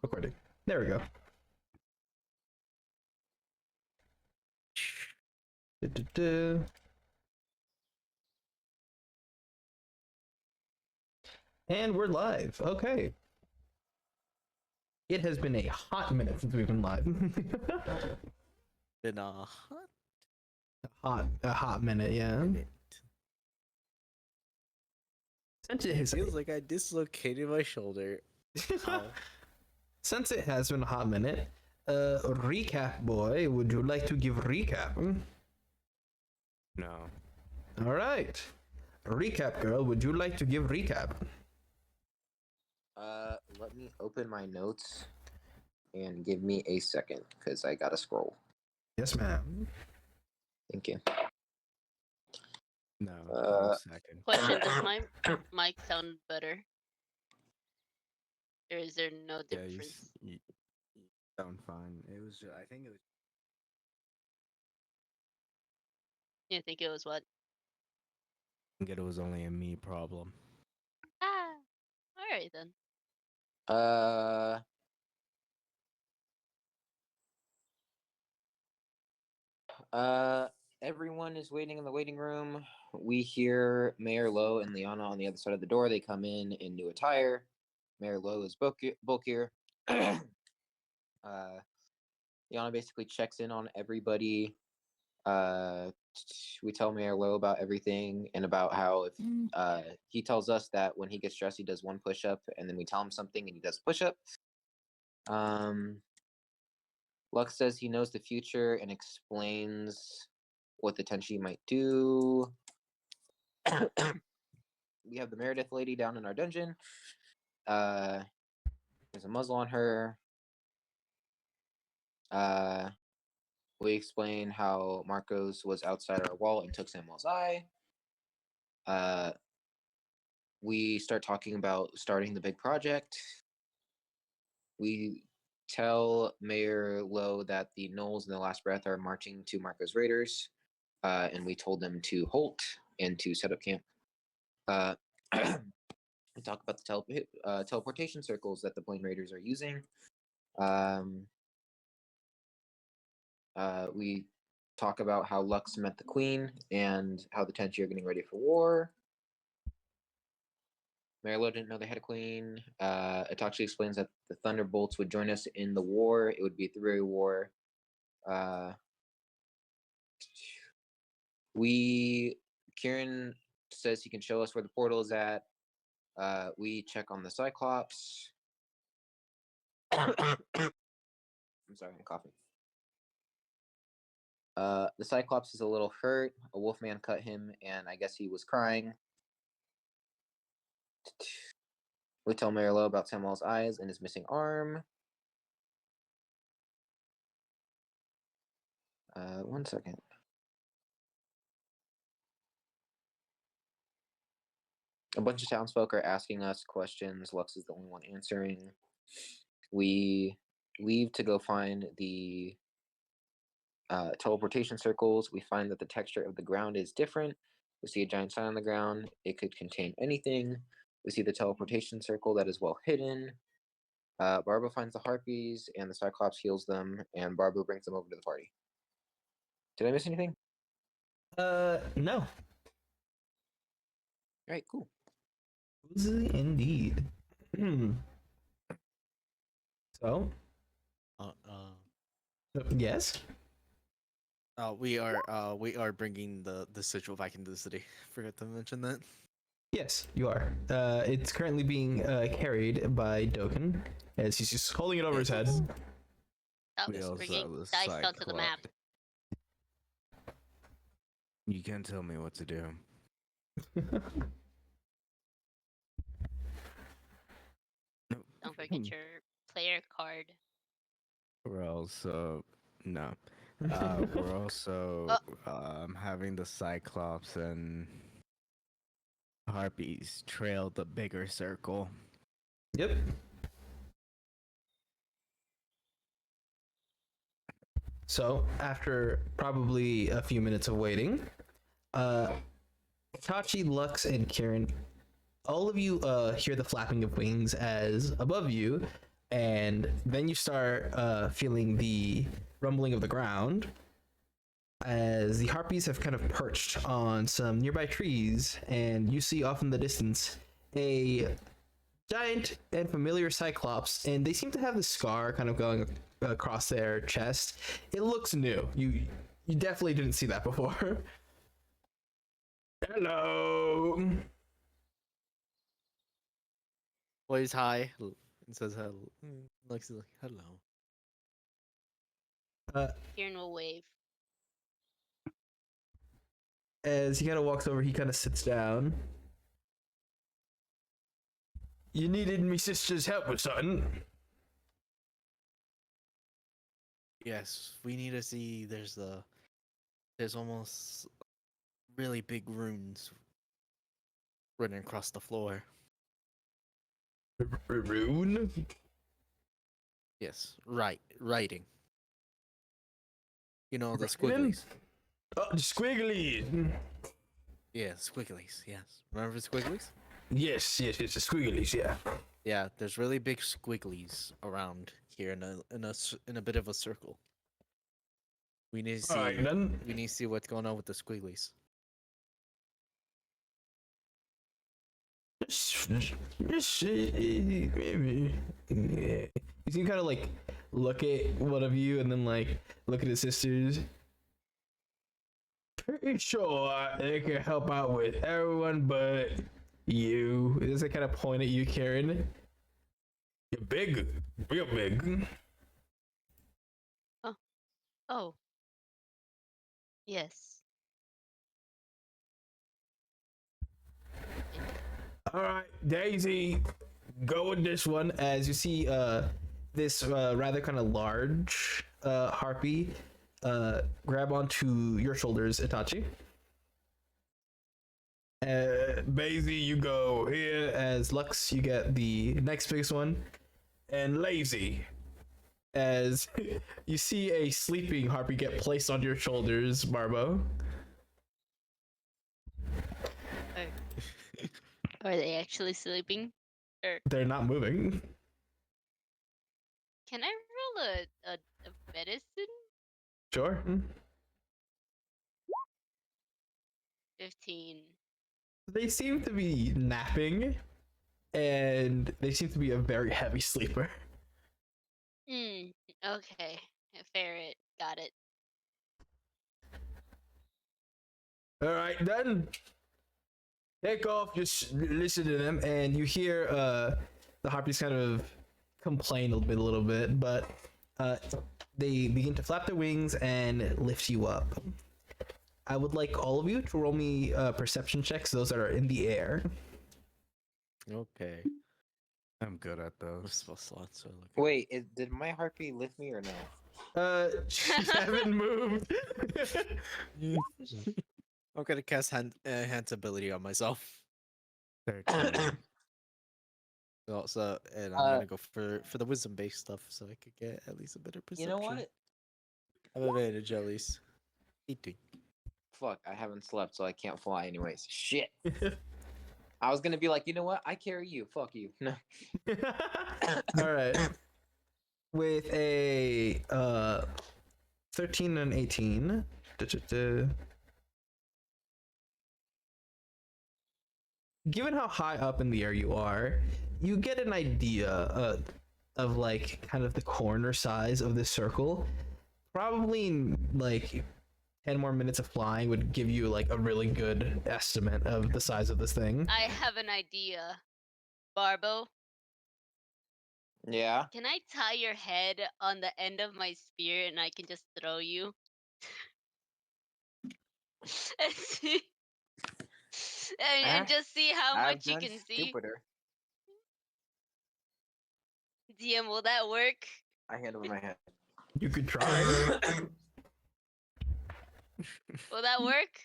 recording. There we go. And we're live. Okay. It has been a hot minute since we've been live. Been a hot minute, yeah. Since it feels like I dislocated my shoulder. Since it has been a hot minute, recap boy, would you like to give recap? No. All right. Recap girl, would you like to give recap? Let me open my notes and give me a second because I gotta scroll. Yes, ma'am. Thank you. No. 1 second. Question: does my mic sound better, or is there no Yeah, difference? you sound fine. It was. I think it was. You think it was what? I think it was only a me problem. Ah, all right then. Everyone is waiting in the waiting room. We hear Mayor Lowe and Liana on the other side of the door. They come in new attire. Mayor Lowe is bulkier. Liana basically checks in on everybody. We tell Mayor Lowe about everything and about how if he tells us that when he gets stressed he does one push-up, and then we tell him something and he does push-up. Lux says he knows the future and explains what the Tenchi might do. We have the Meredith lady down in our dungeon. There's a muzzle on her. We explain how Marcos was outside our wall and took Samuel's eye. We start talking about starting the big project. We tell Mayor Lowe that the Knolls and the Last Breath are marching to Marcos Raiders, and we told them to halt and to set up camp. We talk about the teleportation circles that the Plane Raiders are using. We talk about how Lux met the Queen and how the Tenchi are getting ready for war. Mayor Lowe didn't know they had a queen. Itachi explains that the Thunderbolts would join us in the war. It would be a three-way war. Kieran says he can show us where the portal is at. We check on the Cyclops. I'm sorry, I'm coughing. The Cyclops is a little hurt. A wolfman cut him, and I guess he was crying. We tell Mayor Lowe about Samuel's eyes and his missing arm. 1 second. A bunch of townsfolk are asking us questions. Lux is the only one answering. We leave to go find the teleportation circles. We find that the texture of the ground is different. We see a giant sign on the ground. It could contain anything. We see the teleportation circle that is well hidden. Barbara finds the harpies, and the Cyclops heals them, and Barbara brings them over to the party. Did I miss anything? No. All right, cool. Indeed. So? Yes? We are bringing the sigil back into the city. Forgot to mention that. Yes, you are. It's currently being carried by Dokkan, as he's just holding it over his head. Stop We also bringing have the dice onto the map. You can't tell me what to do. Don't forget your player card. We're also we're also having the Cyclops and Harpies trail the bigger circle. Yep. So, after probably a few minutes of waiting, Tachi, Lux, and Kieran, all of you hear the flapping of wings as above you, and then you start feeling the rumbling of the ground as the harpies have kind of perched on some nearby trees, and you see off in the distance a giant and familiar cyclops, and they seem to have the scar kind of going across their chest. It looks new. You definitely didn't see that before. Hello. Plays hi and says hello. Looks like hello. Kieran will wave. As he kind of walks over, he kind of sits down. You needed me sister's help with something? Yes, we need to see. There's almost really big runes running across the floor. Rune? Yes, writing. You know, the Writing? squigglies. Oh, the squiggly. Yeah, squigglies. Yes, remember the squigglies? Yes, the squigglies, yeah. Yeah, there's really big squigglies around here in a bit of a circle. We need to see. Alright then. We need to see what's going on with the squigglies. You can kind of like look at one of you and then like look at his sisters. Pretty sure they can help out with everyone but you. Does it kind of point at you, Karen? You're big, real big. Oh. Yes. All right, Daisy, go with this one. As you see, this rather kind of large harpy grab onto your shoulders, Itachi. Basie, you go here. As Lux, you get the next biggest one, and Lazy, as you see a sleeping harpy get placed on your shoulders, Barbo. Are they actually sleeping? They're not moving. Can I roll a medicine? Sure. 15. They seem to be napping, and they seem to be a very heavy sleeper. Okay. Ferret. Got it. All right, then. Take off, just listen to them, and you hear the harpies kind of complain a little bit, but they begin to flap their wings and lift you up. I would like all of you to roll me perception checks, those that are in the air. Okay. I'm good at those. Spell slots are looking. Wait, did my harpy lift me or no? She haven't moved. I'm gonna cast Hand's ability on myself. 13. Also, and I'm gonna go for the wisdom based stuff so I could get at least a better You perception. know what? I have advantage at least. 18. Fuck, I haven't slept, so I can't fly anyways. Shit. I was gonna be like, you know what? I carry you. Fuck you. No. All right. With a 13 and 18. Given how high up in the air you are, you get an idea of like kind of the corner size of this circle. Probably like 10 more minutes of flying would give you like a really good estimate of the size of this thing. I have an idea. Barbo, Yeah. can I tie your head on the end of my spear and I can just throw you? and see, and just see how I've much you done can see. stupider. DM, will that work? I hand over my head. You could try. Will that work?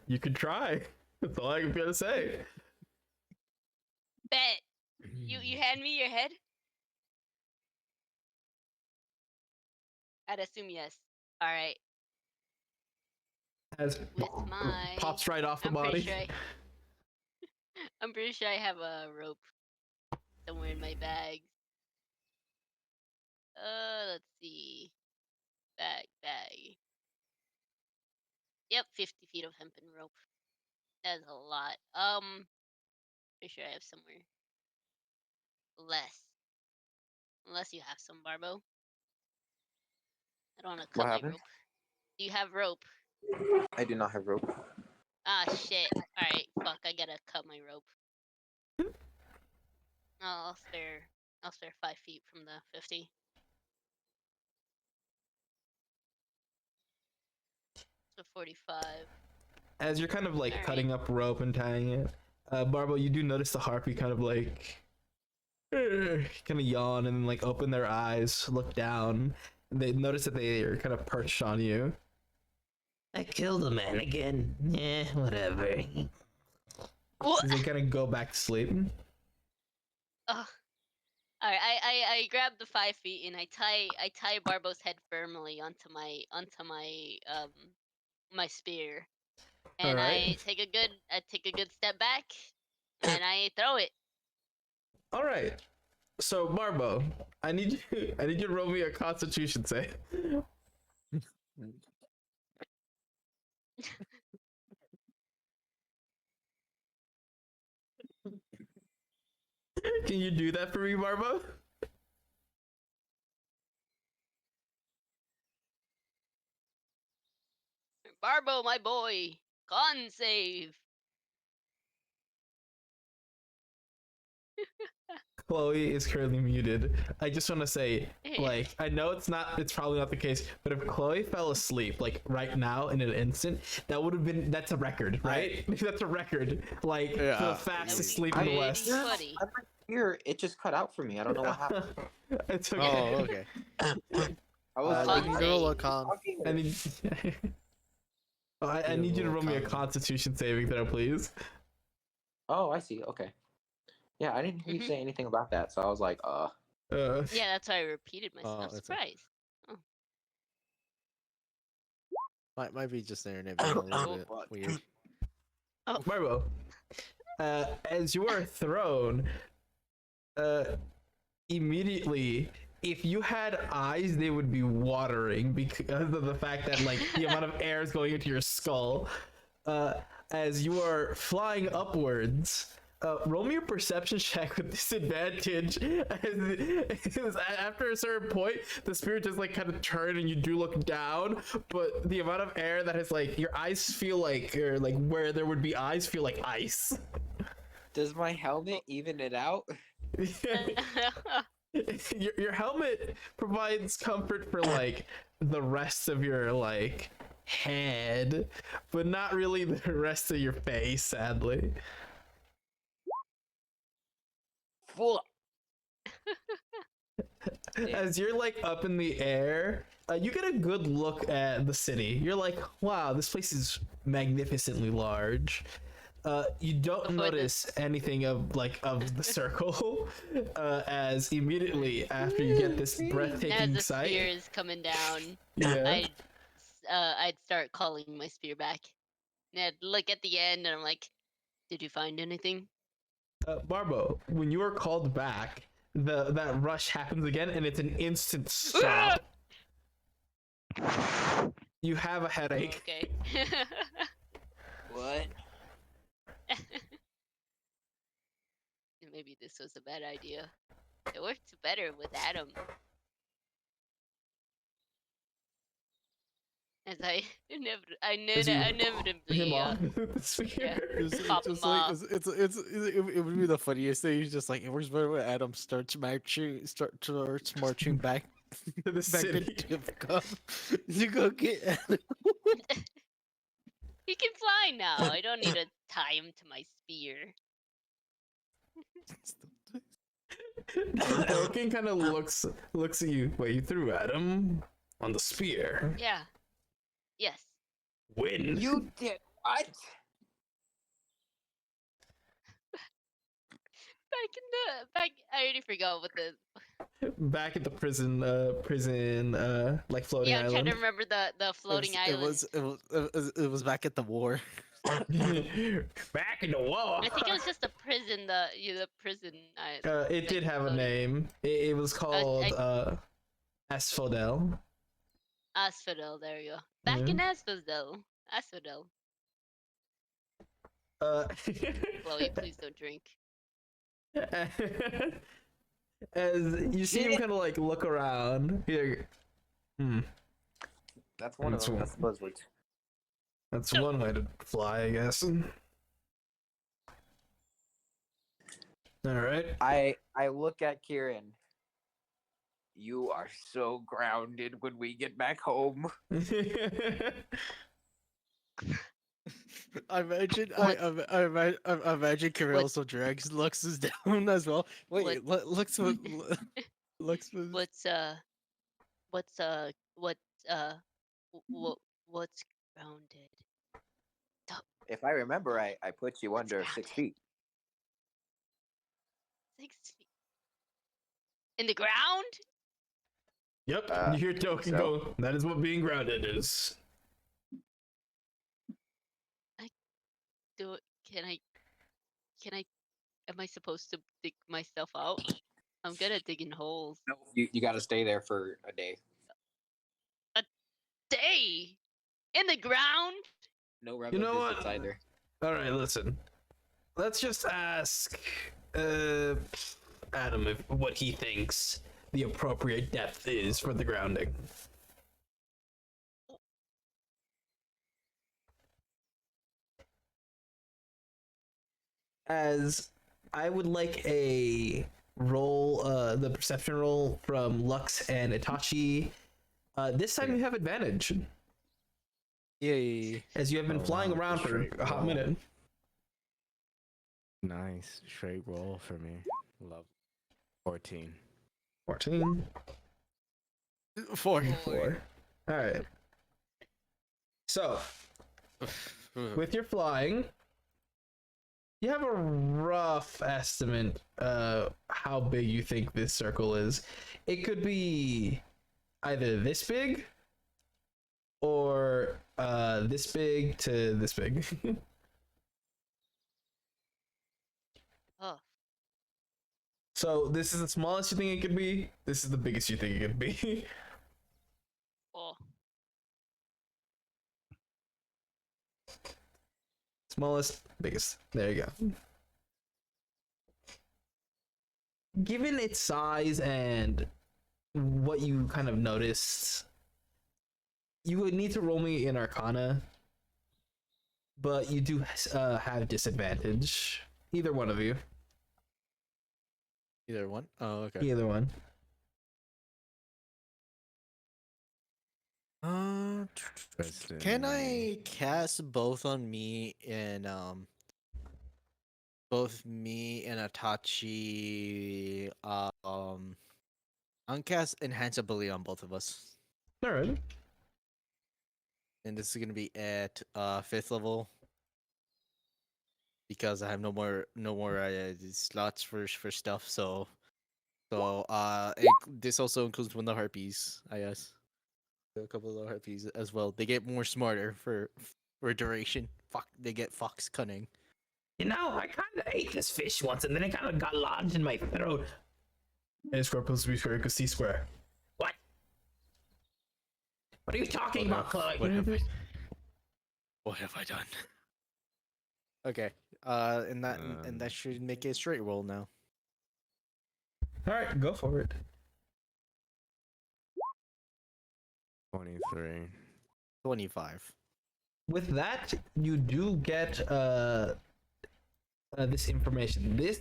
You could try. That's all I'm gonna say. Bet. You hand me your head? I'd assume yes. Alright. As With my pops right off the I'm body. pretty sure I'm pretty sure I have a rope somewhere in my bag. Yep, 50 feet of hempen rope. That's a lot. Pretty sure I have somewhere less. Unless you have some, Barbo. I don't want to What cut my happened? rope. Do you have rope? I do not have rope. Ah, shit. Alright, fuck, I gotta cut my rope. I'll spare 5 feet from the 50. So 45. As you're kind of like Alright. cutting up rope and tying it, Barbo, you do notice the harpy kind of like kind of yawn and like open their eyes, look down. And they notice that they are kind of perched on you. I killed a man again. Yeah, whatever. What? As they kind of go back to sleep. Ugh. Alright, I grab the 5 feet and I tie Barbo's head firmly onto my my spear. And Alright. I take a good step back and I throw it. All right. So Barbo, I need you to roll me a Constitution save. Can you do that for me, Barbo? Barbo, my boy, con save. Chloe is currently muted. I just want to say, like, I know it's probably not the case, but if Chloe fell asleep, like, right now in an instant, that's a record, right? That's a record. Like, Yeah. the That fastest would be sleep in the pretty West. funny. I'm right here. It just cut out for me. I don't know what happened. It's Oh, okay. okay. I was Con You like, can roll a save. con. I need, I need you to roll me a Constitution saving throw, please. oh, I see. Okay. Yeah, I didn't hear you Mhm. say anything about that, so I was like, Uh, Yeah, that's why I repeated myself. Oh, I'm it's a- surprised. Might be just there and it being a little bit fuck. weird. Barbo, as you are thrown, immediately, if you had eyes, they would be watering because of the fact that like the amount of air is going into your skull. As you are flying upwards, roll me a perception check with disadvantage. After a certain point, the spirit just like kind of turn and you do look down, but the amount of air that is like your eyes feel like, or like where there would be eyes feel like ice. Does my helmet even it out? Your helmet provides comfort for like the rest of your like head, but not really the rest of your face, sadly. Full. As you're like up in the air, you get a good look at the city. You're like, wow, this place is magnificently large. You don't Before notice anything of the circle, as immediately after you get this As breathtaking the sight. spear is coming down, Yeah. I'd start calling my spear back. And I'd look at the end and I'm like, did you find anything? Barbo, when you are called back, that rush happens again, and it's an instant stop. You have a headache. Okay. What? Maybe this was a bad idea. It worked better with Adam. As I As you him inevitably off the spear. Pop him off. It would be the funniest thing. He's just like, it works better when Adam starts marching back To the back city. to Tivcom. You go get Adam. He can fly now. I don't need to tie him to my spear. Elkin kind of looks at you. Wait, you threw Adam on the spear. Yeah. Yes. Win. You did what? I already forgot what the Back at the prison, like floating yeah. I'm trying island. to remember the floating island. It was back at the war. Back in the wall. I think it was just the prison. The prison. It did have a floating- name. It was called Asphodel. Asphodel. There you go. Back Mm-hmm. in Asphodel. Asphodel. Uh, Chloe, please don't drink. as you see him kind of like look around. Here, That's one of That's them. one. That's the buzzwords. that's one way to fly, I guess. All right. I look at Kieran. You are so grounded when we get back home. I imagine, What? I imagine Kirill also drags Lux's down as well. Wait, Lux, Lux was. What's what what's grounded? If I remember right, I put you What's under 6 grounded? feet. 6 feet in the ground? Yep. Uh, You hear Token so? go. That is what being grounded is. Do can I? Can I? Am I supposed to dig myself out? I'm good at digging holes. No, you got to stay there for a day. Day in the ground. No You Revo know visits what? either. All right. Listen. Let's just ask Adam if what he thinks the appropriate depth is for the grounding. As I would like a roll, the perception roll from Lux and Itachi. This time Okay. you have advantage, Yay. as you have been Oh, flying wow, around it's a for straight a hot roll. minute. Nice. Straight roll for me. Love. 14. 14. 4. 4. All right. So, with your flying, you have a rough estimate how big you think this circle is. It could be either this big or this big to this big. Oh, So this is the smallest you think it could be. This is the biggest you think it could be. oh. Smallest, biggest. There you go. Given its size and what you kind of noticed, you would need to roll me in Arcana, but you do have disadvantage. Either one of you. Either one? Oh, okay. Either one. Can I cast both on me and both me and Atachi uncast enhance ability on both of us. All right. And this is gonna be at 5th level. Because I have no more slots for stuff, so this also includes one of the harpies, I guess. A couple of the harpies as well. They get more smarter for duration. Fuck, they get fox cunning. You know, I kind of ate this fish once, and then it kind of got lodged in my throat. A square plus b squared equals c square. What? What are you talking about, Chloe? What have I done? Okay, and that should make it a straight roll now. All right, go for it. 23. 25. With that, you do get this information. This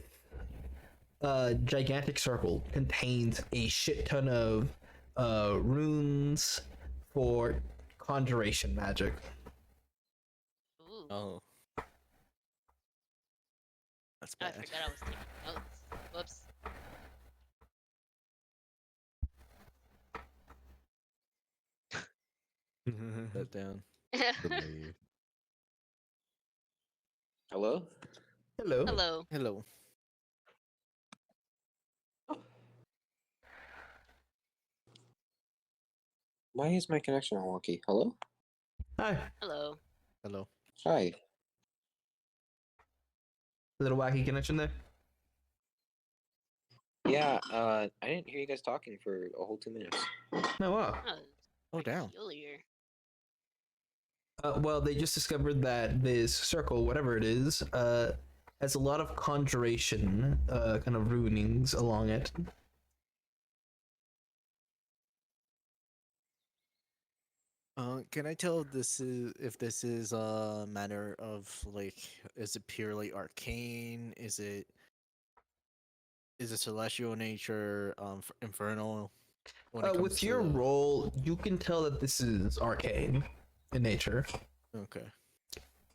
gigantic circle contains a shit ton of runes for conjuration magic. Ooh. Oh, that's I bad. forgot I was taking notes. Whoops. That down. Believe. Hello? Hello. Hello. Hello. Why is my connection all wonky? Hello? Hi. Hello. Hello. Hi. Little wacky connection there. Yeah, I didn't hear you guys talking for a whole 2 minutes. Oh wow. Oh, Oh, damn. peculiar. Well, they just discovered that this circle, whatever it is, has a lot of conjuration, kind of runings along it. Can I tell if this is a matter of like, is it purely arcane? Is it celestial in nature? Infernal. When it comes With to your role, you can tell that this is arcane in nature. okay.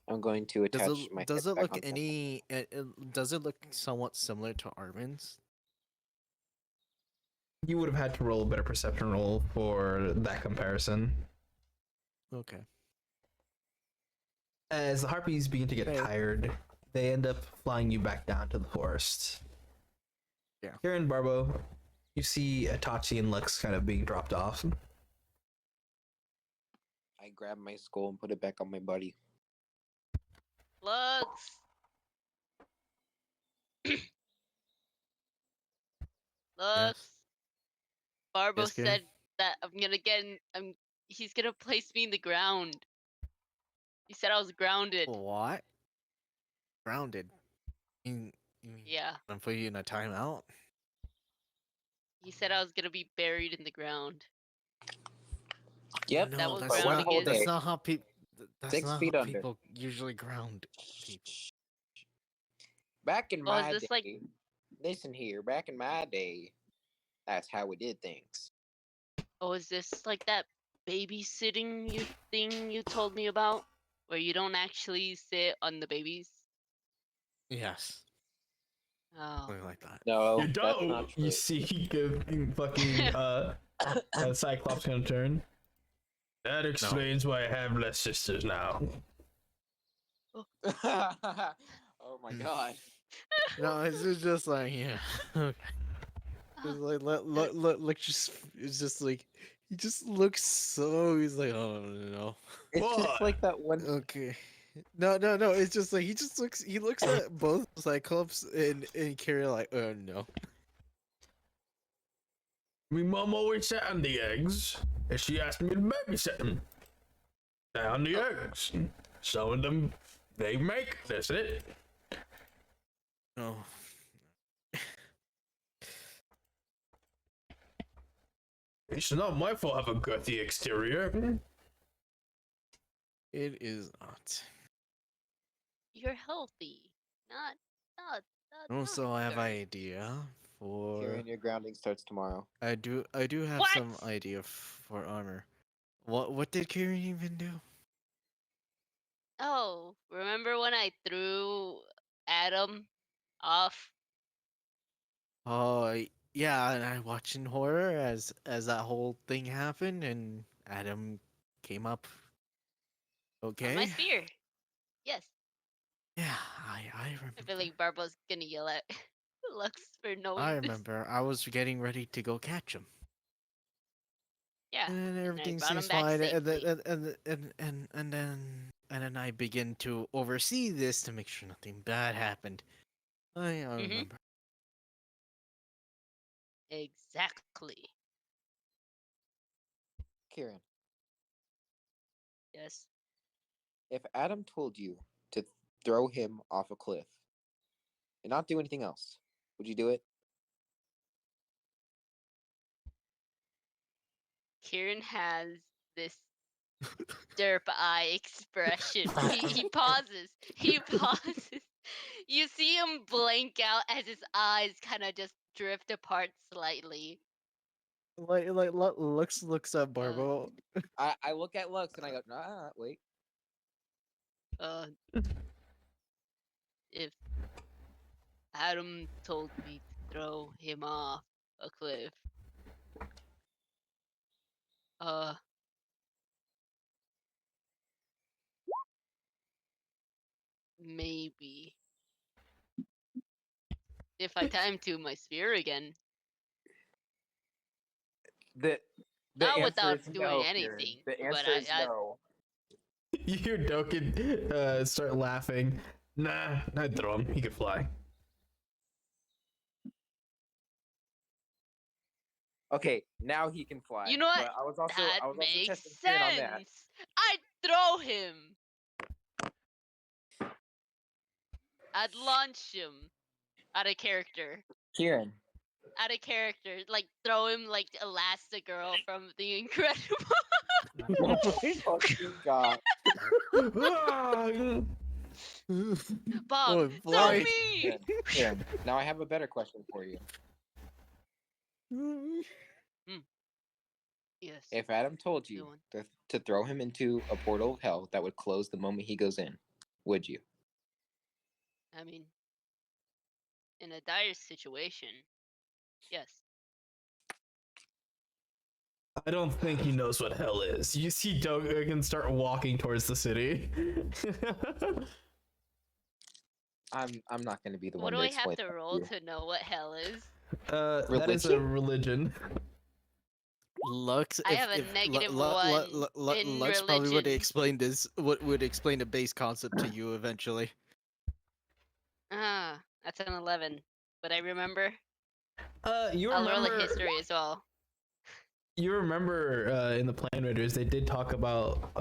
I'm going to attach my. Does head it back look on top. any? Does it look somewhat similar to Armin's? You would have had to roll a better perception roll for that comparison. Okay. As the harpies begin to get Fair. tired, they end up flying you back down to the forest. Yeah. Here in Barbo, you see Itachi and Lux kind of being dropped off. I grab my skull and put it back on my body. Lux. Lux. Yes. Barbo Yes, Kieran? said that I'm gonna get. He's gonna place me in the ground. He said I was grounded. What? Grounded. You mean Yeah. I'm putting you in a timeout? He said I was gonna be buried in the ground. Yep. That No, was that's one grounding whole not. is. That's day. not how people. That's 6 not feet how under. people usually ground people. Back in Oh, is my this day, like? listen here. Back in my day, that's how we did things. Oh, is this like that babysitting thing you told me about, where you don't actually sit on the babies? Yes, Oh. something like that. No, You that's don't. not true. You see, fucking Cyclops gonna turn. That explains why I have less sisters now. Oh my god. No, it's just like yeah. Okay. It's like look, just it's just like he just looks so. He's like, oh no. It's What? just like that one. Okay. No. It's just like he just looks. He looks at both Cyclops and Carrie like, oh no. My mom always sat on the eggs, and she asked me to babysit them. Down the eggs. Some of them they make. That's it. No. It's not my fault I have a girthy exterior. It is not. You're healthy, not. Also, I have not. idea for. Kieran, your grounding starts tomorrow. I do have What? some idea for armor. What did Kieran even do? Oh, remember when I threw Adam off? Oh yeah, and I watched in horror as that whole thing happened, and Adam came up. On Okay. my spear. Yes. Yeah, I I remember. feel like Barbo's gonna yell at Lux for knowing I this. remember. I was getting ready to go catch him, Yeah. and then And I everything brought him seems back fine, safely. and then I begin to oversee this to make sure nothing bad happened. I remember. Exactly. Kieran, Yes. if Adam told you to throw him off a cliff and not do anything else, would you do it? Kieran has this derp eye expression. He pauses. He pauses. You see him blank out as his eyes kind of just drift apart slightly. Looks at Barbo. I look at Lux and I go, nah, wait. Uh, if Adam told me to throw him off a cliff, uh, maybe. If I time to my sphere again, The not answer without is doing no, Kieran. anything. The But answer is no. You hear Doken start laughing. Nah, I'd throw him. He could fly. Okay, now he can fly. You know what? But I was also That also makes testing Kieran on that. sense. I'd throw him. I'd launch him out of character. Kieran. Out of character. Like throw him like Elastigirl from The Incredible. Oh my fucking god. Bob, Oh, throw fly. me! Kieran, now I have a better question for you. Yes. If Adam told Go you on. to throw him into a portal of hell that would close the moment he goes in, would you? I mean, in a dire situation, yes. I don't think he knows what hell is. You see Dogen start walking towards the city. I'm not going to be the What one do to I have explain to that roll to you. to know what hell is? That is a religion. Lux, I have a negative one in Lux probably would religion. explain this. Would explain the base concept to you eventually. Ah, that's an 11. But I remember. You I'll roll a remember? history as well. You remember in the Plan Raiders they did talk about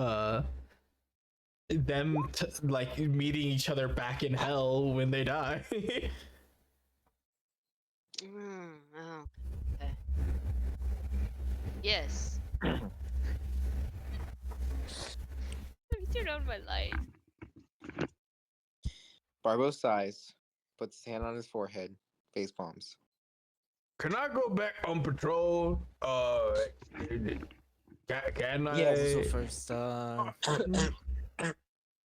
them like meeting each other back in hell when they die. Oh, okay. Yes. Let me turn on my light. Barbo sighs, puts his hand on his forehead, face palms. Can I go back on patrol? Can I? Yes. So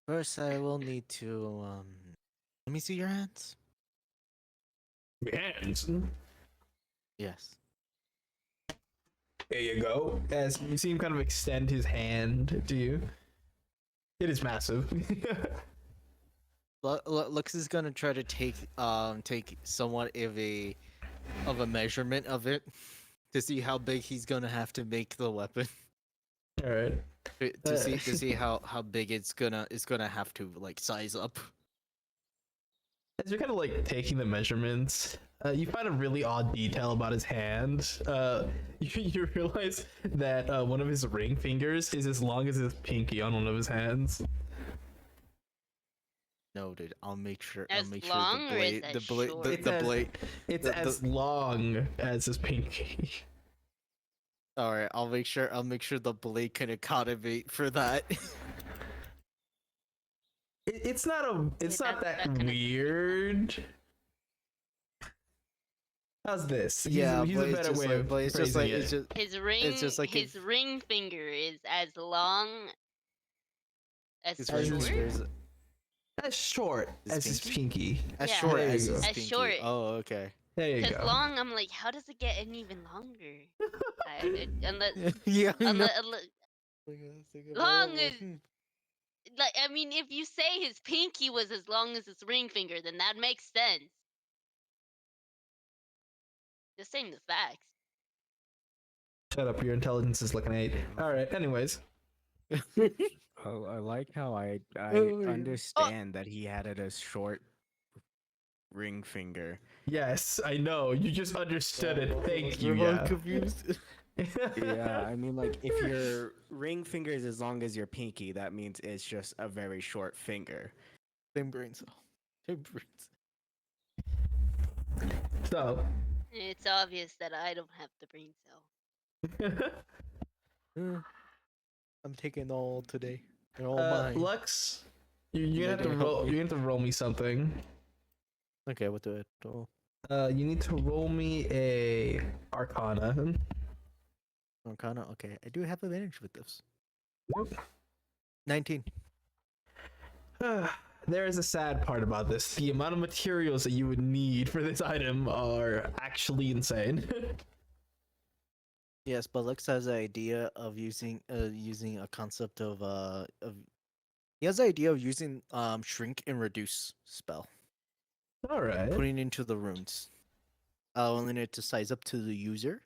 first I will need to let me see your hands. Hands. Yes. There you go. As you see him kind of extend his hand to you. It is massive. Lux is gonna try to take somewhat of a measurement of it to see how big he's gonna have to make the weapon. All right. To see how big it's gonna have to like size up. As you're kind of like taking the measurements, you find a really odd detail about his hand. You realize that one of his ring fingers is as long as his pinky on one of his hands. Noted. I'll make sure. As I'll make long sure or is that the blade, short? the, It's the as- blade. It's The- as long as his pinky. All right. I'll make sure the blade can accommodate for that. It's not a. It's Yeah, not that that kinda- weird. How's this? He's Yeah, a but better way of but it's just phrasing like it. His ring, just like his ring finger is as long as his ring ring short. finger is As short His as his pinky. as Yeah. short There you as go. his As pinky. short. Oh, okay. There you Because go. long, I'm like, how does it get any even longer? Unless, Yeah. I know. long is like, I mean, if you say his pinky was as long as his ring finger, then that makes sense. Just saying the facts. Shut up, your intelligence is like an 8. Alright, anyways. Oh, I like how I Oh my God. understand that he had a short ring finger. Yes, I know. You just understood it. Thank you, We're all yeah. confused. Yeah, I mean, like, if your ring finger is as long as your pinky, that means it's just a very short finger. Same brain cell. Same brain cell. So, It's obvious that I don't have the brain cell. I'm taking all today. They're all mine. Lux, you have to gonna help roll. me? You have to roll me something. Okay, what do I do? You need to roll me a Arcana. Arcana. Okay, I do have advantage with this. 19. There is a sad part about this. The amount of materials that you would need for this item are actually insane. Yes, but Lux has an idea of using a concept of he has the idea of using shrink and reduce spell, All right. putting into the runes, allowing it to size up to the user,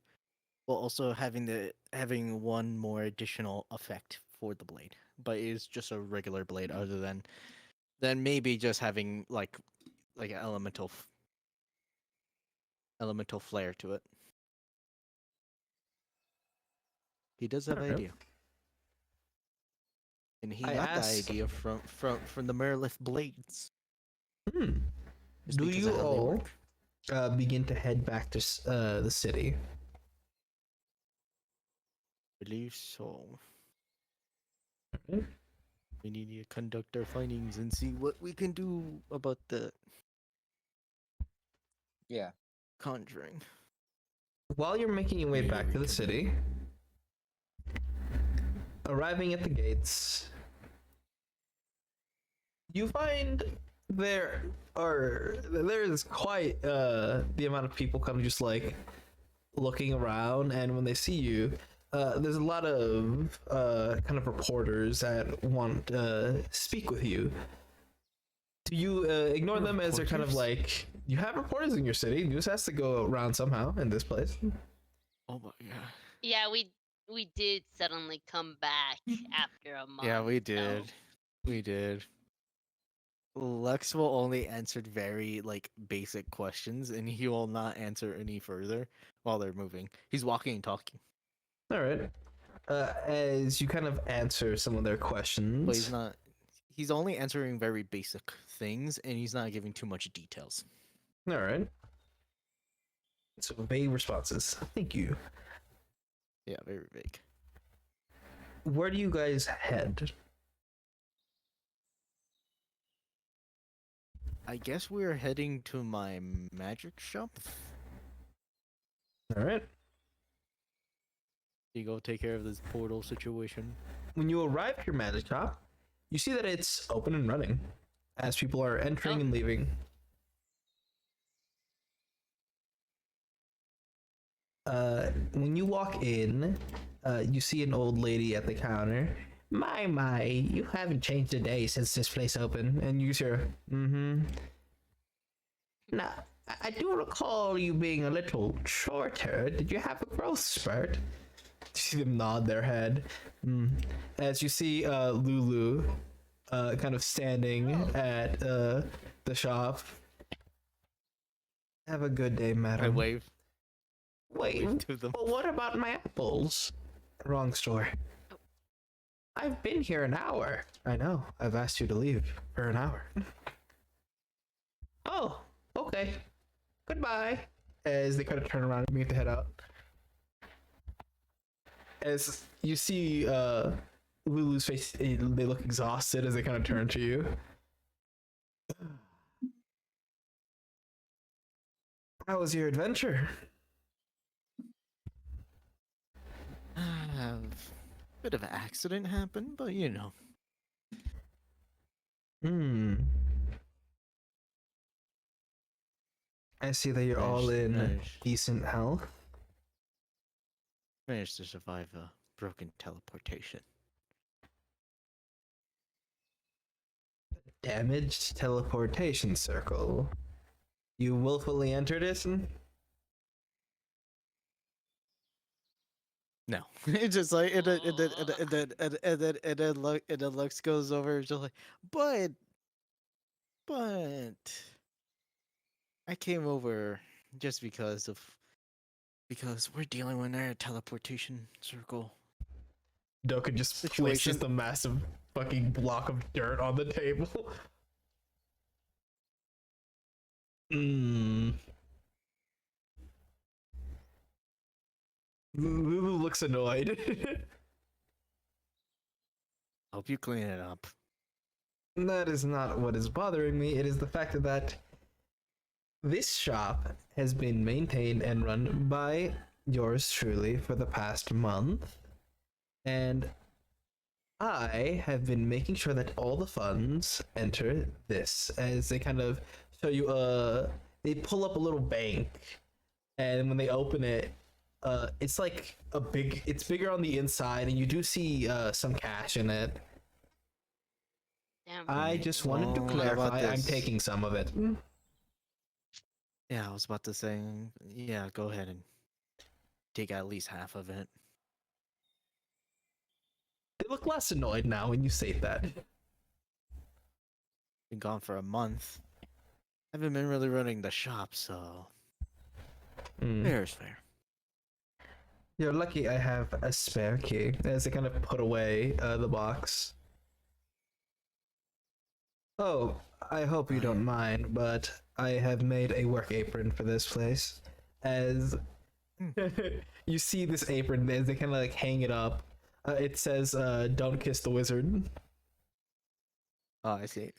while also having one more additional effect for the blade. But it is just a regular blade, other than maybe just having like an elemental flair to it. He does have an Alright. idea. And he I got the asked- idea from the Merilith Blades. Hmm. Just Do because you of how they all work. begin to head back to the city? Believe so. Okay. We need to conduct our findings and see what we can do about the Yeah. conjuring. While you're making your way back to the city, arriving at the gates, you find there's quite the amount of people kind of just like looking around, and when they see you, there's a lot of kind of reporters that want to speak with you. Do you ignore them as they're kind of Reporters? like, you have reporters in your city, news has to go around somehow in this place? Oh my god. Yeah, we did suddenly come back after a month. Yeah, we so- did. We did. Lex will only answer very like basic questions, and he will not answer any further while they're moving. He's walking and talking, All right. As you kind of answer some of their questions, but he's not. He's only answering very basic things, and he's not giving too much details. all right. So vague responses. Thank you. Yeah, very vague. Where do you guys head? I guess we're heading to my magic shop. All right. You go take care of this portal situation. When you arrive at your magic shop, you see that it's open and running as people are entering Oh. and leaving. When you walk in, you see an old lady at the counter. My, you haven't changed a day since this place opened. And you hear, Now, I do recall you being a little shorter. Did you have a growth spurt? You see them nod their head. As you see Lulu kind of standing at the shop. Have a good day, I madam. wave. Wait, Wave to them. but what about my apples? Wrong store. I've been here an hour. I know. I've asked you to leave for an hour. Oh, okay. Goodbye. As they kind of turn around and begin to head out. As you see Lulu's face, they look exhausted as they kind of turn to you. How was your adventure? Bit of an accident happened, but you know. I see that you're all in Managed- decent health. Managed to survive a broken teleportation. Damaged teleportation circle. You willfully entered it? No, it's just like and then Lux goes over and just like, but I came over just because we're dealing with our teleportation circle. Doka just Situation. places the massive fucking block of dirt on the table. Lulu looks annoyed. Hope you clean it up. That is not what is bothering me. It is the fact that this shop has been maintained and run by yours truly for the past month. And I have been making sure that all the funds enter this, as they kind of show you they pull up a little bank, and when they open it, it's like it's bigger on the inside, and you do see some cash in it. Damn. I just wanted to Well, how about clarify I'm this? taking some of it. Yeah, I was about to say, yeah, go ahead and take at least half of it. They look less annoyed now when you say that. Been gone for a month. Haven't been really running the shop, so fair is fair. You're lucky I have a spare key. As they kind of put away the box. Oh, I hope you don't mind, but I have made a work apron for this place. As you see this apron, as they kind of like hang it up, it says, "Don't kiss the wizard." Oh, I see.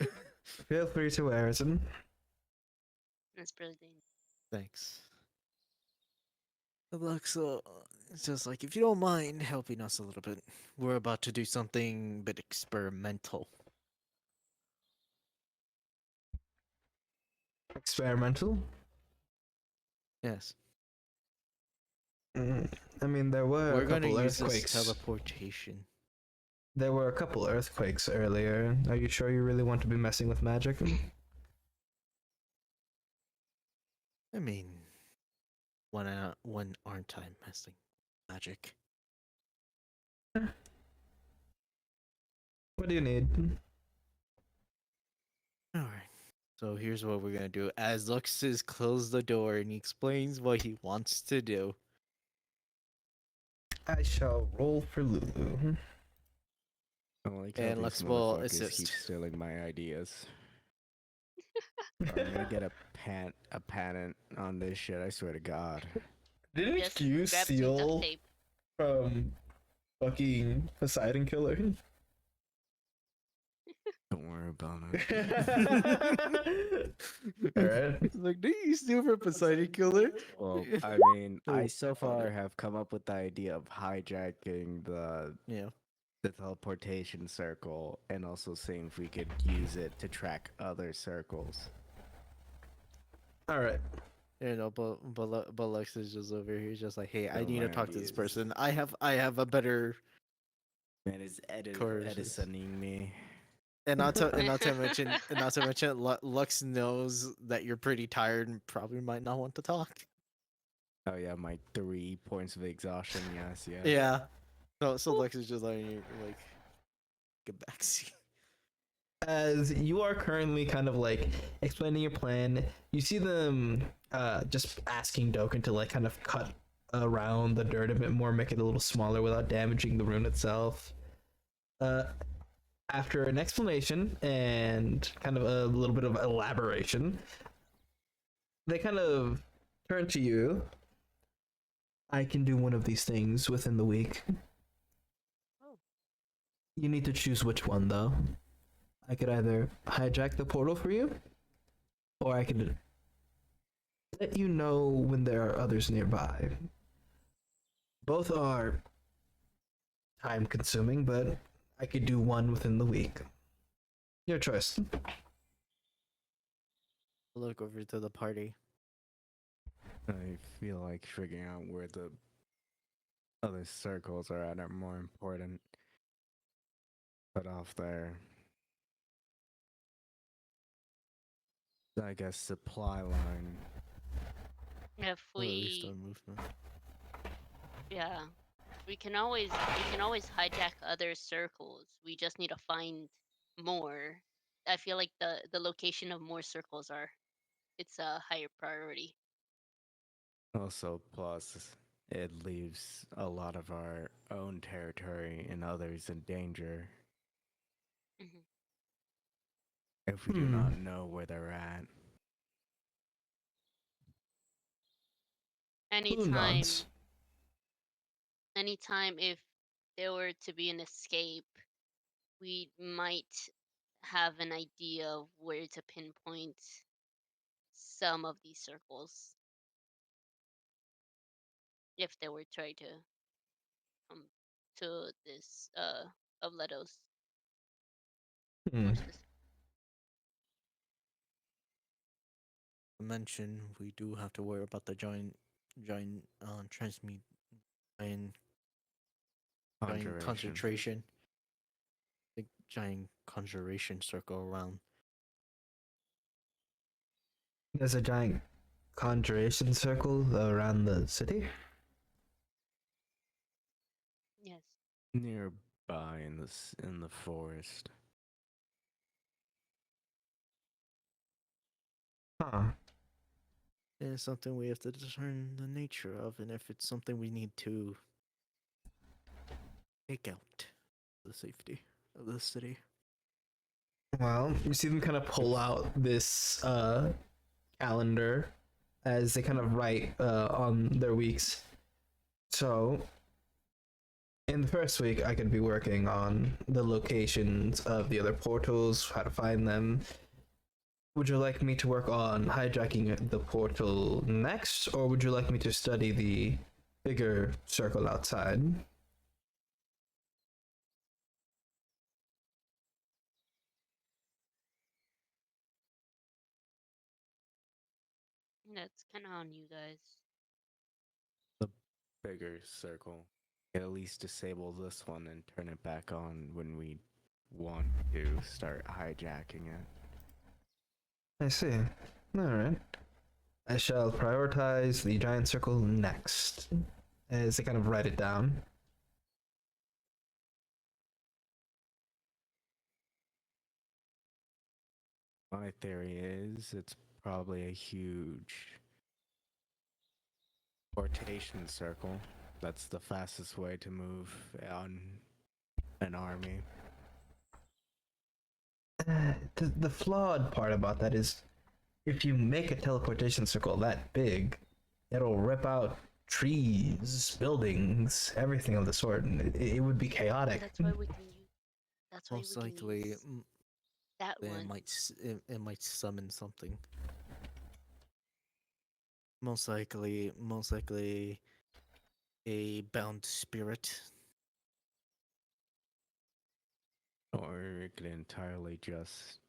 Feel free to wear it. That's brilliant. Thanks. Alexa, it's just like, if you don't mind helping us a little bit, we're about to do something a bit experimental. Experimental. Yes. I mean, there were We're a gonna couple use this earthquakes. teleportation. There were a couple earthquakes earlier. Are you sure you really want to be messing with magic? I mean, when aren't I messing magic? What do you need? All right. So here's what we're gonna do. As Luxus closes the door and he explains what he wants to do. I shall roll for Lulu. I like And how Lux these will motherfuckers keep assist. stealing my ideas. I'm gonna get a patent on this shit. I swear to God. Didn't Just you grab some duct steal tape. from fucking Poseidon Killer? Don't worry about it. Alright. Like, do you steal from Poseidon Killer? Well, I mean, I so far have come up with the idea of hijacking Yeah. the teleportation circle and also seeing if we could use it to track other circles. Alright. You know, but Lux is just over here, just like, hey, I So need to my talk to this ideas. person. I have a better, Man, it's Course. Edisoning me. and not to mention, Lux knows that you're pretty tired and probably might not want to talk. Oh yeah, my 3 points of exhaustion. Yes, yes. Yeah. So Lux is just like, get back. See. As you are currently kind of like explaining your plan, you see them just asking Doken to like kind of cut around the dirt a bit more, make it a little smaller without damaging the rune itself. After an explanation and kind of a little bit of elaboration, they kind of turn to you. I can do one of these things within the week. Oh. You need to choose which one, though. I could either hijack the portal for you, or I could let you know when there are others nearby. Both are time consuming, but I could do one within the week. Your choice. Look over to the party. I feel like figuring out where the other circles are at are more important. But off there, I guess supply line. If Or at least we, our movement. yeah, we can always hijack other circles. We just need to find more. I feel like the location of more circles it's a higher priority. Also, plus, it leaves a lot of our own territory and others in danger Mhm. if we do not know where they're at. Who Anytime, nods? anytime if there were to be an escape, we might have an idea of where to pinpoint some of these circles if they were try to come to this of Letos more specific. Mention we do have to worry about the giant transmute giant Conjuration. concentration. The giant conjuration circle around. There's a giant conjuration circle around the city. Yes. Nearby in the forest. Huh. It's something we have to discern the nature of, and if it's something we need to take out the safety of the city. Well, you see them kind of pull out this calendar as they kind of write on their weeks. So, in the first week, I could be working on the locations of the other portals, how to find them. Would you like me to work on hijacking the portal next, or would you like me to study the bigger circle outside? That's kind of on you guys. The bigger circle. At least disable this one and turn it back on when we want to start hijacking it. I see. Alright. I shall prioritize the giant circle next, as they kind of write it down. My theory is it's probably a huge rotation circle. That's the fastest way to move on an army. The flawed part about that is if you make a teleportation circle that big, it'll rip out trees, buildings, everything of the sort, and it would be chaotic. That's why we can use. That's why Most we can likely, use that it one. might it might summon something. Most likely, a bound spirit. Or it could entirely just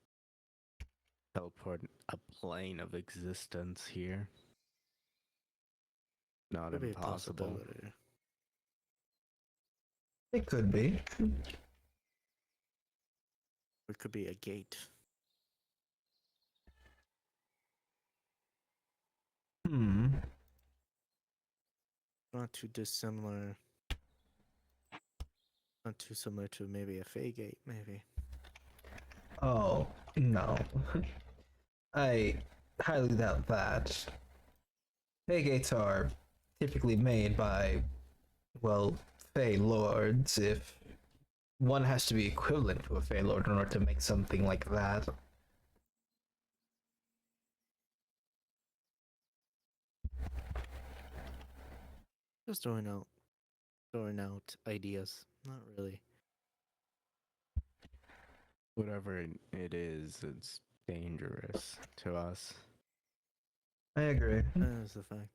teleport a plane of existence here. Not Could be a impossible. possibility. It could be. It could be a gate. Hmm. Not too dissimilar. Not too similar to maybe a Fey gate, maybe. Oh, no. I highly doubt that. Fey gates are typically made by, well, Fey lords, if one has to be equivalent to a Fey lord in order to make something like that. Just throwing out ideas. Not really. Whatever it is, it's dangerous to us. I agree. That's the fact.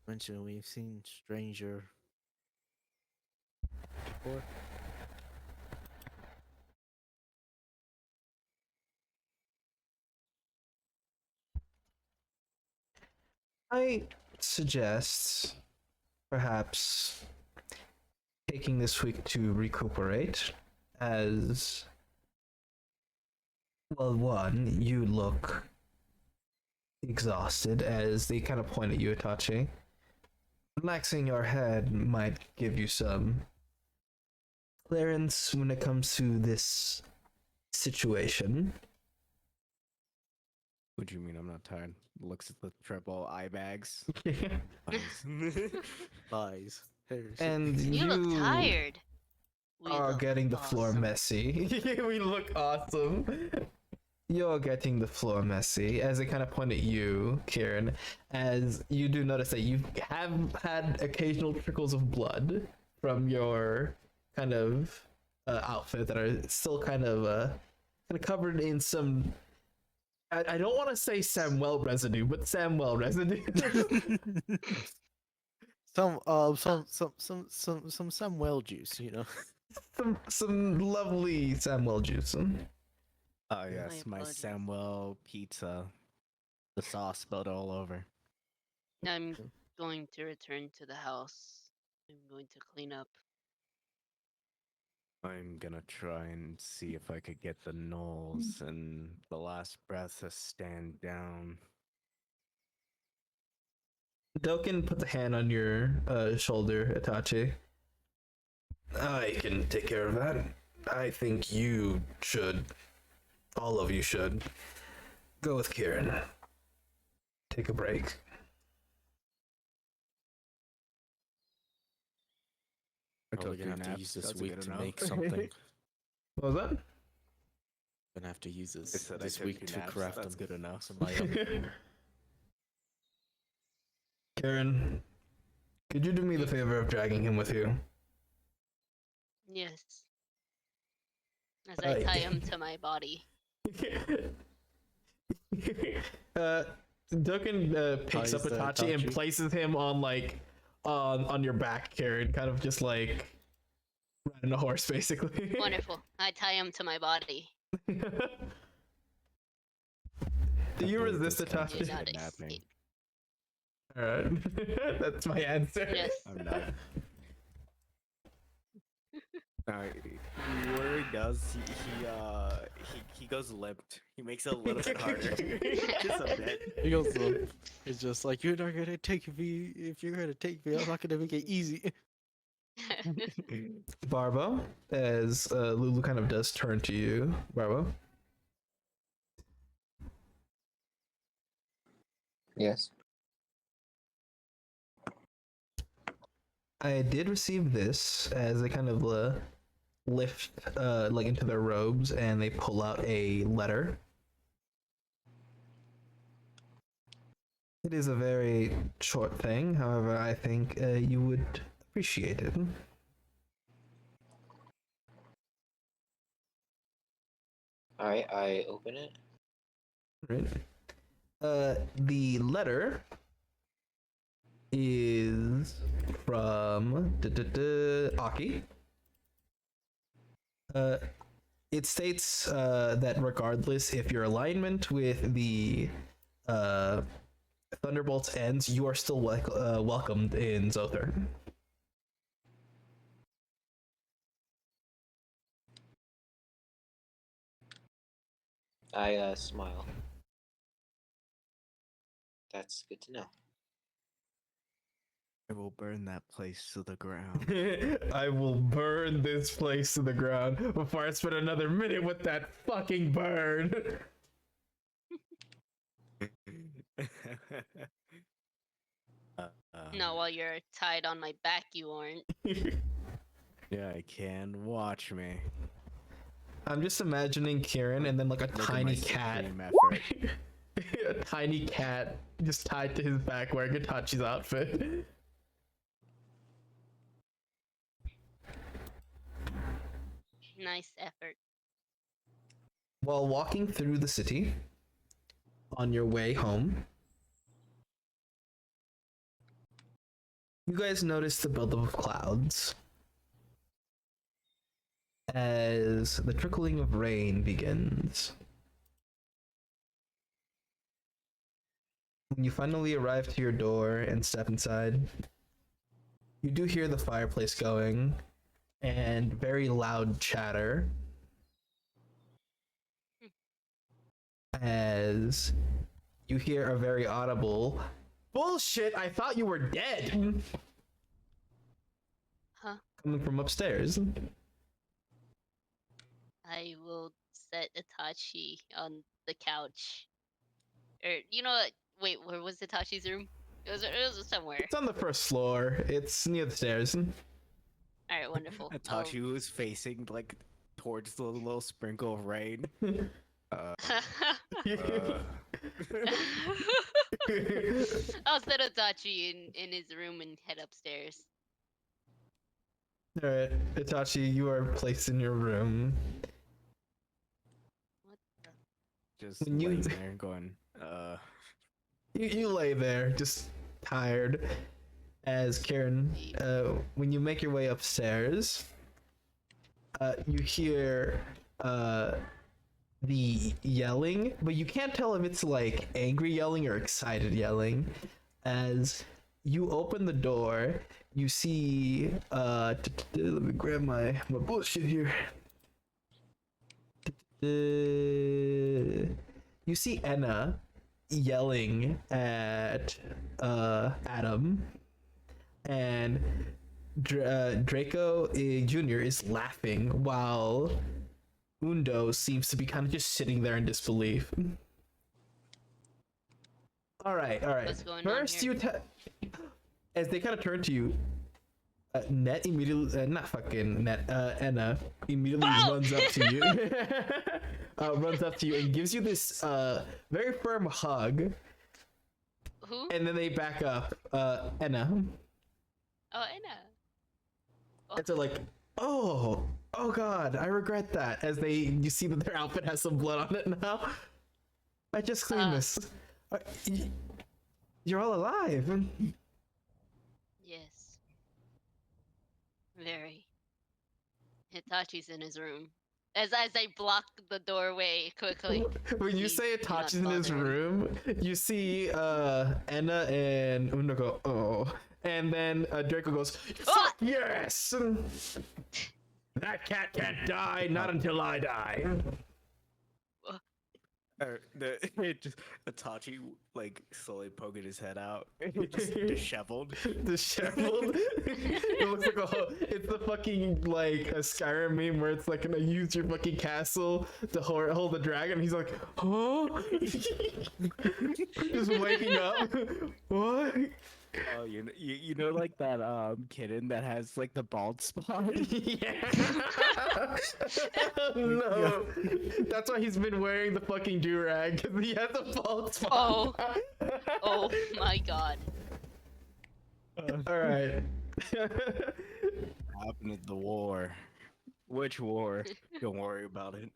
Mention we've seen stranger before. I suggest perhaps taking this week to recuperate, as well, one, you look exhausted as they kind of point at you, Itachi. Relaxing your head might give you some clearance when it comes to this situation. What do you mean I'm not tired? Looks at the triple eye bags. Lies. Heresy. And You look tired. We are look getting the floor awesome. messy. We look awesome. You're getting the floor messy as they kind of point at you, Kieran, as you do notice that you have had occasional trickles of blood from your kind of outfit that are still kind of covered in some. I don't want to say Samwell residue, but Samwell residue. Some well juice, you know. some lovely Samwell juice. Oh yes, my bloody. Samwell pizza. The sauce spilled all over. I'm going to return to the house. I'm going to clean up. I'm gonna try and see if I could get the gnolls and the last breath to stand down. Doken puts a hand on your shoulder, Itachi. I can take care of that. I think you should all of you should. Go with Kieran. Take a break. I Probably took gonna 2 have to naps. use this That's week good to enough. make something. What was that? Gonna have to use I this said I this took week 2 to naps. craft That's them. good enough. Some item. Karen, could you do me the favor of dragging him with you? Yes. As I tie him to my body. uh, Duncan picks up Ties the Itachi and Itachi. places him on like on your back, Karen, kind of just like riding a horse, basically. Wonderful. I tie him to my body. Do you believe resist this guy Do Itachi? is not kidnapping. escape. All right, that's my answer. Yes. I'm not. Where he does, he goes limped. He makes it a little bit harder. Just a bit. He goes, it's just like you're not gonna take me. If you're gonna take me, I'm not gonna make it easy. Barbo, as Lulu kind of does turn to you, Barbo. Yes. I did receive this as they kind of lift like into their robes and they pull out a letter. It is a very short thing, however, I think you would appreciate it. Alright, I open it. Right. The letter is from Aki. It states that regardless if your alignment with the Thunderbolts ends, you are still welcomed in Zother. I smile. That's good to know. I will burn that place to the ground. I will burn this place to the ground before I spend another minute with that fucking bird. No, while you're tied on my back, you aren't. Yeah, I can. Watch me. I'm just imagining Kieran and then like a Look at tiny my cat. supreme effort. A tiny cat just tied to his back wearing Itachi's outfit. Nice effort. While walking through the city on your way home, you guys notice the buildup of clouds as the trickling of rain begins. When you finally arrive to your door and step inside, you do hear the fireplace going and very loud chatter as you hear a very audible "Bullshit, I thought you were dead" Huh? coming from upstairs. I will set Itachi on the couch. Or, you know what? Wait, where was Itachi's room? It was somewhere. It's on the first floor. It's near the stairs. Alright, wonderful. Itachi was facing like towards the little sprinkle of rain. I'll set Itachi in his room and head upstairs. Alright, Itachi, you are placed in your room. What the? Just When you- laying there going, You lay there, just tired, as Karen, when you make your way upstairs, you hear the yelling, but you can't tell if it's like angry yelling or excited yelling. As you open the door, you see, let me grab my bullshit here. You see Enna yelling at Adam, and Draco Jr. is laughing while Undo seems to be kind of just sitting there in disbelief. All right. What's going on First, here? as they kind of turn to you, Net immediately, not fucking Net, Enna immediately Oh! runs up to you, runs up to you and gives you this very firm hug, Who? and then they back up. Enna, Oh, Anna. and they're like, oh God, I regret that. As you see that their outfit has some blood on it now. I just cleaned this. You're all alive. Yes. Very. Hitachi's in his room. As I block the doorway quickly. When you Please say do not Itachi's in his bother him. room, you see Enna and Uno go, oh. And then Draco goes, fuck yes! That cat can't die, not until I die. Just Itachi like slowly poking his head out, just disheveled. Disheveled. It looks like it's the fucking like a Skyrim meme where it's like gonna use your fucking castle to hold the dragon. He's like, huh? Just waking up. What? Oh, you know like that kitten that has like the bald spot. Yeah. No. That's why he's been wearing the fucking do-rag, because he has a bald spot. Oh. Oh my god. Alright. Happened at the war. Which war? Don't worry about it.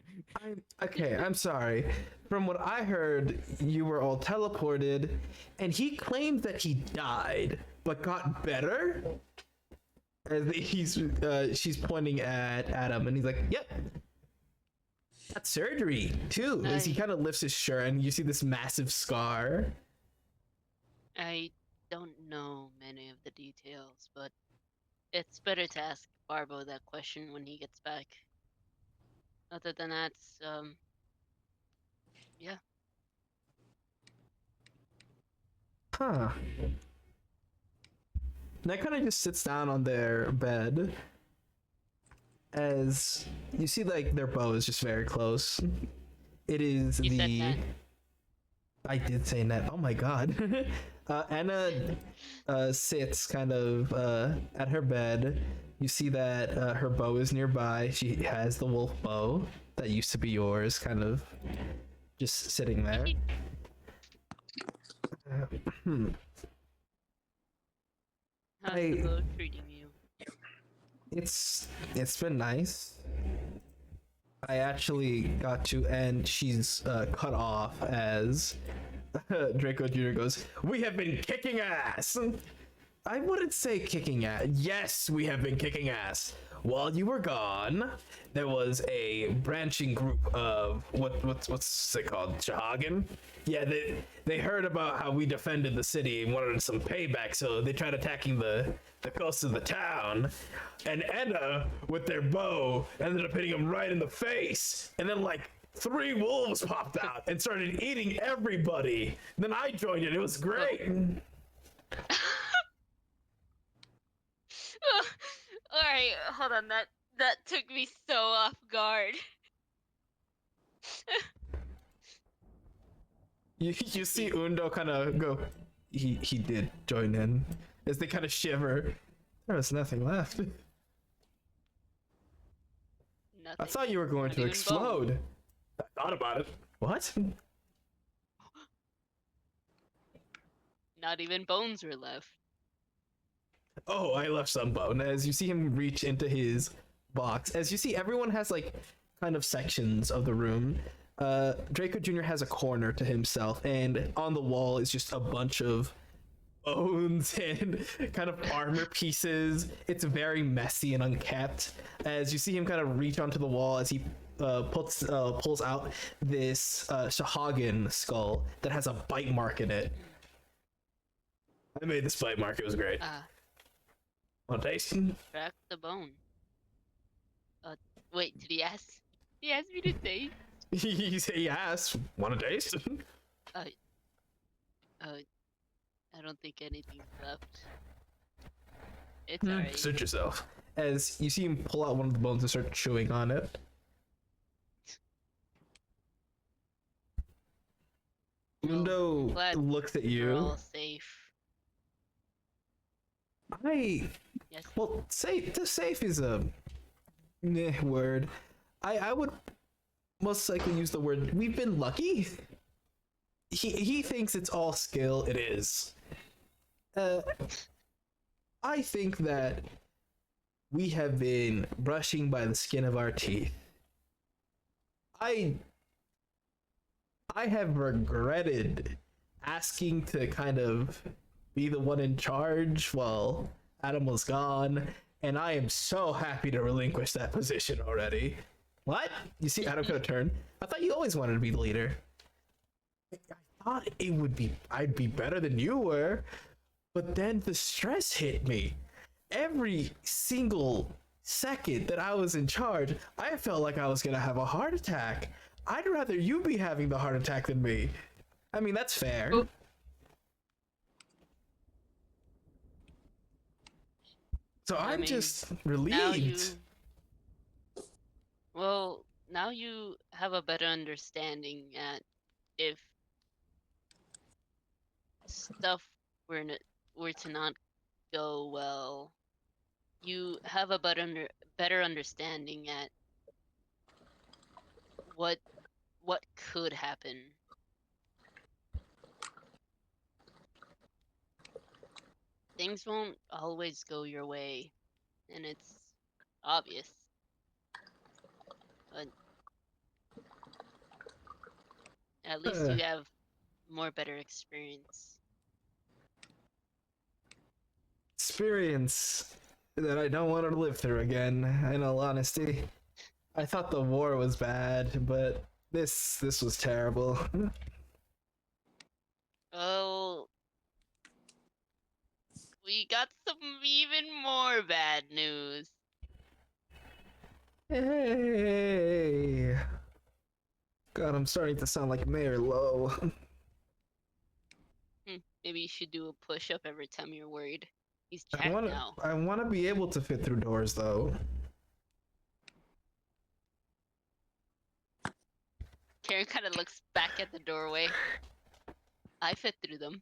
I'm sorry. From what I heard, you were all teleported, and he claimed that he died, but got better? As she's pointing at Adam, and he's like, yep. That's surgery, too. As he kind of lifts his shirt, and you see this massive scar. I don't know many of the details, but it's better to ask Barbo that question when he gets back. Other than that, yeah. Huh. And that kind of just sits down on their bed as you see like their bow is just very close. It is You said net. I did say net. Oh my god. Anna sits kind of at her bed. You see that her bow is nearby. She has the wolf bow that used to be yours, kind of just sitting there. How's the bow treating you? It's been nice. I actually got to end. She's cut off as Draco Jr. goes, we have been kicking ass. I wouldn't say kicking ass. Yes, we have been kicking ass. While you were gone, there was a branching group of what's it called? Shahagan? Yeah, they heard about how we defended the city and wanted some payback, so they tried attacking the coast of the town. And Enna, with their bow, ended up hitting them right in the face. And then like 3 wolves popped out and started eating everybody. Then I joined it. It was great. Alright, hold on. That took me so off guard. You see Undo kind of go, he did join in. As they kind of shiver. There was nothing left. Nothing. I thought you were going Not to even explode. bone. I thought about it. What? Not even bones were left. Oh, I left some bone. As you see him reach into his box, as you see everyone has like kind of sections of the room. Draco Jr. has a corner to himself, and on the wall is just a bunch of bones and kind of armor pieces. It's very messy and unkept. As you see him kind of reach onto the wall as he pulls out this Shahagan skull that has a bite mark in it. I made this bite mark. It was great. Want to taste? Crack the bone. Wait, did he ask? He asked me to taste? He asked, want to taste? I don't think anything's left. It's alright. Suit yourself. As you see him pull out one of the bones and start chewing on it. Well, Undo glad looks at you're you. all safe. Yes. Well, safe is a word. I would most likely use the word we've been lucky. He thinks it's all skill. It is. I think that we have been brushing by the skin of our teeth. I have regretted asking to kind of be the one in charge while Adam was gone, and I am so happy to relinquish that position already. What? You see, Adam could have turned. I thought you always wanted to be the leader. I thought I'd be better than you were, but then the stress hit me. Every single second that I was in charge, I felt like I was gonna have a heart attack. I'd rather you be having the heart attack than me. I mean, that's fair. Oh. So I I'm mean, just Now relieved. now you have a better understanding at if stuff were to not go well, you have a better understanding at what could happen. Things won't always go your way, and it's obvious. But at least you have better experience. Experience that I don't want to live through again, in all honesty. I thought the war was bad, but this was terrible. Oh, we got some even more bad news. Hey. God, I'm starting to sound like Mayor Lowe. Maybe you should do a push-up every time you're worried. He's I jacked want now. to be able to fit through doors though. Karen kind of looks back at the doorway. I fit through them.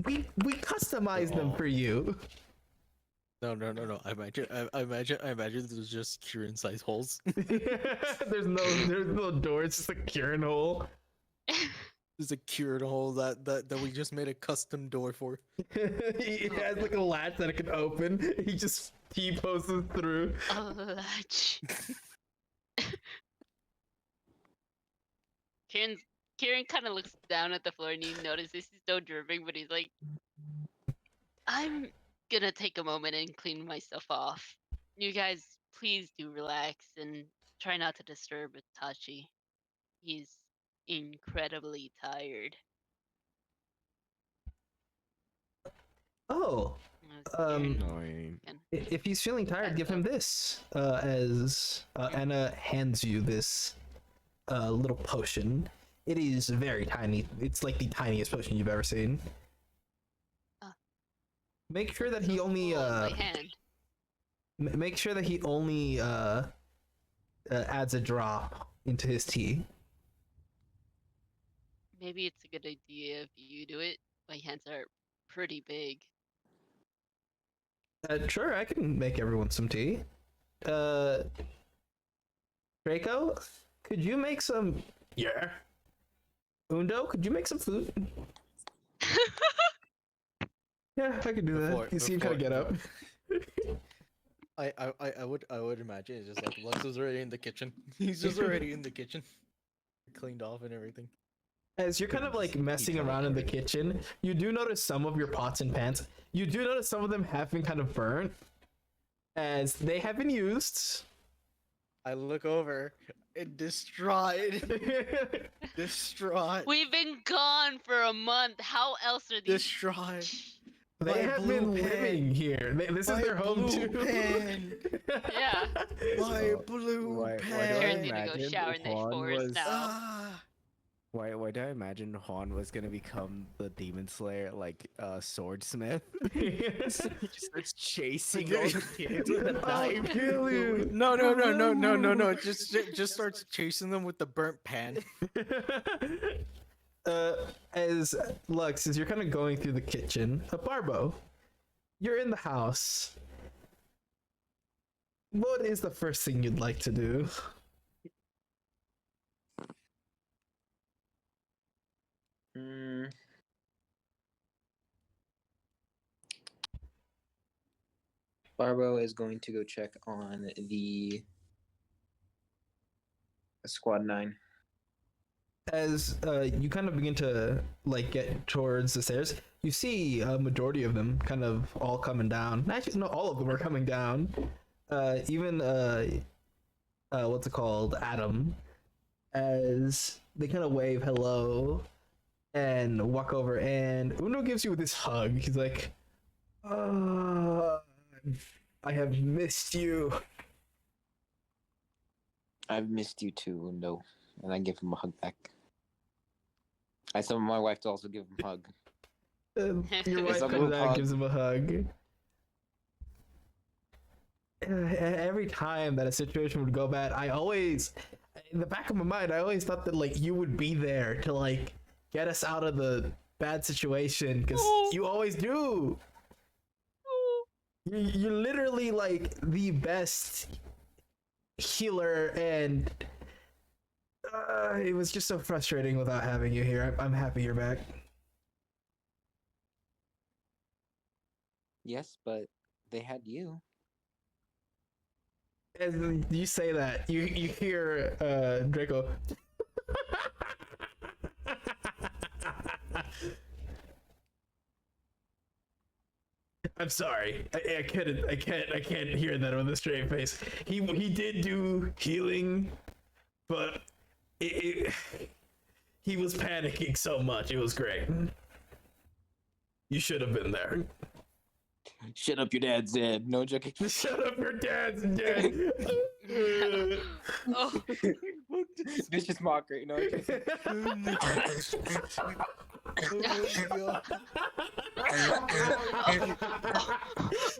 We customized them for you. No. I imagine there's just Kieran-sized holes. There's no door. It's just a Kieran hole. There's a Kieran hole that we just made a custom door for. He has like a latch that it can open. He just T-poses through. A latch. Kieran kind of looks down at the floor and he notices he's still dripping, but he's like, I'm gonna take a moment and clean myself off. You guys, please do relax and try not to disturb Itachi. He's incredibly tired. Oh, As Kieran Annoying. if he's feeling tired, give him this. As Anna hands you this little potion. It is very tiny. It's like the tiniest potion you've ever seen. Make sure that he only my hand. make sure that he only adds a drop into his tea. Maybe it's a good idea if you do it. My hands are pretty big. Sure, I can make everyone some tea. Draco, could you make some? Yeah. Undo, could you make some food? Yeah, I could do that. You seem kind of get up. I would imagine it's just like Lux is already in the kitchen. He's just already in the kitchen, cleaned off and everything. As you're kind of like messing around in the kitchen, you do notice some of your pots and pans. You do notice some of them have been kind of burnt, as they have been used. I look over and distraught. Distraught. We've been gone for a month. How else are these? Distraught. They My have blue been pen. living here. This is My their home blue too. pen. Yeah. My blue Why do I Karen's pen. gonna go imagine shower in the Juan forest was- now. Ah, Why do I imagine Juan was gonna become the demon slayer, like swordsmith? He just starts chasing all the kids with a I'll knife. kill you. No. Just starts chasing them with the burnt pan. As Lux, as you're kind of going through the kitchen, Barbo, you're in the house. What is the first thing you'd like to do? Barbo is going to go check on the squad 9. As you kind of begin to like get towards the stairs, you see a majority of them kind of all coming down. Actually, no, all of them are coming down. Even what's it called, Adam, as they kind of wave hello and walk over, and Uno gives you this hug. He's like, "Oh, I have missed you." I've missed you too, no. And I give him a hug back. I summon my wife to also give him a hug. Your wife It's a comes group out and hug. gives him a hug. Every time that a situation would go bad, I always, in the back of my mind, I always thought that like you would be there to like get us out of the bad situation, because you always do. You're literally like the best healer, and it was just so frustrating without having you here. I'm happy you're back. Yes, but they had you. As you say that, you hear Draco. I'm sorry. I can't hear that with a straight face. He did do healing, but he was panicking so much. It was great. You should have been there. Shut up, your dad's dead. No joking. Shut up, your dad's dead. Oh, Vicious mockery. No,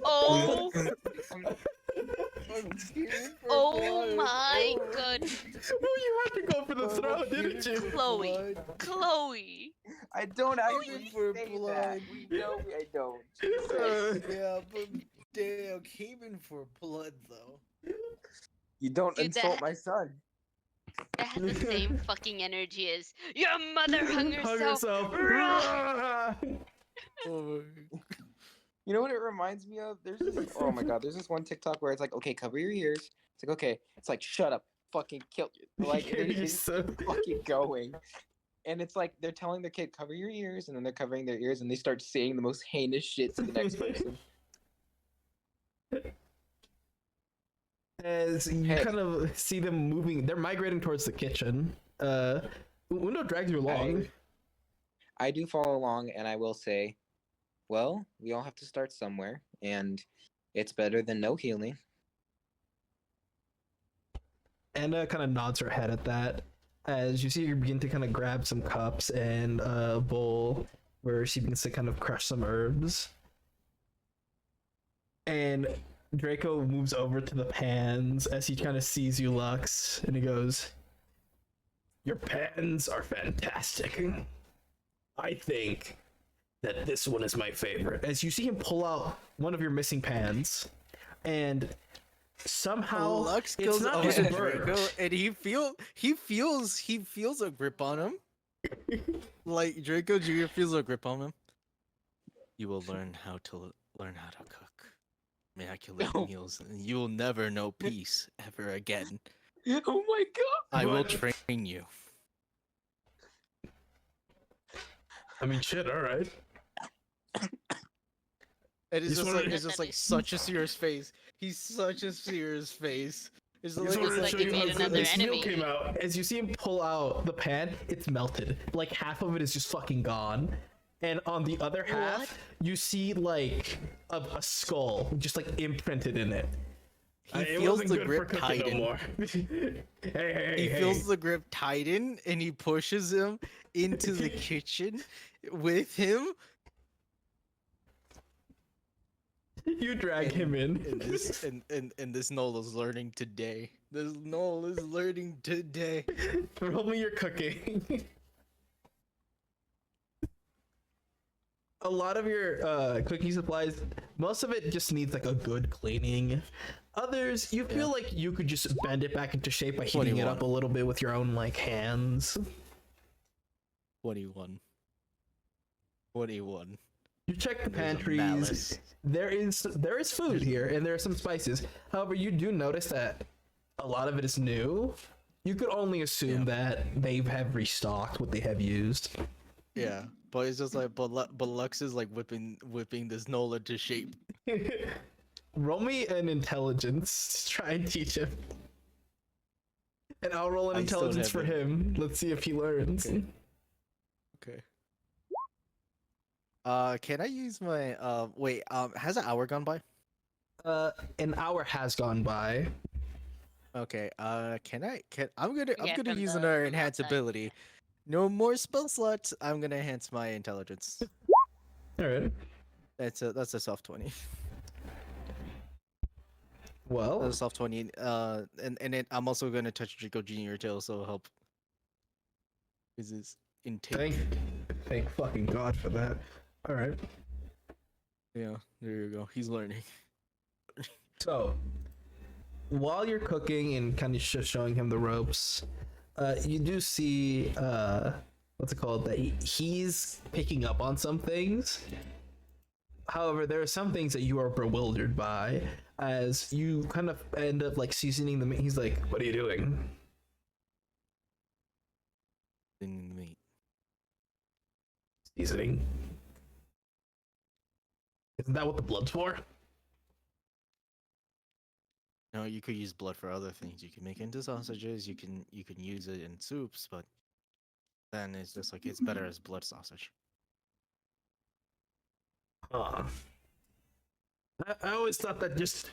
oh, oh my goodness. Well, you had to go for the throat, didn't you? Chloe. I don't actually for say blood. that. We know I don't. Yeah, but damn, came in for blood though. You don't Dude, insult that- my son. That has the same fucking energy as your mother hung Hug herself. yourself. Rah! Oh, You know what it reminds me of? There's this, oh my god, there's this one TikTok where it's like, okay, cover your ears. It's like, okay, it's like, shut up, fucking kill you. Like, You're they just so- keep fucking going. And it's like they're telling their kid, cover your ears, and then they're covering their ears, and they start saying the most heinous shit to the next person. As you Hey. kind of see them moving, they're migrating towards the kitchen. Uno drags you along. I do follow along, and I will say, well, we all have to start somewhere, and it's better than no healing. Anna kind of nods her head at that. As you see her begin to kind of grab some cups and a bowl where she begins to kind of crush some herbs. And Draco moves over to the pans as he kind of sees you, Lux, and he goes, "Your pans are fantastic. I think that this one is my favorite." As you see him pull out one of your missing pans, and somehow Lux it's goes not over just to burnt. Draco, and he feels a grip on him. Like Draco Jr. feels a grip on him. You will learn how to cook. Immaculate No. meals, and you will never know peace ever again. Oh my god! I will What? train you. I mean, shit, alright. And Just wanted- it's just like such a serious face. He's such a serious face. It's Just like, wanted to like show he you made how another this meal enemy. came out. As you see him pull out the pan, it's melted. Like half of it is just fucking gone. And on the other half, What? you see like a skull just like imprinted in it. He feels the grip tighten. Hey, He feels the grip tighten, and he pushes him into the kitchen with him. You drag him in. And this Noel is learning today. This Noel is learning today. Roll me your cooking. A lot of your cooking supplies, most of it just needs like a good cleaning. Others, you feel like you could just bend it back into shape by heating it up a little bit with your own like hands. 21. You check the There's a pantries. malice. There is food here, and there are some spices. However, you do notice that a lot of it is new. You could only assume that they have restocked what they have used. Yeah, but it's just like, but Lux is like whipping this Nola to shape. Roll me an intelligence to try and teach him. And I'll roll an I still intelligence for him. Let's see if he learns. Okay. Can I use my wait, has an hour gone by? An hour has gone by. Okay, I'm gonna Yeah, from use the- another from enhance outside. ability. No more spell slots. I'm gonna enhance my intelligence. Alright. That's a soft 20. Well, That's a soft 20. And then I'm also gonna touch Draco Junior to also help. Is his intake? thank fucking God for that. Alright. Yeah, there you go. He's learning. So, while you're cooking and kind of just showing him the ropes, you do see, what's it called? That he's picking up on some things. However, there are some things that you are bewildered by as you kind of end up like seasoning the meat. He's like, "What are you doing?" Meat. Seasoning. Isn't that what the blood's for? No, you could use blood for other things. You can make it into sausages. You can use it in soups, but then it's just like it's better as blood sausage. Huh. I always thought that just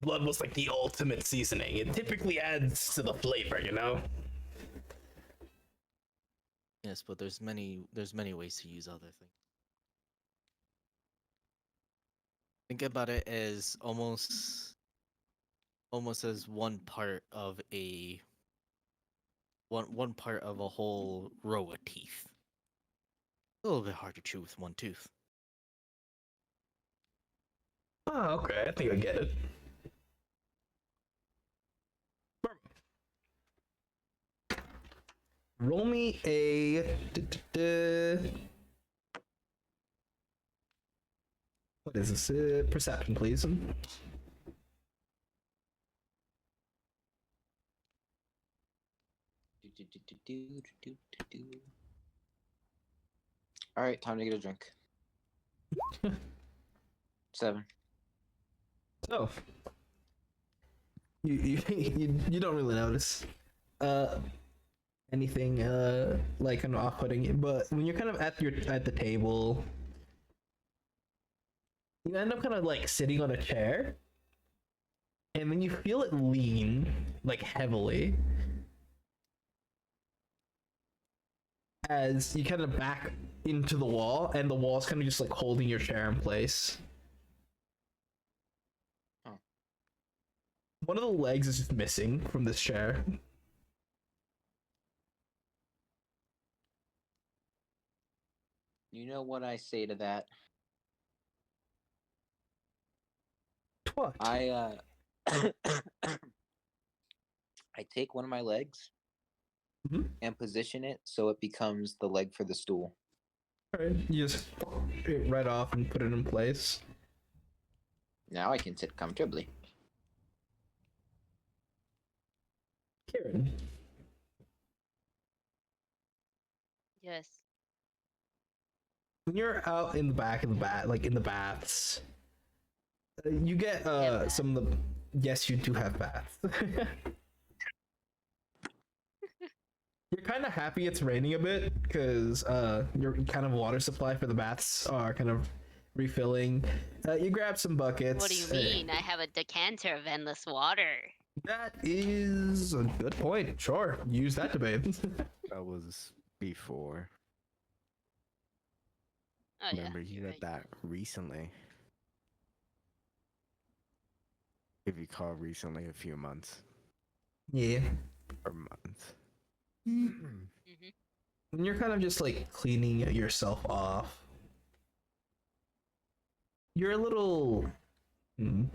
blood was like the ultimate seasoning. It typically adds to the flavor, you know? Yes, but there's many ways to use other things. Think about it as almost as one part of a whole row of teeth. A little bit hard to chew with one tooth. Oh, okay. I think I get it. Roll me a. What is this? Perception, please. All right, time to get a drink. 7. So, you don't really notice anything like kind of off-putting, but when you're kind of at the table, you end up kind of like sitting on a chair, and then you feel it lean like heavily as you kind of back into the wall, and the wall's kind of just like holding your chair in place. One of the legs is just missing from this chair. You know what I say to that? What? I I take one of my legs Mhm. and position it so it becomes the leg for the stool. Alright, you just it right off and put it in place. Now I can sit comfortably. Kieran, Yes. when you're out in the back of the like in the baths, you get baths. some of the. Yes, you do have baths. You're kind of happy it's raining a bit because your kind of water supply for the baths are kind of refilling. You grab some buckets. What do you mean? I have a decanter of endless water. That is a good point. Sure, use that to bathe. That was before. Oh Remember, yeah, you you're did right. that recently. If you call recently, a few months Yeah. or months. Mhm. And you're kind of just like cleaning yourself off. You're a little. Oh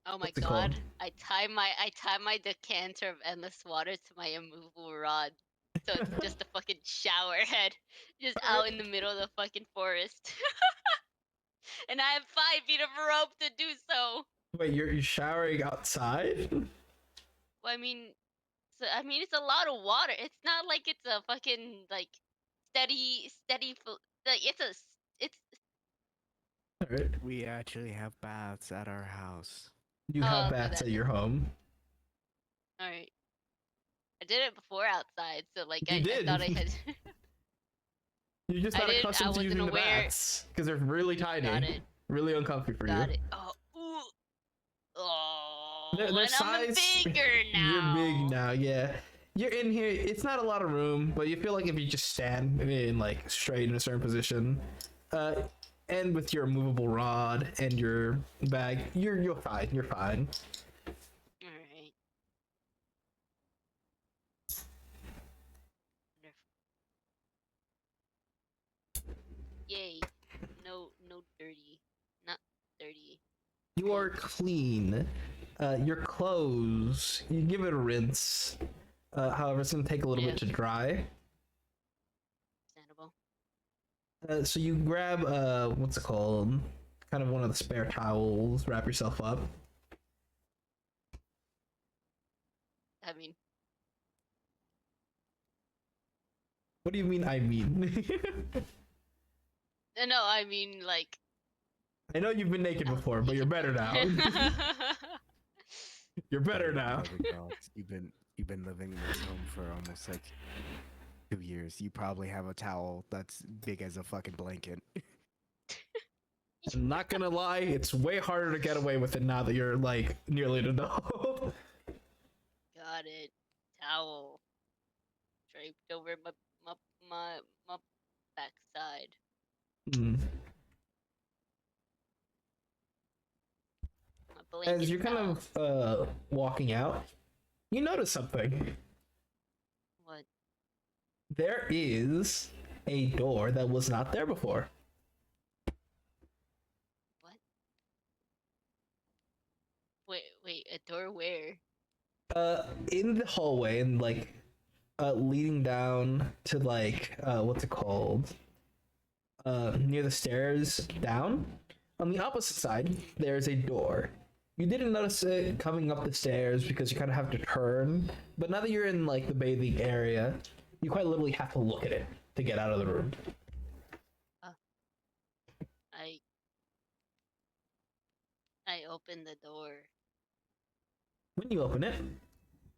my What's it called? god! I tie my decanter of endless water to my immovable rod, so it's just a fucking shower head, just out in the middle of the fucking forest. And I have 5 feet of rope to do so. Wait, you're showering outside? Well, I mean, it's a lot of water. It's not like it's a fucking like steady. Like it's. Alright. We actually have baths at our house. You Oh, have okay, bats at then. your home. All right. I did it before outside, so like You I did. thought I had. You're just I not didn't- I accustomed to wasn't using the aware- bats because they're really tiny, Got it. really uncomfy for Got you. it. Oh. Ooh. Oh. Their And I'm size. bigger now. You're big now, yeah. You're in here. It's not a lot of room, but you feel like if you just stand in like straight in a certain position, and with your movable rod and your bag, you're fine. You're fine. All right. Yay. No dirty. Not dirty. You are clean. Your clothes, you give it a rinse. However, it's gonna take a little bit to dry. Understandable. So you grab what's it called? Kind of one of the spare towels. Wrap yourself up. I mean, What do you mean? I mean. no, I mean like. I know you've been naked Oh, before, but you're better now. You're better now. You've been living in this home for almost like 2 years. You probably have a towel that's big as a fucking blanket. I'm not gonna lie, it's way harder to get away with it now that you're like nearly an adult. Got it. Towel draped over my backside. Hmm. My blanket As you're kind towel. of walking out, you notice something. What? There is a door that was not there before. What? Wait. A door where? In the hallway and like leading down to like what's it called? Near the stairs down. On the opposite side, there's a door. You didn't notice it coming up the stairs because you kind of have to turn. But now that you're in like the bathing area, you quite literally have to look at it to get out of the room. I opened the door. When you open it,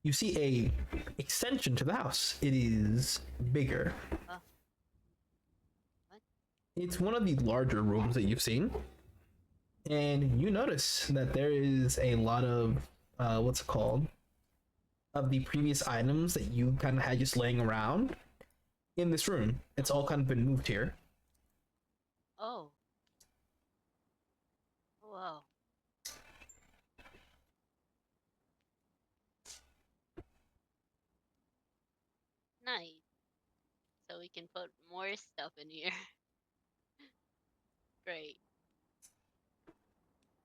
you see a extension to the house. It is bigger. What? It's one of the larger rooms that you've seen. And you notice that there is a lot of what's it called? Of the previous items that you kind of had just laying around in this room. It's all kind of been moved here. Oh. Whoa. Nice. So we can put more stuff in here. Great.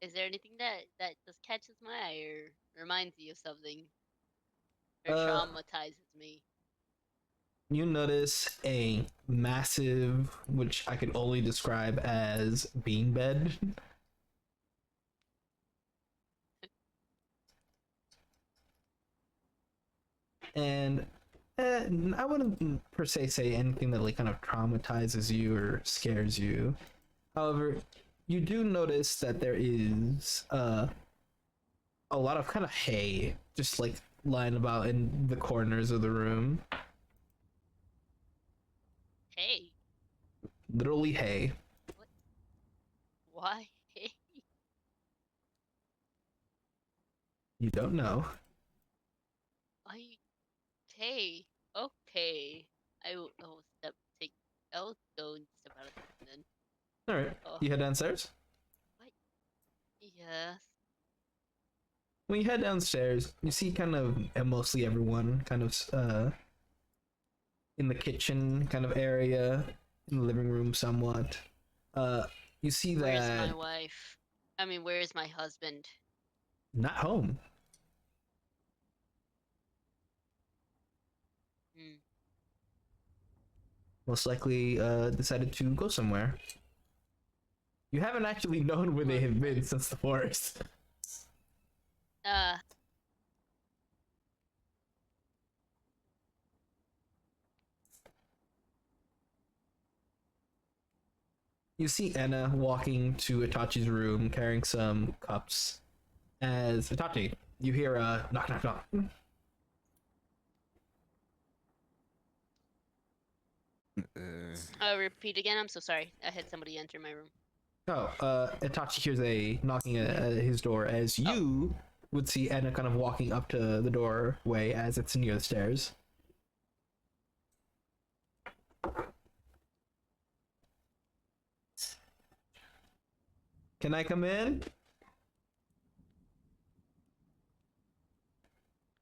Is there anything that just catches my eye or reminds you of something? Or traumatizes me? You notice a massive, which I can only describe as bean bed. And I wouldn't per se say anything that like kind of traumatizes you or scares you. However, you do notice that there is a lot of kind of hay just like lying about in the corners of the room. Hey. Literally hay. Why? You don't know. I okay. Okay. I will take I'll go and step out of the room then. All right. Oh. You head downstairs. Yes. When you head downstairs, you see kind of mostly everyone kind of in the kitchen kind of area, in the living room somewhat. You see that Where's my wife? I mean, where's my husband? not home. Hmm. Most likely decided to go somewhere. You haven't actually known where they have been since the forest. Uh. You see Anna walking to Itachi's room carrying some cups. As Itachi, you hear a knock, knock, knock. Repeat again. I'm so sorry. I had somebody enter my room. Oh, Itachi hears a knocking at his door as you would see Anna kind of walking up to the doorway as it's near the stairs. Can I come in?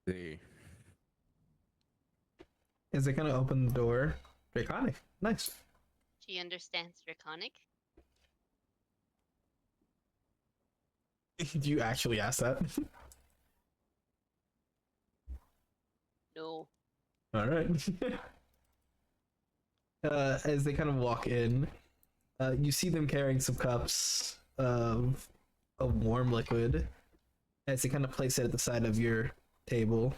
See. As they kind of open the door, Draconic. Nice. She understands Draconic. Do you actually ask that? No. All right. As they kind of walk in, you see them carrying some cups of a warm liquid as they kind of place it at the side of your table.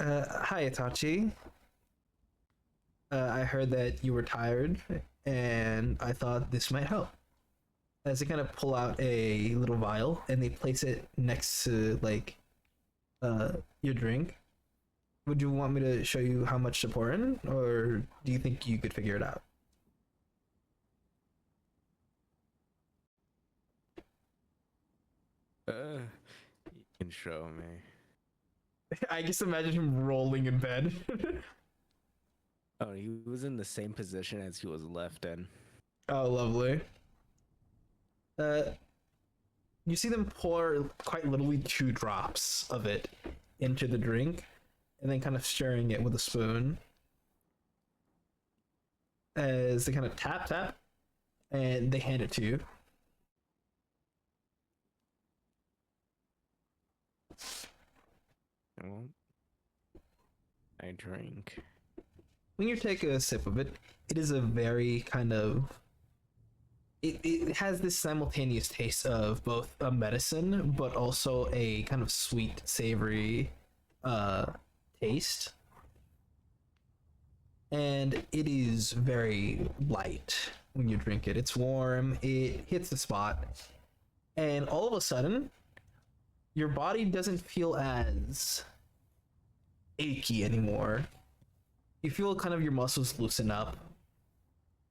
Hi, Itachi. I heard that you were tired, and I thought this might help. As they kind of pull out a little vial and they place it next to your drink. Would you want me to show you how much to pour in, or do you think you could figure it out? You can show me. I just imagine him rolling in bed. Oh, he was in the same position as he was left in. Oh, lovely. You see them pour quite literally 2 drops of it into the drink, and then kind of stirring it with a spoon. As they kind of tap, and they hand it to you. Well, I drink. When you take a sip of it, it is a very kind of it has this simultaneous taste of both a medicine but also a kind of sweet savory taste, and it is very light when you drink it. It's warm, it hits the spot, and all of a sudden your body doesn't feel as achy anymore. You feel kind of your muscles loosen up,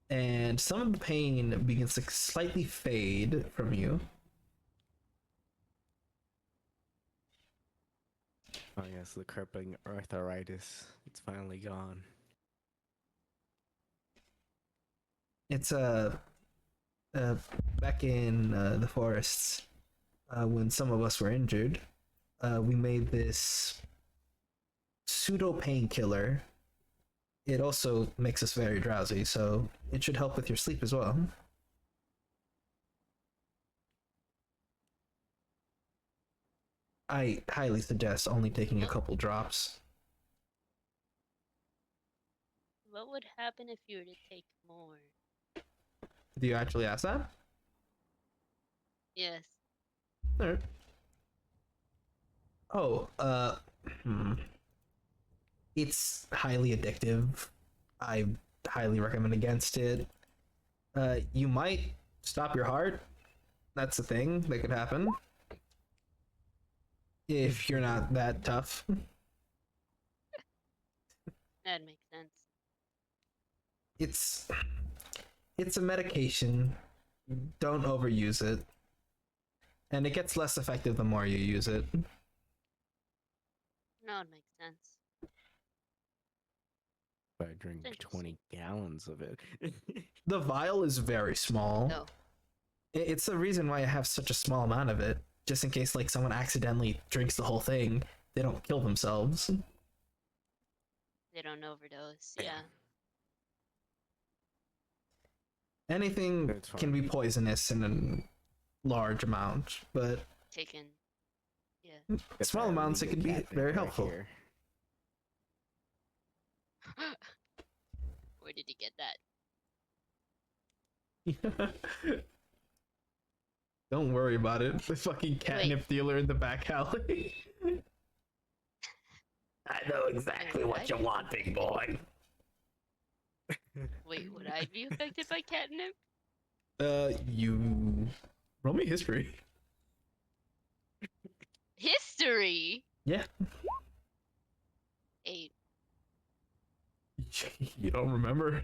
and some of the pain begins to slightly fade from you. Oh yes, the crippling arthritis. It's finally gone. It's back in the forests, when some of us were injured, we made this pseudo painkiller. It also makes us very drowsy, so it should help with your sleep as well. I highly suggest only taking a couple drops. What would happen if you were to take more? Do you actually ask that? Yes. Alright. Oh, it's highly addictive. I highly recommend against it. You might stop your heart. That's the thing that could happen. If you're not that tough. That makes sense. It's It's a medication. Don't overuse it. And it gets less effective the more you use it. No, it makes sense. If I drink Interesting. 20 gallons of it. The vial is very small. No. It's the reason why I have such a small amount of it. Just in case like someone accidentally drinks the whole thing, they don't kill themselves. They don't overdose. Yeah. Anything It's can fine. be poisonous in a large amount, but Taken. Yeah. Get small that amounts it legal can be catnip very right helpful. here. Where did he get that? Don't worry about it. The fucking catnip dealer in the back alley. I know exactly what you want, big boy. Wait, would I be affected by catnip? You roll me history. History. Yeah. 8. You don't remember?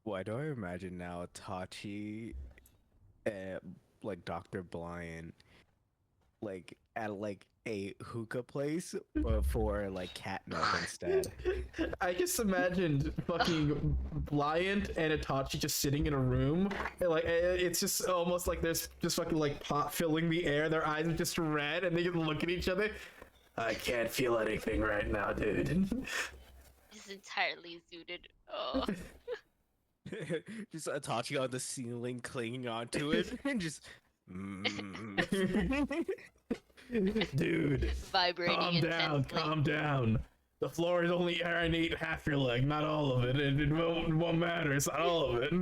Why do I imagine now Tachi, like Dr. Blind, like at like a hookah place for like catnip instead? I just imagined fucking Blyant and Itachi just sitting in a room. And like it's just almost like there's just fucking like pot filling the air. Their eyes are just red, and they just look at each other. I can't feel anything right now, dude. Just entirely zooted. Oh. Just Tachi on the ceiling, clinging onto it, and just. Dude, Vibrating intensely. calm down. The floor is only I need half your leg, not all of it. It won't matter. It's not all of it.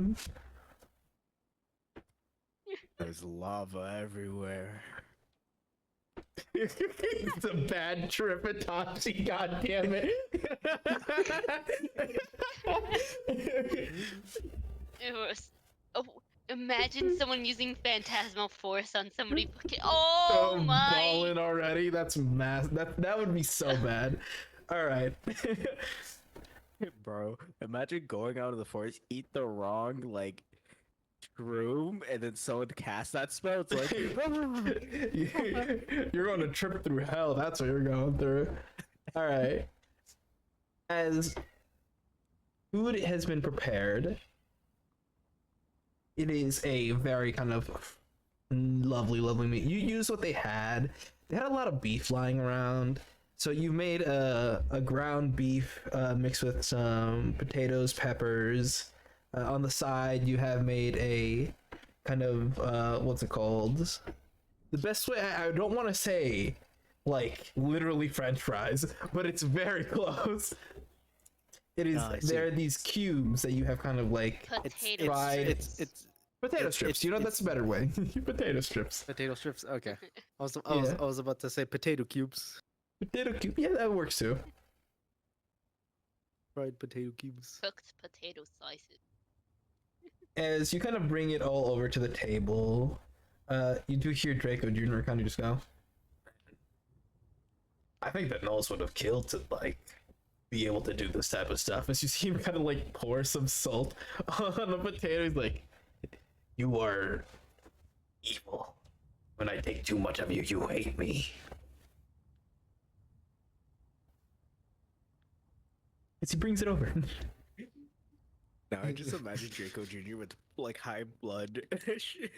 There's lava everywhere. It's a bad trip, Itachi. God damn it. It was. Oh, imagine someone using phantasmal force on somebody. Fucking. Oh my! Balling already. That's mass. That would be so bad. All right. Bro, imagine going out of the forest, eat the wrong like shroom, and then someone cast that spell. It's like You're going to trip through hell. That's what you're going through. All right. As food has been prepared, it is a very kind of lovely meat. You use what they had. They had a lot of beef lying around. So you made a ground beef mixed with some potatoes, peppers. On the side, you have made a kind of what's it called? The best way I don't want to say like literally French fries, but it's very close. It is. I see. There are these cubes that you have kind of like Potato fried. It's potato it's- strips. it's- You know that's a better way. Potato strips. potato strips. Okay, I Yeah. was about to say potato cubes, Potato cube. Yeah, that works too. fried potato cubes. cooked potato slices. As you kind of bring it all over to the table, you do hear Draco Jr. kind of just go. I think that Knowles would have killed to like be able to do this type of stuff. As you see him kind of like pour some salt on the potato, he's like, "You are evil. When I take too much of you, you hate me." As he brings it over. now I just imagine Draco Jr. with like high blood pressure.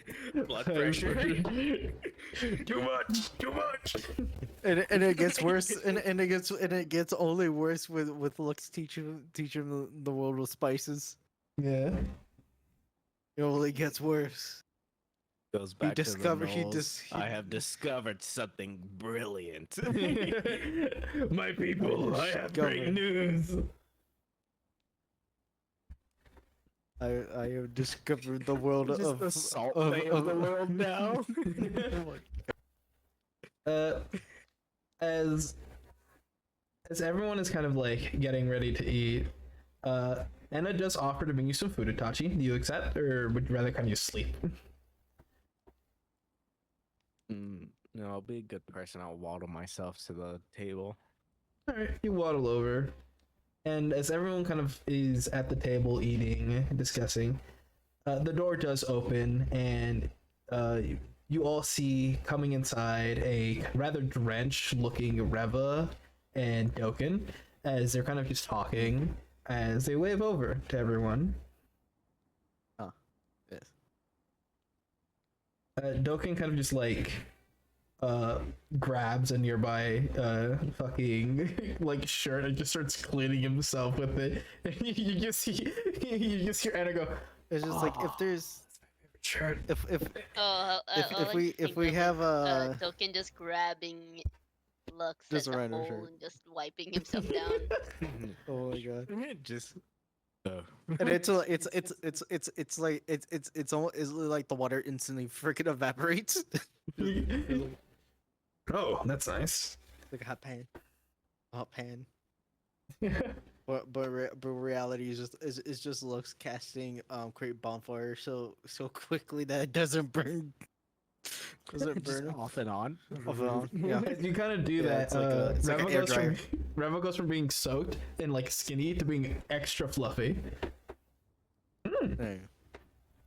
Too much. And it gets worse, and it gets only worse with Lux teaching the world of spices. Yeah. It only gets worse. Goes back discovered- to he the Knowles. dis- he- I have discovered something brilliant. My people, I have great Discovered. news. I have discovered the world Just of the salt bay of the world now. As everyone is kind of like getting ready to eat, Anna does offer to bring you some food, Itachi. Do you accept, or would you rather kind of just sleep? No, I'll be a good person. I'll waddle myself to the table. All right, you waddle over, And as everyone kind of is at the table eating, discussing, the door does open, and you all see coming inside a rather drenched-looking Reva and Doken, as they're kind of just talking as they wave over to everyone. Yes. Doken kind of just like grabs a nearby fucking like shirt and just starts cleaning himself with it. And you just hear Anna go, It's just like if "Oh, there's shirt." if Oh, if we have Token just grabbing Lux Just at a the random hole shirt. and just wiping himself down. oh my god. Just. Oh. And it's like it's almost it's like the water instantly freaking evaporates. Oh, that's nice. Like a hot pan. But reality is just looks casting create bonfire so quickly that it doesn't burn. Doesn't Just burn off and on. off and on. Yeah. As you kind of do Yeah, that, it's like a- it's like an air Reva goes from being soaked and like skinny to being extra fluffy. Hey.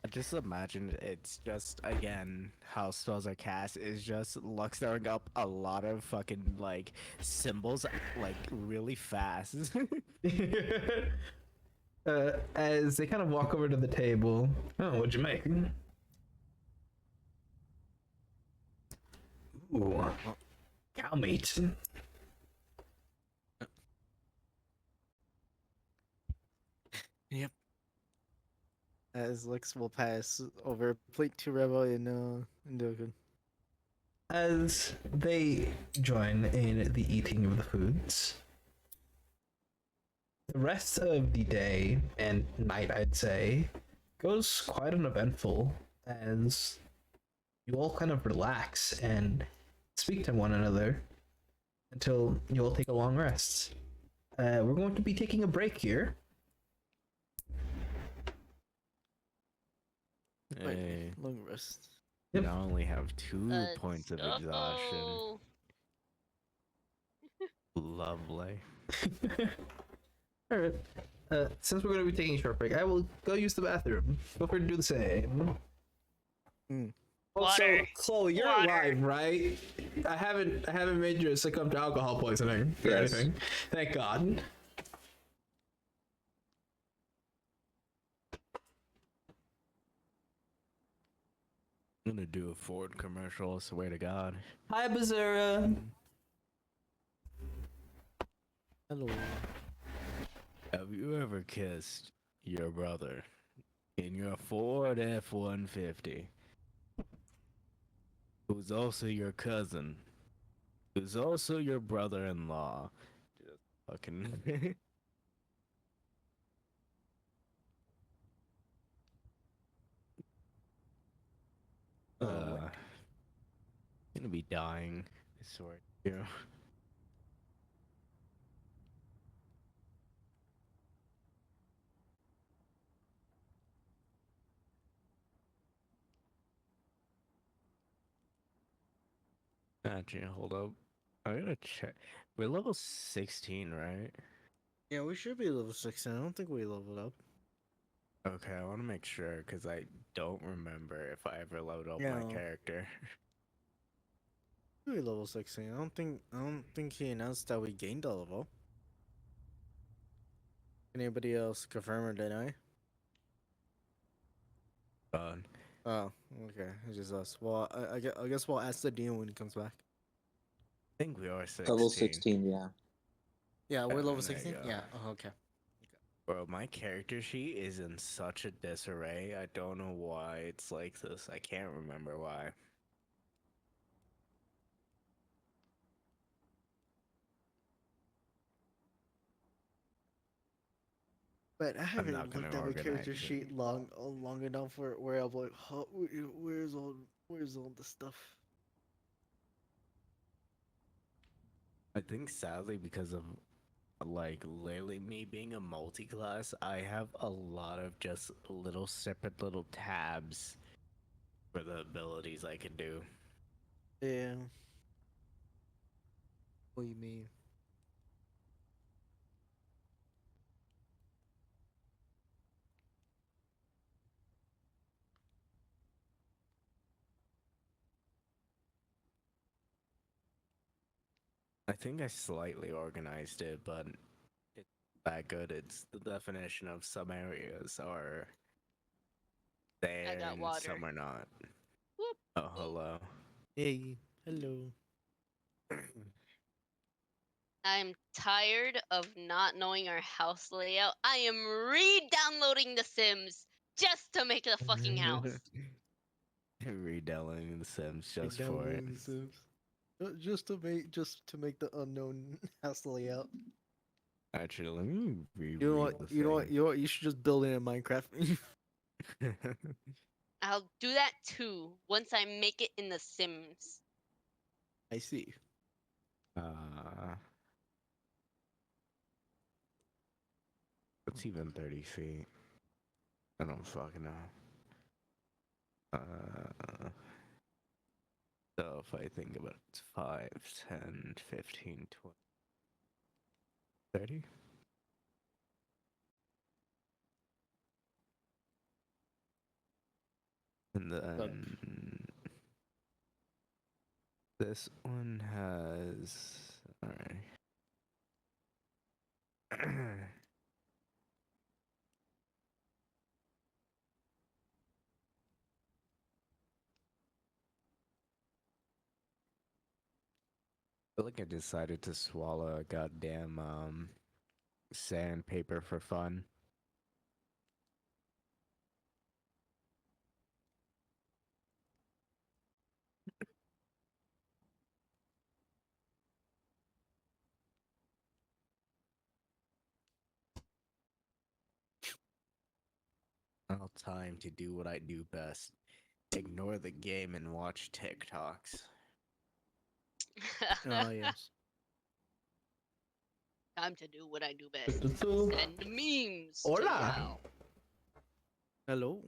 I just imagine it's just again how spells are cast is just Lux throwing up a lot of fucking like symbols like really fast. As they kind of walk over to the table. Oh, what'd you make? Ooh, cow meat. Yep. As Lex will pass over plate to Rebel and Dogen. As they join in the eating of the foods, the rest of the day and night, I'd say, goes quite uneventful as you all kind of relax and speak to one another until you all take a long rest. We're going to be taking a break here. Hey, Long rest. Yep. I only have 2 Let's points of exhaustion. go. Lovely. All right. Since we're going to be taking a short break, I will go use the bathroom. Feel free to do the same. Also, Water. Chloe, you're Water. alive, right? I haven't made you succumb to alcohol poisoning or Yes. anything. Thank God. I'm gonna do a Ford commercial, I swear to God. Hi, Bazura. Hello. Have you ever kissed your brother in your Ford F-150? Who's also your cousin? Who's also your brother-in-law? Just fucking... gonna be dying, I swear to you. Actually, hold up. I gotta check. We're level 16, right? Yeah, we should be level 16. I don't think we leveled up. Okay, I want to make sure because I don't remember if I ever leveled up Yeah. my character. We level 16. I don't think he announced that we gained a level. Anybody else confirm or deny? God. Oh, okay. It's just us. Well, I guess we'll ask the DM when he comes back. I think we are 16. Level 16, yeah. Yeah, we're Yeah, level there 16? you go. Yeah. Oh, okay. Bro, my character sheet is in such a disarray. I don't know why it's like this. I can't remember why. But I haven't not gonna looked at my character organize it. sheet long enough where I'm like, huh, where's all the stuff? I think sadly because of like lately me being a multi-class, I have a lot of just little separate little tabs for the abilities I can do. Yeah. What do you mean? I think I slightly organized it, but it's that good. It's the definition of some areas are there got and water. some are not. Whoop. Oh, hello. Hey, hello. I'm tired of not knowing our house layout. I am re-downloading The Sims just to make a fucking house. Redownloading The Sims just Like for it. downloading The Sims. Just to make the unknown house layout. Actually, let me reread You know what? the You know what? thing. You know what? You should just build it in Minecraft. I'll do that too once I make it in The Sims. I see. What's even 30 feet? I don't fucking know. So if I think about it, it's 5, 10, 15, 20, 30? And then this one has. Alright. I feel like I decided to swallow a goddamn sandpaper for fun. Now time to do what I do best. Ignore the game and watch TikToks. Oh yes. Time to do what I do best. Tu-tu-tu. Send memes to Hola. y'all. Hello.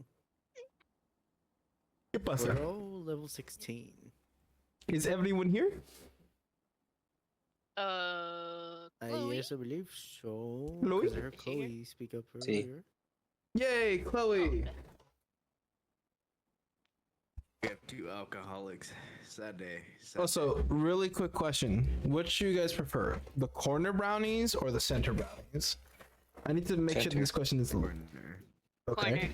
¿Qué pasa? We're all level 16. Is everyone here? Chloe? Yes, I believe so. Chloe? Because I heard Is she here? Chloe speak up See. earlier. Yay, Chloe! We have 2 alcoholics. Sad day. Sad Also, really quick question: which do you guys prefer, the corner brownies or the center brownies? I need to make sure Center. this question is Corner. okay. Corner.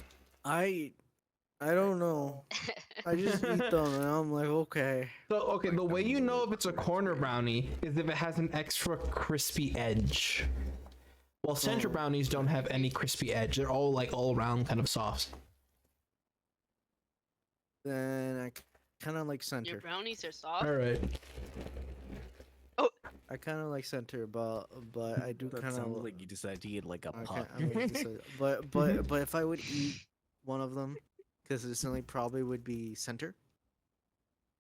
I don't know. I just eat them and I'm like, okay. So, okay, Like the way the you know little if it's a corners, corner right? brownie is if it has an extra crispy edge. While center Oh. brownies don't have any crispy edge; they're all like all around kind of soft. Then I kind of like Your center. brownies are soft. All right. I kind of like center, but I do That kind sounds of like you decided to eat like a I puck. but if I would eat one of them, consistently, probably would be center,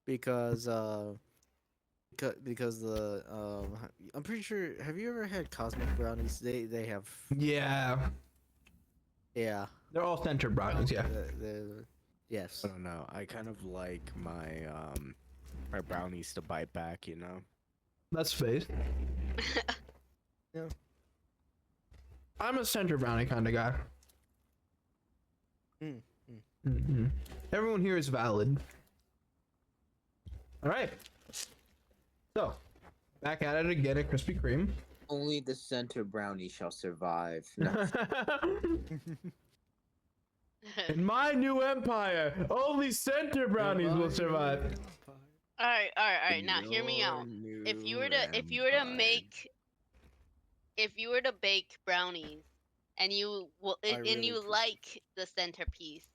because because the I'm pretty sure. Have you ever had cosmic brownies? They have Yeah, yeah. they're all center brownies. Yeah. Yes. I don't know. I kind of like my brownies to bite back, you know. That's face. Yeah. I'm a center brownie kind of guy. Mm, hmm Everyone here is valid. All right. So, back at it again at Krispy Kreme. Only the center brownie shall survive. No. In my new empire, only center brownies will survive. Alright. Now hear me out. If you were to bake brownies and you really like the centerpiece,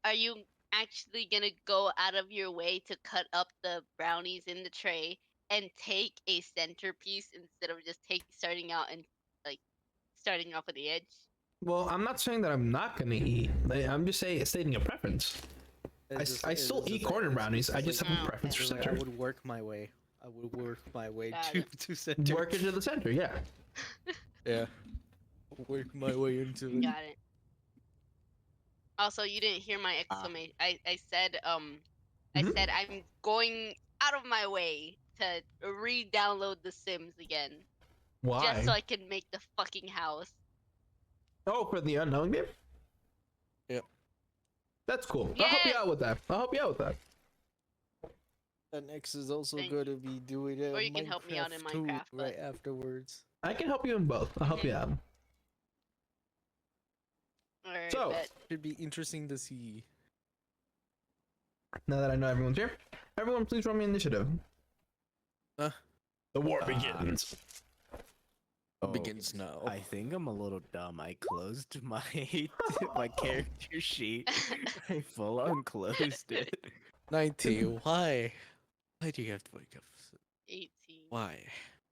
are you actually gonna go out of your way to cut up the brownies in the tray and take a centerpiece instead of just starting off with the edge? Well, I'm not saying that I'm not gonna eat. I'm just stating a preference. I still eat corner brownies. I just have a preference for I center. would work my way. I would work my way Got to it. center. Work into the center, yeah. Yeah. Work my way into it. Got it. Also, you didn't hear my exclamation. I said Mhm. said I'm going out of my way to re-download The Sims again, Why? just so I can make the fucking house. Oh, for the unknown game? Yep. That's cool. I'll help you Yeah. out with that. And X is also Thank going you. to be doing a Or you can help me out in too Minecraft, right but- afterwards. I can help you in both. I'll help you out. Alright, So- bet. Should be interesting to see. Now that I know everyone's here, everyone please roll me initiative. Uh, The war uh, begins. Oh, begins now. I think I'm a little dumb. I closed my my character sheet. I full on closed it. 90. Why? Why do you have to wake up? 18. Why?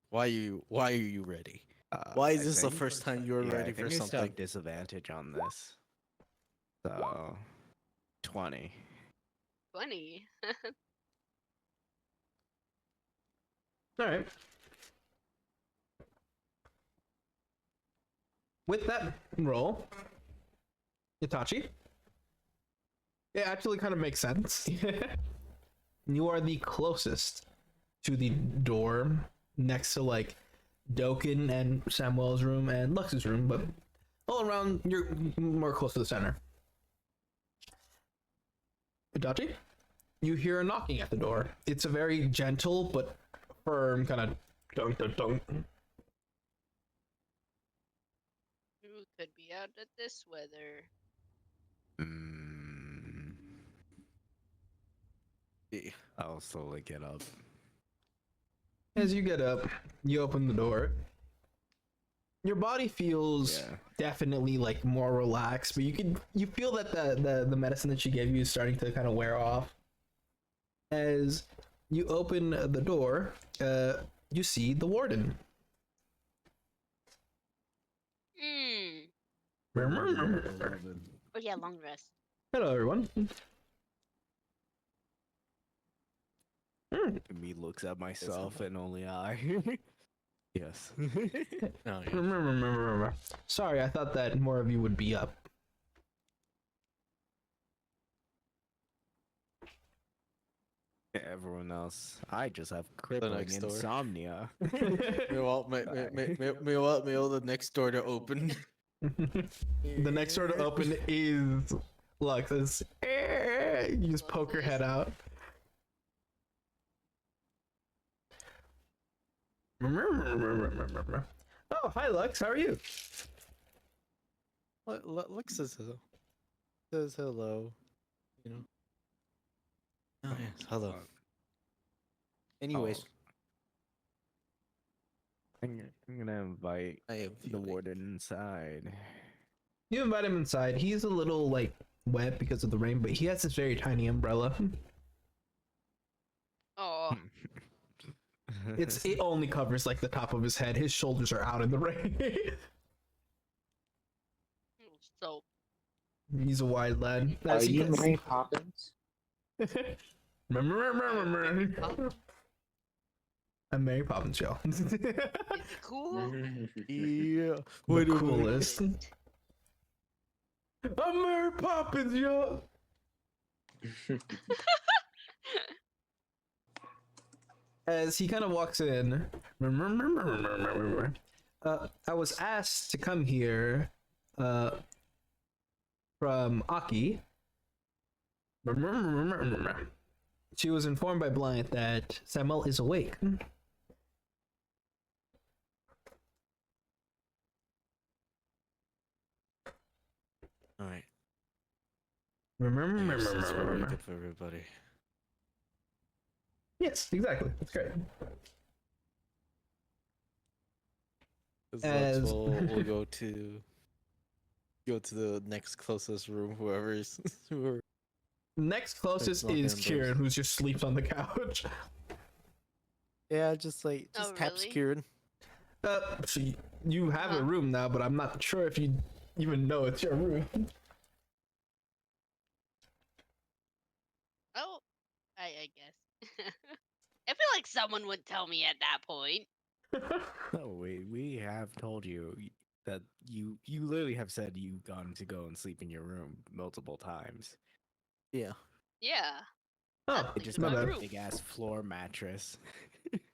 Why are you ready? Why is I this the think- first time you're yeah, ready I for think I still something? have disadvantage on this. So 20. 20. All right. With that roll, Itachi, it actually kind of makes sense. You are the closest to the door next to like Doken and Samuel's room and Lux's room, but all around you're more close to the center. Itachi, you hear a knocking at the door. It's a very gentle but firm kind of dunk dunk dunk. Who could be out at this weather? Yeah. I'll slowly get up. As you get up, you open the door. Your body feels Yeah. definitely like more relaxed, but you feel that the medicine that she gave you is starting to kind of wear off. As you open the door, you see the warden. Hmm. Oh yeah, long rest. Hello, everyone. Me looks at myself and only I. Yes. No, yeah. Sorry, I thought that more of you would be up. Everyone else, I just have crippling next door. insomnia. Meanwhile, the next door to open. The next door to open is Lux. You just poke your head out. Oh, hi Lux. How are you? Lex says hello. Says hello. You know. Oh yes, hello. Anyways, I'm gonna invite I am the feeling- warden inside. You invite him inside. He's a little like wet because of the rain, but he has this very tiny umbrella. Oh, It only covers like the top of his head. His shoulders are out in the rain. so He's a wide lad. Are As he you gets- Mary Poppins? I'm Mary Poppins, yo. is it cool? Yeah. The Wait a minute. coolest. I'm Mary Poppins, yo. As he kind of walks in, I was asked to come here from Aki. She was informed by Blythe that Samuel is awake. All right. Yes, that's very good for everybody. Yes, exactly. That's great. As As- we'll go to the next closest room, whoever's whoever. Next closest knocking is on doors. Kieran, who's just sleeps on the couch. Yeah, just like Oh, taps really? Kieran. So you have a Huh. room now, but I'm not sure if you even know it's your room. Oh, I guess. I feel like someone would tell me at that point. No, we have told you that you literally have said you've gone to go and sleep in your room multiple times. Yeah. Yeah. Oh, That's It Sleep just in my my bad. room. big ass floor mattress.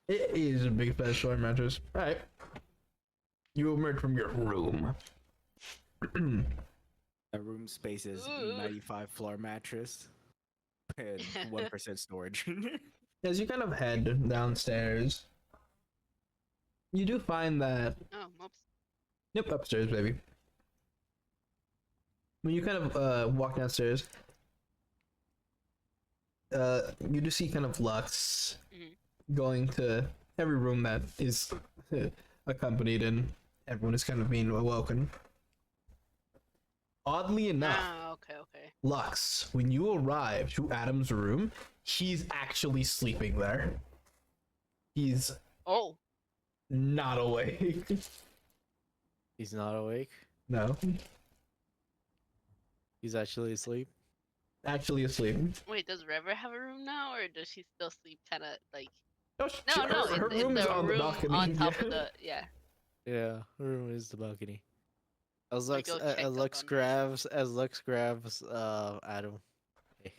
It is a big fat short mattress. Alright. You emerge from your room. A room space is Ooh. 95 floor mattress and 1% storage. As you kind of head downstairs, you do find that Oh, oops. yep, upstairs, baby. When you kind of walk downstairs, you do see kind of Lux Mhm. going to every room that is accompanied, and everyone is kind of being awoken. Oddly enough, Ah, okay. Lux, when you arrive to Adam's room, he's actually sleeping there. He's Oh, not awake. He's not awake. No, He's actually asleep. actually asleep. wait, does River have a room now, or does she still sleep kind of like? No, No, her in room is the on the room balcony. on top yeah. of the Yeah, her room is the balcony. As We Lux, go check as up Lux on her. grabs, as Lux grabs, Adam. Hey,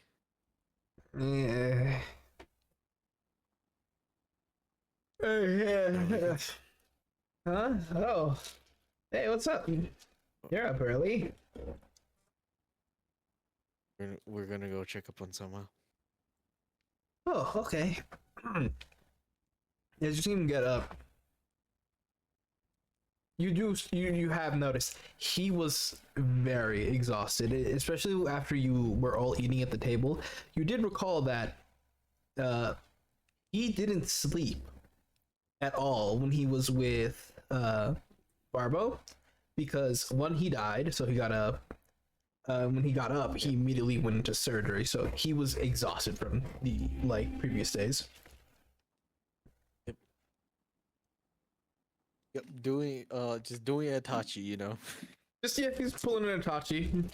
Yeah. Yeah. Huh? Oh. Hey, what's up? You're up early. we're gonna go check up on someone. Oh, okay. As you see him get up, you have noticed he was very exhausted, especially after you were all eating at the table. You did recall that he didn't sleep at all when he was with Barbo, because one, he died, so he got up. When he got up, he immediately went into surgery, so he was exhausted from the previous days. Yep, just doing Itachi, you know. Just yeah, he's pulling an Itachi.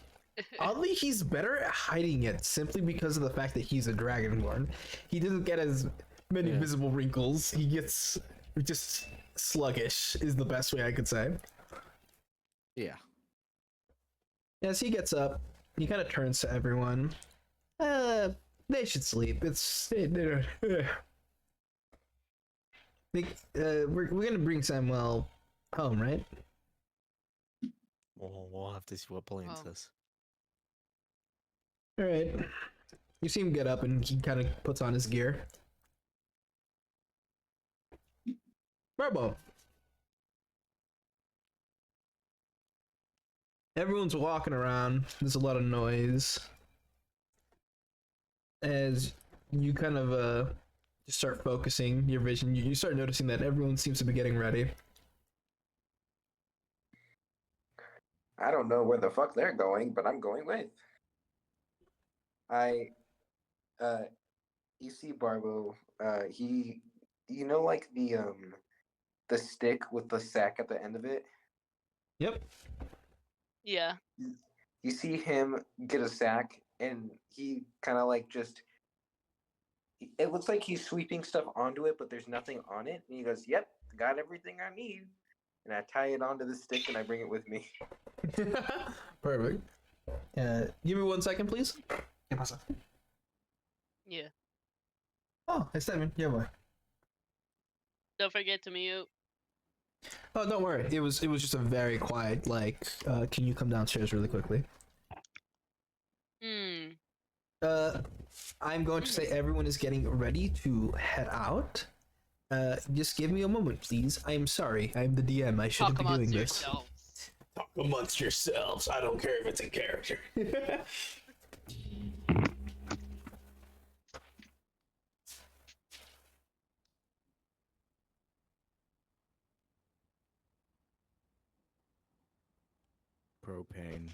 Oddly, he's better at hiding it simply because of the fact that he's a dragonborn. He doesn't get as many Yeah. visible wrinkles. He gets just sluggish, is the best way I could say. Yeah. As he gets up, he kind of turns to everyone. They should sleep. We're gonna bring Samuel home, right? We'll have to see what Blaine Oh. says. All right. You see him get up, and he kind of puts on his gear. Barbo. Everyone's walking around. There's a lot of noise. As you kind of just start focusing your vision, you start noticing that everyone seems to be getting ready. I don't know where the fuck they're going, but I'm going with. Uh, you see Barbo, he, like the stick with the sack at the end of it? Yep. Yeah. You see him get a sack, and he kind of it looks like he's sweeping stuff onto it, but there's nothing on it. And he goes, "Yep, got everything I need." And I tie it onto the stick, and I bring it with me. Perfect. Give me 1 second, please. ¿Qué pasa? Yeah. Oh, está bien. Yeah, boy. Don't forget to mute. Oh, don't worry. It was just a very quiet, can you come downstairs really quickly? I'm going to say everyone is getting ready to head out. Just give me a moment, please. I am sorry. I am the DM. I shouldn't Talk be doing amongst this. yourselves. Talk amongst yourselves. I don't care if it's in character. Propane.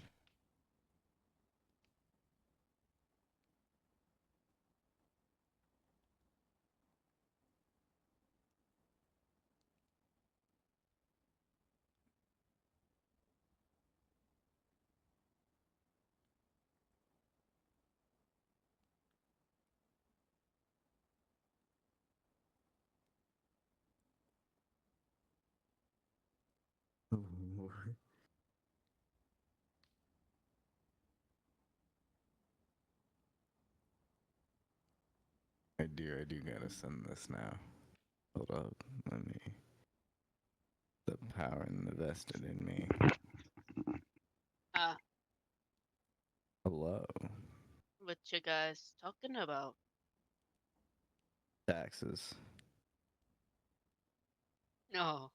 I do gotta send this now. Hold up, let me. The power invested in me. Hello. What you guys talking about? taxes. No.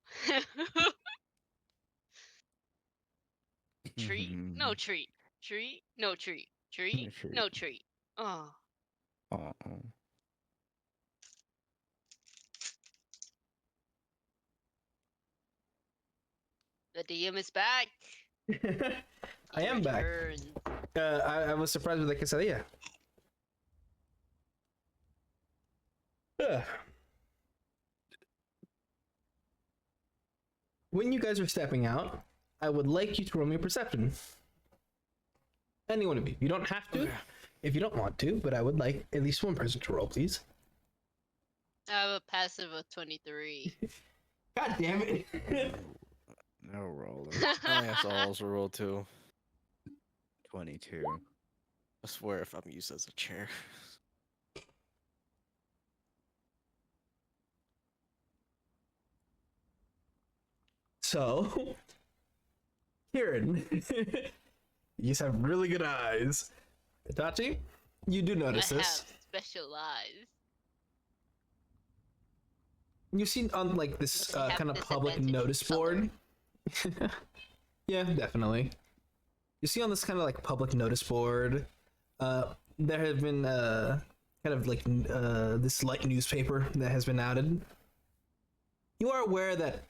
Treat? No treat. Treat? No treat. Treat? treat. No treat. Oh. Uh-uh. The DM is back. I He am back. returns. I was surprised with the quesadilla. Ugh. When you guys are stepping out, I would like you to roll me a perception. Any one of you. You don't have to if you don't want to, but I would like at least one person to roll, please. I have a passive of 23. God damn it. No roller. I guess I'll also roll 2. 22. I swear if I'm used as a chair. So, Kieran, you just have really good eyes. Itachi, you do I notice have this. special eyes. You've seen on like this But they have kind of public disadvantage notice color. board. Yeah, definitely. You see on this kind of like public notice board, there have been kind of like this light newspaper that has been outed. You are aware that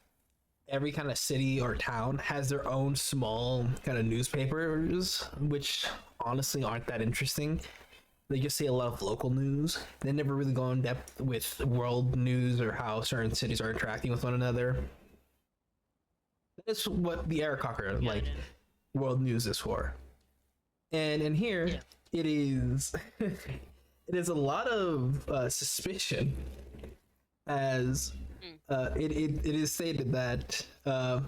every kind of city or town has their own small kind of newspapers, which honestly aren't that interesting. They just say a lot of local news. They never really go in depth with world news or how certain cities are interacting with one another. That's what the Eric Cocker like world news is for. And in here, Yeah. it is it is a lot of suspicion, as it is stated that well,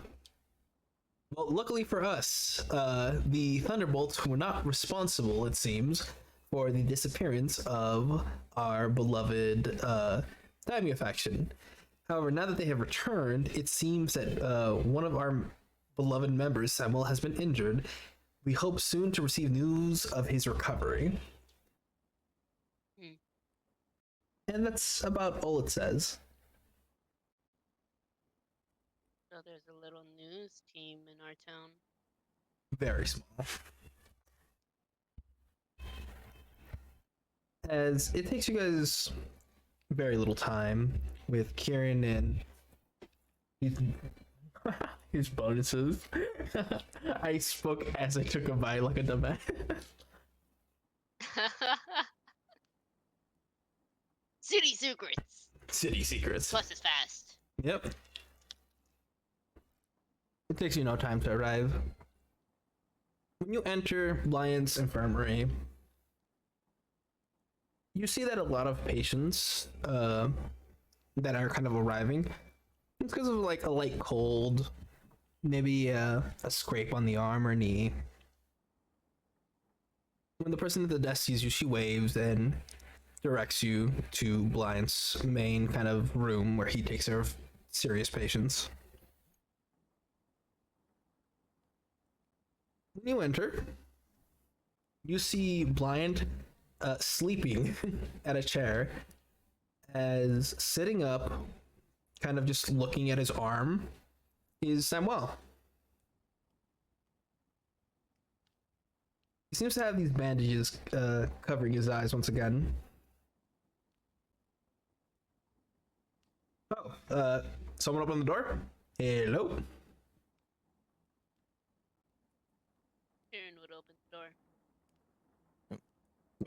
luckily for us, the Thunderbolts were not responsible, it seems, for the disappearance of our beloved Daimyo faction. However, now that they have returned, it seems that one of our beloved members, Samuel, has been injured. We hope soon to receive news of his recovery. Hmm. And that's about all it says. So there's a little news team in our town. Very small. As it takes you guys very little time with Kieran and his bonuses. I spoke as I took a bite like a dumbass. City secrets. City secrets. Plus it's fast. Yep. It takes you no time to arrive. When you enter Lion's Infirmary, you see that a lot of patients that are kind of arriving, it's because of like a light cold, maybe a scrape on the arm or knee. When the person at the desk sees you, she waves and directs you to Blyant's main kind of room where he takes care of serious patients. When you enter, you see Blyant sleeping at a chair, as sitting up, kind of just looking at his arm, is Samuel. He seems to have these bandages covering his eyes once again. Oh, someone open the door? Hello? Kieran would open the door.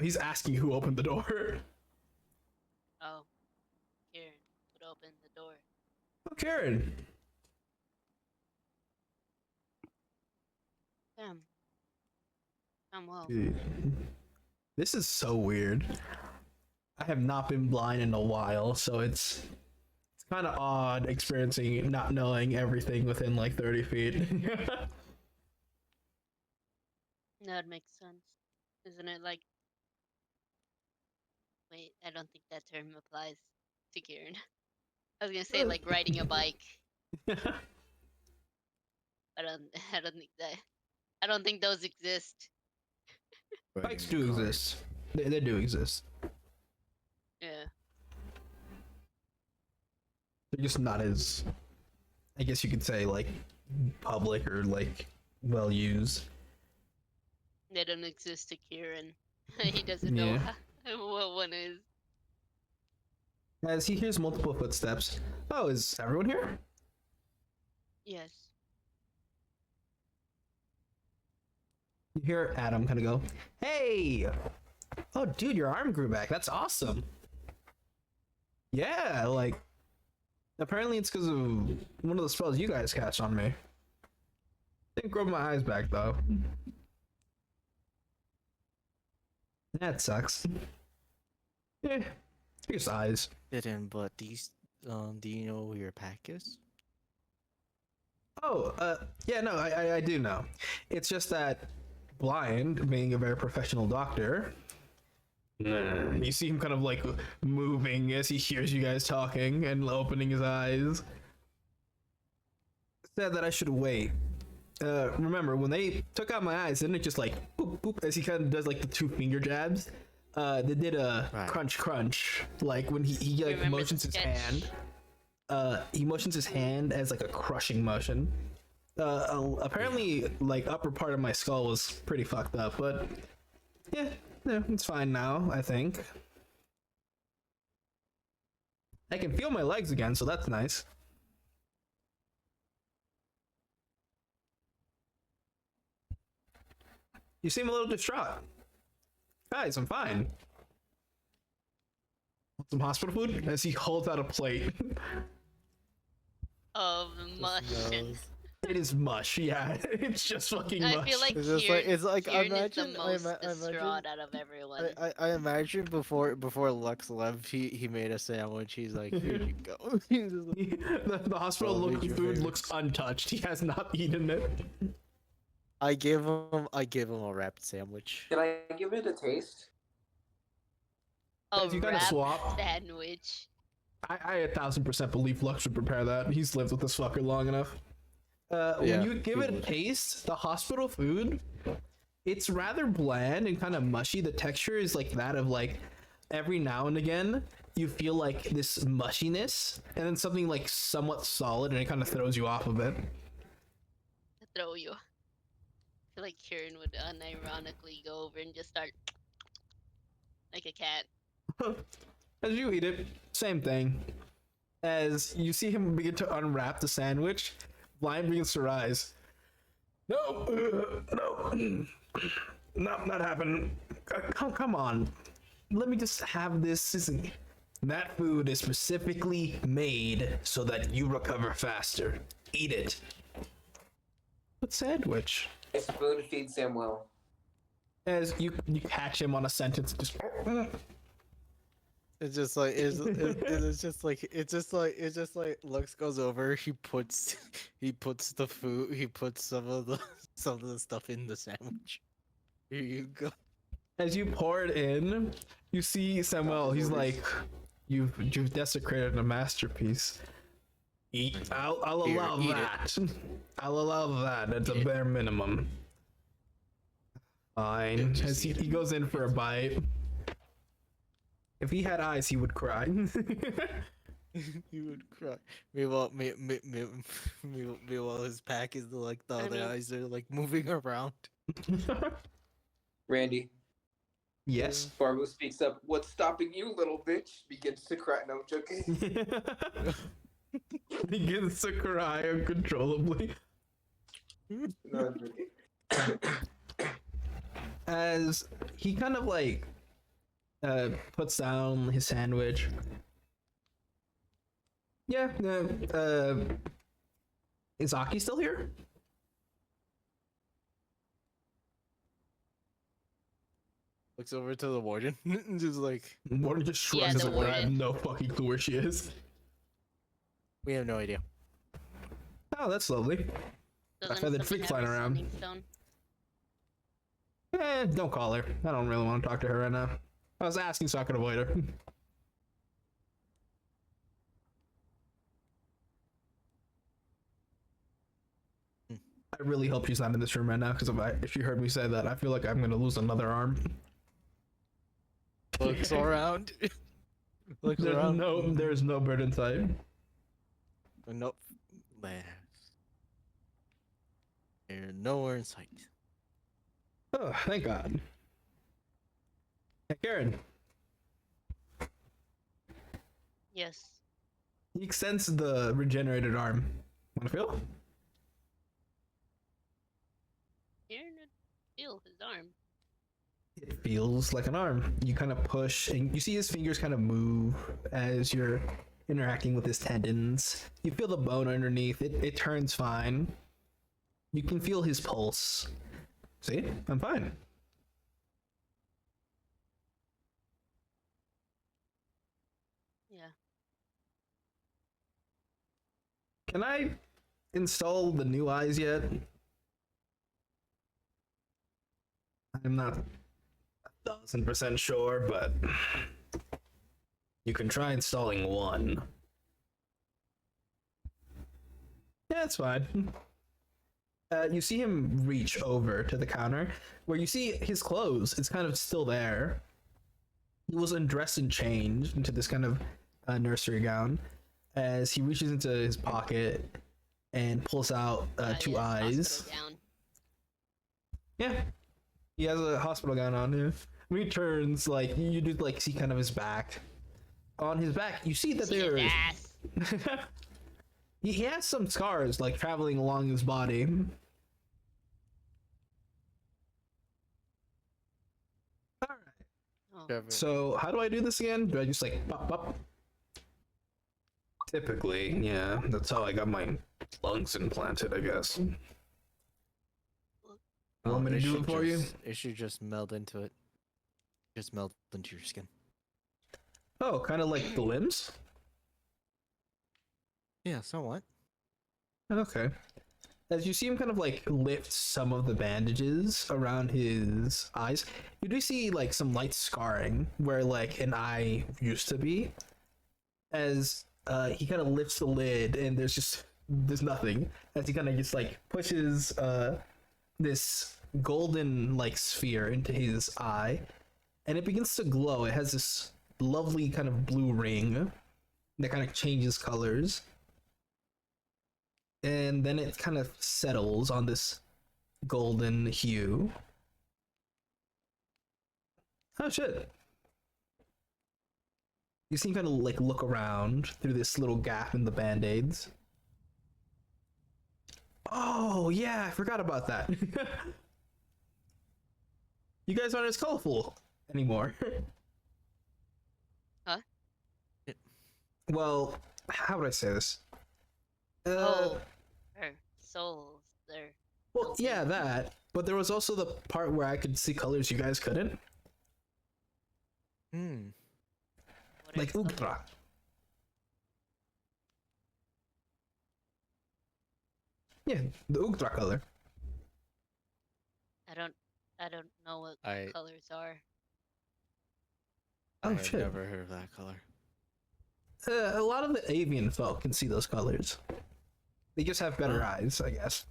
He's asking who opened the door. Oh. Kieran would open the door. Oh, Karen. Damn. I'm well. Dude, this is so weird. I have not been blind in a while, so it's kind of odd experiencing not knowing everything within like 30 feet. That makes sense. Isn't it like... Wait, I don't think that term applies to Kieran. I was gonna say like riding a bike. I don't think those exist. Bikes do exist. They do exist. Yeah. They're just not as, I guess you could say, like public or like well used. They don't exist to Kieran. He doesn't know Yeah. what one is. As he hears multiple footsteps. Oh, is everyone here? Yes. You hear Adam kind of go, "Hey! Oh, dude, your arm grew back. That's awesome." Yeah, like, apparently it's because of one of the spells you guys cast on me. Didn't grow my eyes back, though. That sucks. Yeah, just eyes. Didn't, but these. Do you know where your pack is? Oh, yeah, no, I do know. It's just that Blind, being a very professional doctor, you see him kind of like moving as he hears you guys talking and opening his eyes. Said that I should wait. Remember, when they took out my eyes, didn't it just like boop, boop, as he kind of does like the 2-finger jabs? They did a Right. crunch crunch, like when he like Remember motions the his sketch? hand. He motions his hand as like a crushing motion. Apparently, like upper part of my skull was pretty fucked up, but yeah, it's fine now. I think I can feel my legs again, so that's nice. You seem a little distraught. Guys, I'm fine. Want some hospital food? As he holds out a plate. Of mush. and- It is mush, yeah. It's just fucking I mush. feel like It's just Kieran, like- it's like, Kieran imagine- is the I most ima- imagine- distraught out of everyone. I imagine before Lux left, he made a sandwich. He's like, here you go. He's just like, the hospital Oh, food did you looks untouched. He has not eaten it. I gave him a wrapped sandwich. Can I give it a taste? A Guys, you gotta wrap swap. sandwich. I 1000% believe Lux would prepare that. He's lived with this fucker long enough. Yeah, When you give he it a would. taste, the hospital food, it's rather bland and kind of mushy. The texture is like that of like every now and again you feel like this mushiness, and then something like somewhat solid, and it kind of throws you off a bit. To throw you. I feel like Kieran would unironically go over and just start like a cat. As you eat it, same thing. As you see him begin to unwrap the sandwich, Blind begins to rise. No, no, not happening. Come on, let me just have this. That food is specifically made so that you recover faster. Eat it. What sandwich? It's spoon feed Samuel. As you catch him on a sentence, just. It's just like it's just like Lux goes over. He puts the food. He puts some of the stuff in the sandwich. Here you go. As you pour it in, you see Samuel. He's like, "You've desecrated a masterpiece. Eat. I'll Here, allow eat it. that. I'll allow that. It's a Eat it. bare minimum." Fine. just As he eat it. goes in for a bite. If he had eyes, he would cry. You would cry. Meanwhile, meanwhile, his pack is like the I other mean- eyes are like moving around. Randy. Yes. Barbo speaks up. What's stopping you, little bitch? Begins to cry. No, I'm joking. Begins to cry uncontrollably. No, I'm joking. As he kind of like puts down his sandwich. Yeah, is Aki still here? Looks over to the warden, and just like, Morton just Yeah, shrugs the like, I have warden. no fucking clue where she is. we have no idea. Oh, that's lovely. Doesn't feathered something freak have flying a around. sending stone? Don't call her. I don't really want to talk to her right now. I was asking so I could avoid her. I really hope she's not in this room right now, because if she heard me say that, I feel like I'm gonna lose another arm. Looks around. Looks around. There's no bird in sight. Nope. Man. They're nowhere in sight. Oh, thank God. Hey, Karen. Yes. He extends the regenerated arm. Want to feel? You're gonna feel his arm. It feels like an arm. You kind of push, and you see his fingers kind of move as you're interacting with his tendons. You feel the bone underneath. It turns fine. You can feel his pulse. See? I'm fine. Yeah. Can I install the new eyes yet? I'm not 1,000% sure, but you can try installing one. Yeah, it's fine. You see him reach over to the counter where you see his clothes. It's kind of still there. He was undressed and changed into this kind of nursery gown as he reaches into his pocket and pulls out two Yeah, eyes. hospital gown. Yeah, he has a hospital gown on. Yeah. When he turns, like you do, like see kind of his back. On his back, you see that See his there is. ass. He has some scars, like traveling along his body. All right. Oh. Trevor. So how do I do this again? Do I just like pop up? Typically, yeah. That's how I got my lungs implanted, I guess. You want me to do it for you? It should just meld into it. Just meld into your skin. Oh, kind of like the limbs? Yeah, somewhat. Okay. As you see him kind of like lift some of the bandages around his eyes, you do see like some light scarring where like an eye used to be. As he kind of lifts the lid and there's nothing. As he kind of just like pushes this golden like sphere into his eye, and it begins to glow. It has this lovely kind of blue ring that kind of changes colors. And then it kind of settles on this golden hue. Oh shit. You see him kind of like look around through this little gap in the band-aids. Oh yeah, I forgot about that. You guys aren't as colorful anymore. Huh? Well, how would I say this? Oh, her souls. They're Well, yeah, that. But there was also the part where I could see colors you guys couldn't. Hmm. what are Like colors? Ultra. Yeah, the Ultra color. I don't know what I- colors are. Oh, I have shit. never heard of that color. A lot of the avian folk can see those colors. They just have better eyes, I guess.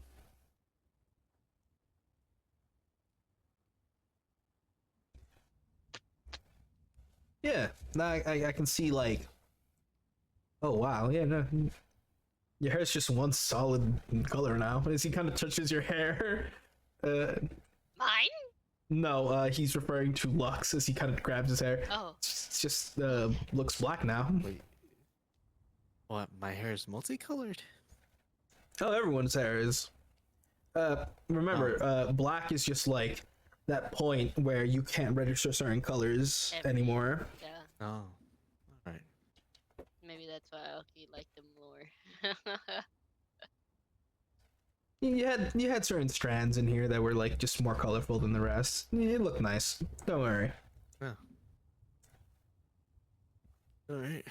Yeah, I can see like. Oh wow, yeah, no, your hair's just one solid color now. As he kind of touches your hair, Mine? no, he's referring to Lux as he kind of grabs his hair. Oh. It's just looks black now. Wait. What? My hair is multicolored? Oh, everyone's hair is. Remember, black is just like that point where you can't register certain colors Every- anymore. Yeah. Oh. Alright. Maybe that's why Aoki liked them more. You had certain strands in here that were like just more colorful than the rest. It looked nice. Don't worry. Yeah. Alright.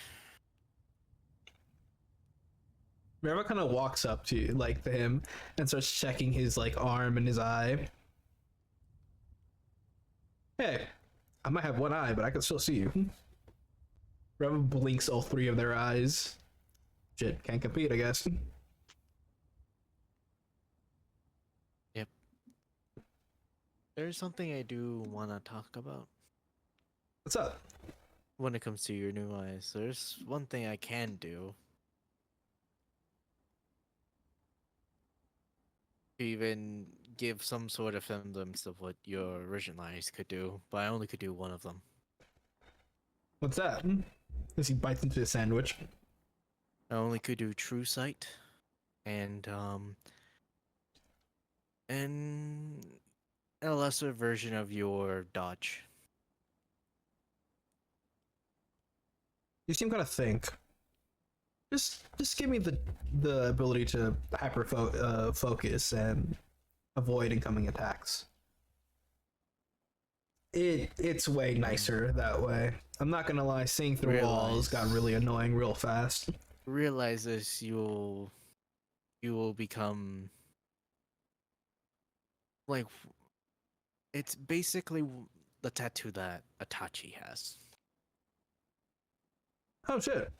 Reva kind of walks up to to him and starts checking his like arm and his eye. Hey, I might have one eye, but I can still see you. Reva blinks all three of their eyes. Shit, can't compete, I guess. Yep. There's something I do want to talk about What's up? when it comes to your new eyes. There's one thing I can do. to even give some sort of semblance of what your original eyes could do, but I only could do one of them. What's that? As he bites into the sandwich. I only could do true sight and a lesser version of your dodge. You seem kind of think. Just give me the ability to focus and avoid incoming attacks. It's way nicer that way. I'm not gonna lie, seeing through walls got really annoying real fast. Realizes you will become like it's basically the tattoo that Itachi has. Oh shit.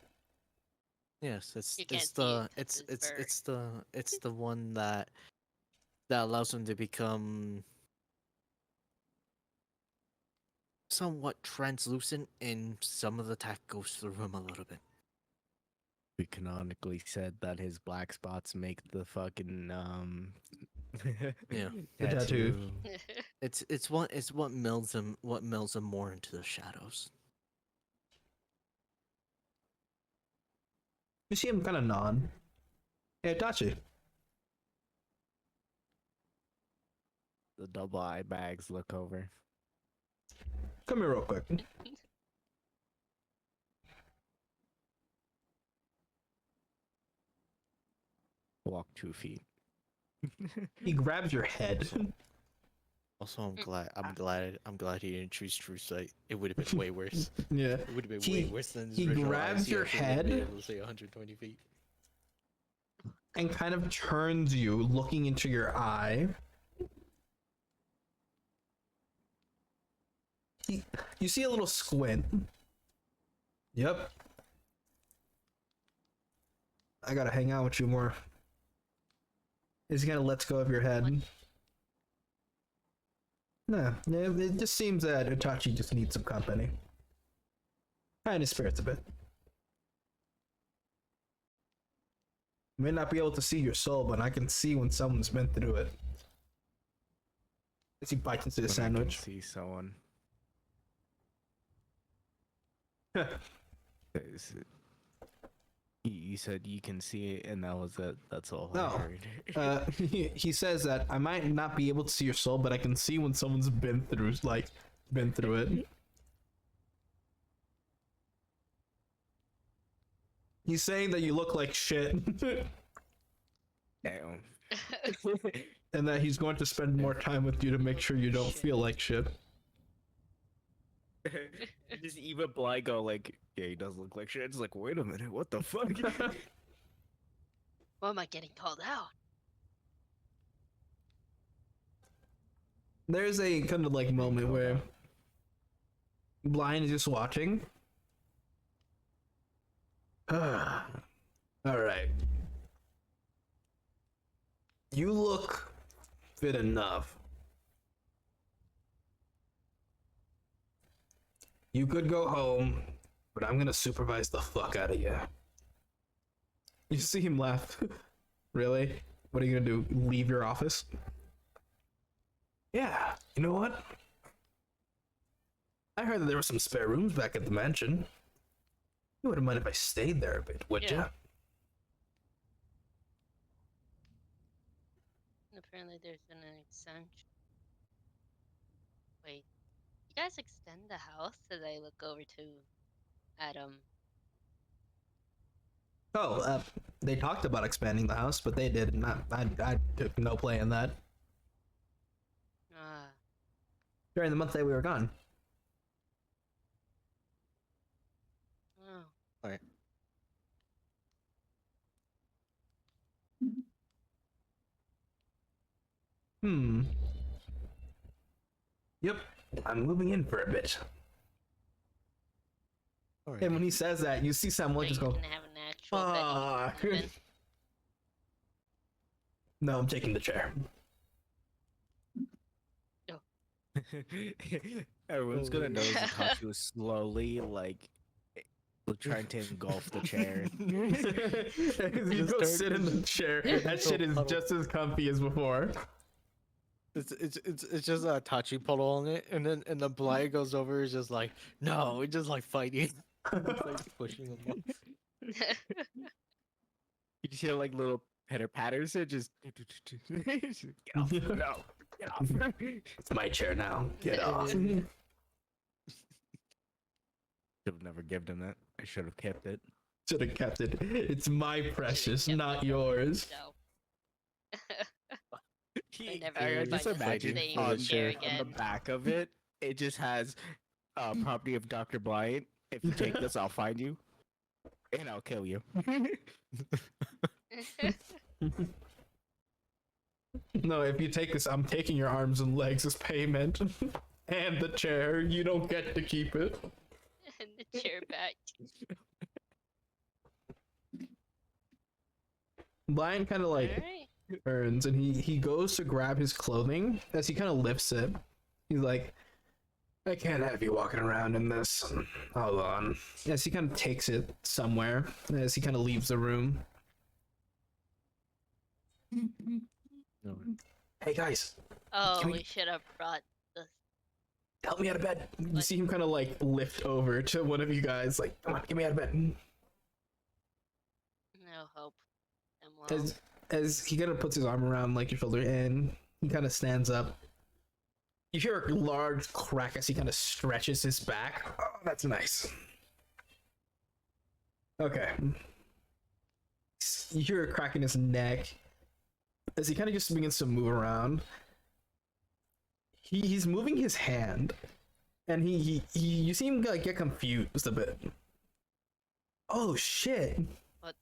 Yes, You can't see it 'cause it's fur. it's the one that allows him to become somewhat translucent, and some of the attack goes through him a little bit. We canonically said that his black spots make the fucking Yeah. The tattoo. It's what melds him more into the shadows. You see him kind of nod. Hey, Itachi. The double eye bags look over. Come here real quick. Walk 2 feet. He grabs your head. Also, I'm glad he didn't choose true sight. It would have been way worse. Yeah. It would have been He- way worse than his he original grabs eyes. He your actually would've been head. able to say 120 feet. And kind of turns you, looking into your eye. You see a little squint. Yep. I gotta hang out with you more. Is he gonna let go of your head? No, it just seems that Itachi just needs some company. Kind of spirits a bit. May not be able to see your soul, but I can see when someone's been through it. As he bites into the When sandwich. I can see someone. You said you can see it, and that was it. That's all No. I heard. He says that I might not be able to see your soul, but I can see when someone's been through it. He's saying that you look like shit, Damn. and that he's going to spend more time with you to make sure you don't feel like shit. Just even blind go like, yeah, he does look like shit. It's like, wait a minute, what the fuck? Why am I getting called out? There's a kind of like moment where Blind is just watching. All right. You look fit enough. You could go home, but I'm gonna supervise the fuck out of you. You see him laugh. Really? What are you gonna do? Leave your office? Yeah, you know what? I heard that there were some spare rooms back at the mansion. You wouldn't mind if I stayed there a bit, would Yeah. ya? Apparently there's been an extension. Wait, you guys extend the house as I look over to Adam? Oh, they talked about expanding the house, but they did not. I took no play in that Ah, during the month that we were gone. oh. Alright. Hmm. Yep, I'm moving in for a bit. Alright. And when he says that, you see Samuel So just you go, can have an actual "Ah." bedroom. No, I'm taking the chair. Everyone's gonna notice Itachi was slowly trying to engulf the chair. As you Just go start- sit in the chair, that shit is Puddle. just as comfy as before. It's just a touchy puddle on it, and then the blind goes over, is just like, no, we're just like fighting. It's like pushing him off. You just hear like little pitter patters. It just get off. No, get off. It's my chair now. Get off. Should have never given him that. I should have kept it. Should have kept it. It's my precious, kept not it. yours. So, never I find just the imagine same on, chair on the again. back of it, it just has property of Dr. Bryant. If you take this, I'll find you. And I'll kill you. No, if you take this, I'm taking your arms and legs as payment. And the chair, you don't get to keep it. And the chair back. Lion kind of like Alright. turns and he goes to grab his clothing. As he kind of lifts it, he's like, I can't have you walking around in this. Hold on. As he kind of takes it somewhere, as he kind of leaves the room. Hey guys, Oh, Can we we- should have brought the. help me out of bed. You What? see him kind of like lift over to one of you guys, like, come on, get me out of bed. No hope. I'm well. As he kind of puts his arm around like your shoulder and he kind of stands up. You hear a large crack as he kind of stretches his back. Oh, that's nice. Okay. You hear a crack in his neck as he kind of just begins to move around. He's moving his hand, and he you see him like get confused a bit. Oh shit! What?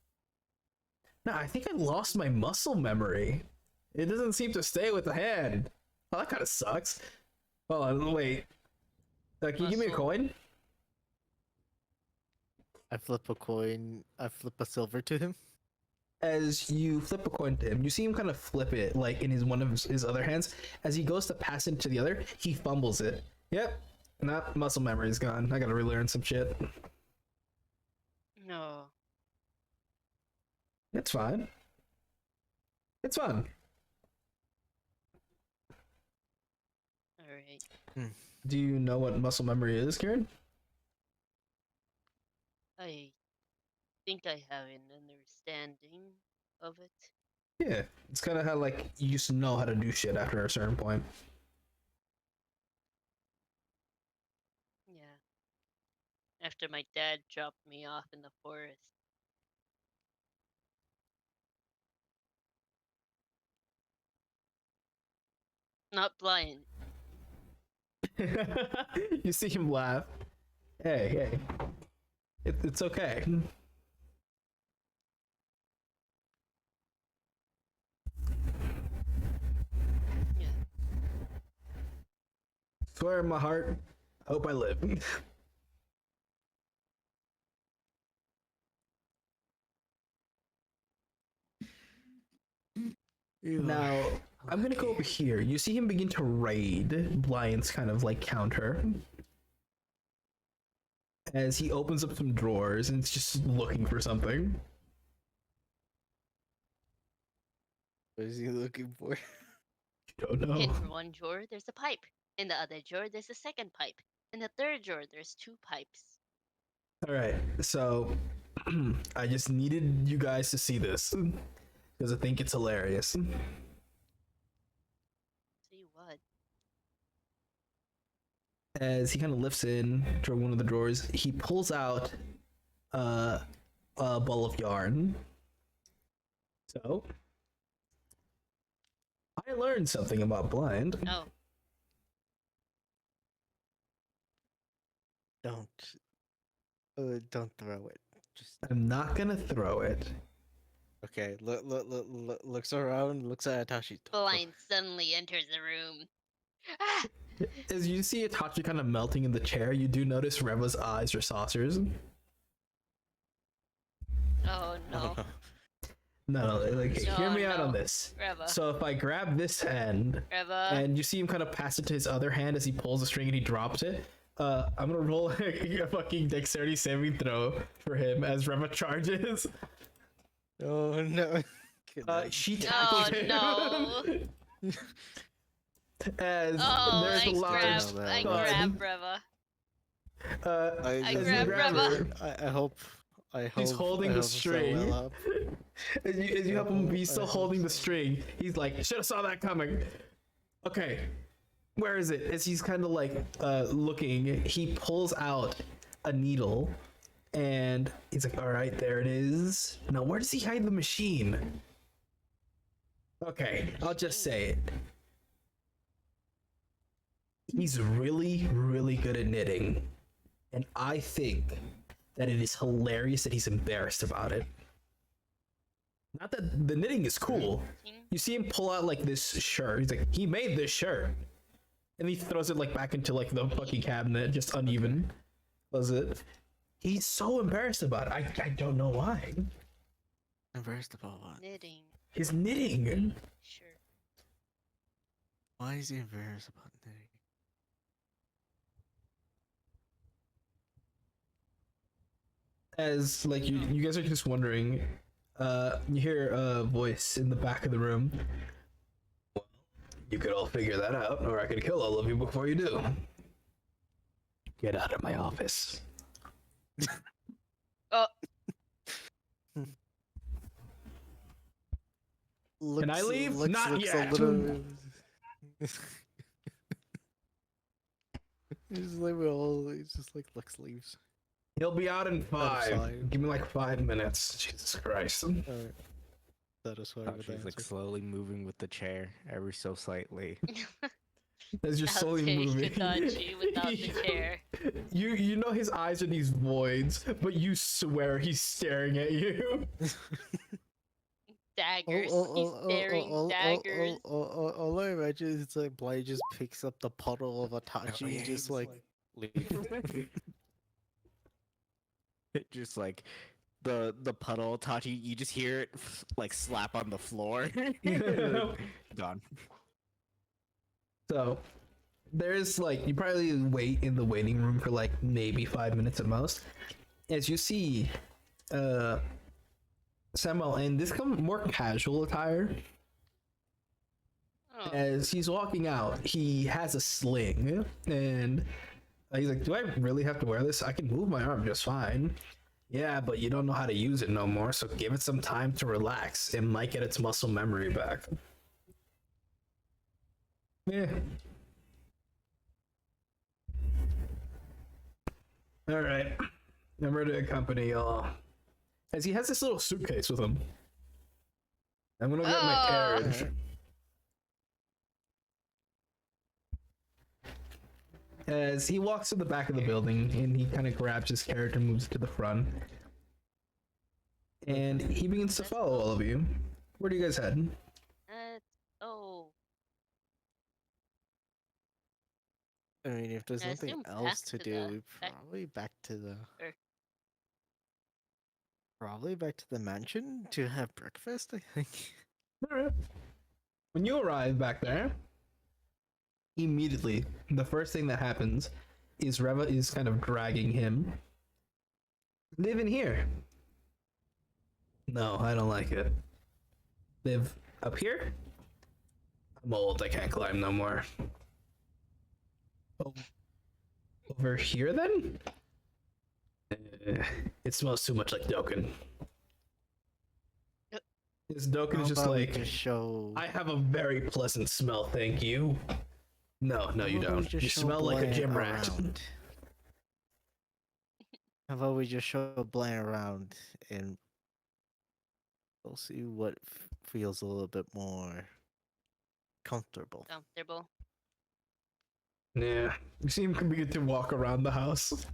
No, I think I lost my muscle memory. It doesn't seem to stay with the hand. Oh, that kind of sucks. Hold on, wait. Can you give me a Muscle. coin? I flip a coin. I flip a silver to him. As you flip a coin to him, you see him kind of flip it like in one of his other hands. As he goes to pass it to the other, he fumbles it. Yep, not muscle memory is gone. I gotta relearn some shit. No. It's fine. It's fun. Alright. Do you know what muscle memory is, Kieran? I think I have an understanding of it. Yeah, it's kind of how like you used to know how to do shit after a certain point. Yeah. After my dad dropped me off in the forest. Not blind. You see him laugh. Hey, it's okay. Yeah. Swear in my heart, hope I live. Now, I'm gonna go over here. You see him begin to raid Blind's kind of like counter. As he opens up some drawers and is just looking for something. What is he looking for? Don't know. In one drawer, there's a pipe. In the other drawer, there's a second pipe. In the third drawer, there's 2 pipes. Alright, so I just needed you guys to see this. Because I think it's hilarious. See what? As he kind of lifts in to one of the drawers, he pulls out a ball of yarn. So I learned something about blind. Oh, Don't throw it. Just I'm not gonna throw it. okay. Looks around. Looks at Atashi. blind suddenly enters the room. Ah! As you see Itachi kind of melting in the chair, you do notice Reva's eyes are saucers. Oh no. No, like hear No, me out on no. this. Reva. So if I grab this end, Reva. and you see him kind of pass it to his other hand as he pulls the string and he drops it, I'm gonna roll a fucking dexterity saving throw for him as Reva charges. Oh no. She Oh, tackles him. no. As Oh, there's a large I thud. grab Reva. as I you grab grab Reva. her, I hope. He's holding I the hope so string. well up. as you help him, he's I still hope holding the so. string. He's like, should have saw that coming. Okay, where is it? As he's kind of like looking, he pulls out a needle, and he's like, all right, there it is. Now, where does he hide the machine? Okay, I'll just say it. He's really, really good at knitting. And I think that it is hilarious that he's embarrassed about it. Not that the knitting is cool. You see him pull out like this shirt. He's like, he made this shirt. And he throws it like back into like the fucking cabinet, just uneven. Was it? He's so embarrassed about it. I don't know why. Embarrassed about what? Knitting. His knitting. Sure. Why is he embarrassed about knitting? As like you guys are just wondering, you hear a voice in the back of the room. Well, you could all figure that out, or I could kill all of you before you do. Get out of my office. Oh, Can I leave? Looks Not yet. A little... He's like we all. He's just like Lux leaves. He'll be out in 5. Outside. Give me like 5 minutes. Jesus Christ. Alright. Satisfied with She's that like answer. slowly moving with the chair, ever so slightly. As you're I'll slowly take moving. Hitachi without the chair. You know his eyes are these voids, but you swear he's staring at you. Daggers. He's staring daggers. All I imagine is like Blade just picks up the puddle of Itachi and just like leave. Just like the puddle, Tachi, you just hear it like slap on the floor. Gone. So there's like you probably wait in the waiting room for like maybe 5 minutes at most. As you see Samuel in this more casual attire. Oh. As he's walking out, he has a sling, and he's like, do I really have to wear this? I can move my arm just fine. Yeah, but you don't know how to use it no more, so give it some time to relax. It might get its muscle memory back. Yeah. Alright. I'm ready to accompany y'all. As he has this little suitcase with him. I'm gonna get my Oh. carriage. As he walks to the back of the building and he kind of grabs his carriage and moves to the front. And he begins to follow all of you. Where do you guys head? Oh. I mean, if there's I nothing assume else back to to do, the- we back- probably back to the Or- probably back to the mansion to have breakfast. I think. Alright. When you arrive back there, immediately, the first thing that happens is Reva is kind of dragging him. Live in here. No, I don't like it. Live up here? I'm old, I can't climb no more. Oh. Over here then? It smells too much like Dokkan. This Dokkan How is just about we like, just show. I have a very pleasant smell, thank you. No, you how about we don't. just You show smell like a Blaine gym rat. around? How about we just show Blaine around and we'll see what feels a little bit more comfortable. Comfortable. Yeah, you see him begin to walk around the house.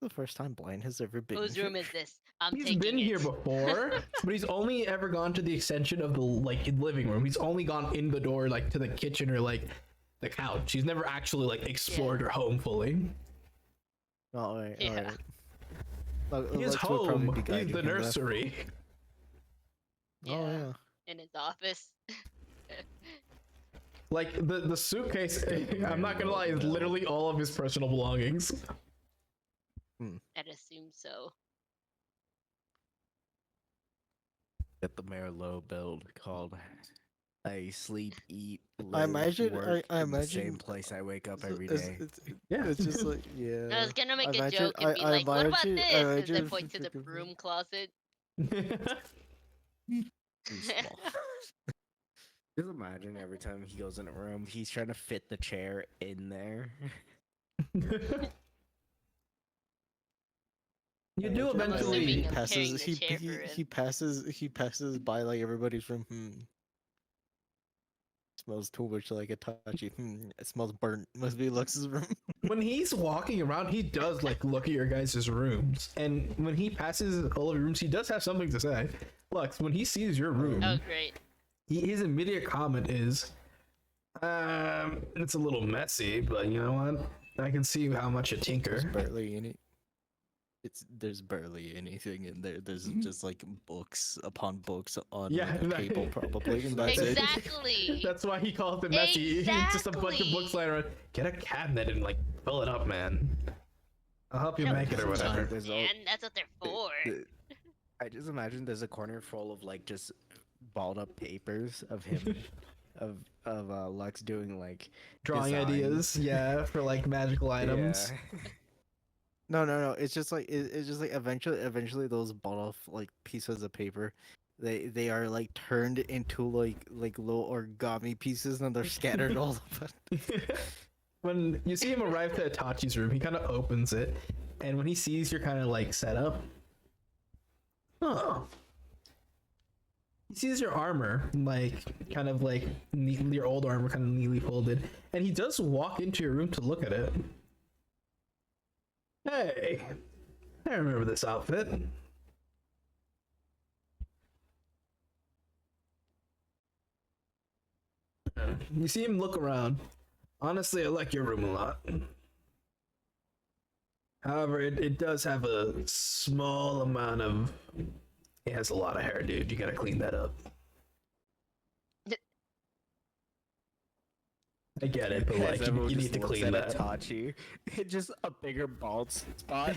The first time Blaine has ever been. Whose room here. is this? I'm He's taking been it. here before, but he's only ever gone to the extension of the living room. He's only gone in the door like to the kitchen or like the couch. He's never actually like explored her home fully. Alright, Yeah. alright. His Lex will probably home be is guiding the him there. nursery. Oh yeah. In his office. Like the suitcase, I'm not gonna lie, is literally all of his personal belongings. I'd assume so. Get the Merlot build called I sleep, eat, I live, imagine- work I in the same imagine- place I wake up So every it's- day. Yeah. It's just like, yeah. I was gonna make I a imagine- joke and be I like, "What about imagine- I this?" And then imagine point to the freaking- broom closet. Too small. Just imagine every time he goes in a room, he's trying to fit the chair in there. You do Imagine, eventually. assuming he I'm passes. carrying the He, chair he, for him. he passes. He passes by like everybody's room. Smells too much like Itachi. It smells burnt. Must be Lux's room. When he's walking around, he does like look at your guys' rooms, and when he passes all of your rooms, he does have something to say. Lux, when he sees your room, Oh, great. his immediate comment is, it's a little messy, but you know what? I can see how much you tinker. There's barely any. There's barely anything in there. There's just like books upon books on Yeah, like, a that- table probably, and that's it. Exactly. That's why he calls it messy. It's just a bunch of books Exactly. lying around. Get a cabinet and like fill it up, man. I'll help you Yeah, make it or whatever. There's all- And that's what they're for. I just imagine there's a corner full of like just balled up papers of him, of Lux doing like Drawing designs. ideas, yeah, for like magical items. Yeah. No. It's just like it's just like eventually those bought off like pieces of paper, they are like turned into like little origami pieces and they're scattered all over. When you see him arrive to Itachi's room, he kind of opens it, and when he sees you're kind of like set up, he sees your armor, like kind of like your old armor, kind of neatly folded, and he does walk into your room to look at it. Hey, I remember this outfit. You see him look around. Honestly, I like your room a lot. However, it does have a small amount of... It has a lot of hair, dude. You gotta clean that up. I get it, but like, you need to clean that. Itachi, it's just a bigger bald spot.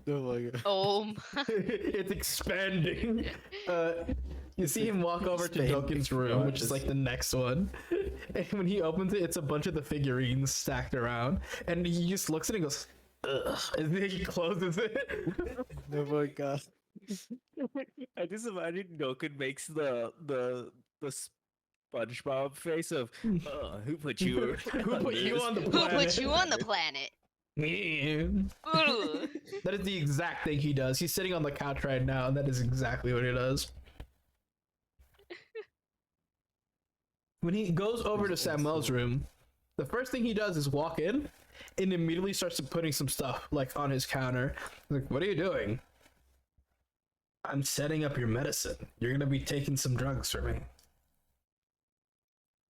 Oh my god. Oh my. It's expanding. You see him walk over to Expanding Doken's room, which is process. like the next one. And when he opens it, it's a bunch of the figurines stacked around. And he just looks at it and goes, ugh. And then he closes it. Oh my god. I just imagine Dokkan makes the SpongeBob face of, who put you? Who put you this?" on the Who planet? put you on the planet? Me. Ooh. That is the exact thing he does. He's sitting on the couch right now, and that is exactly what he does. When he goes over to Samuel's room, the first thing he does is walk in and immediately starts putting some stuff like on his counter. Like, what are you doing? I'm setting up your medicine. You're gonna be taking some drugs for me.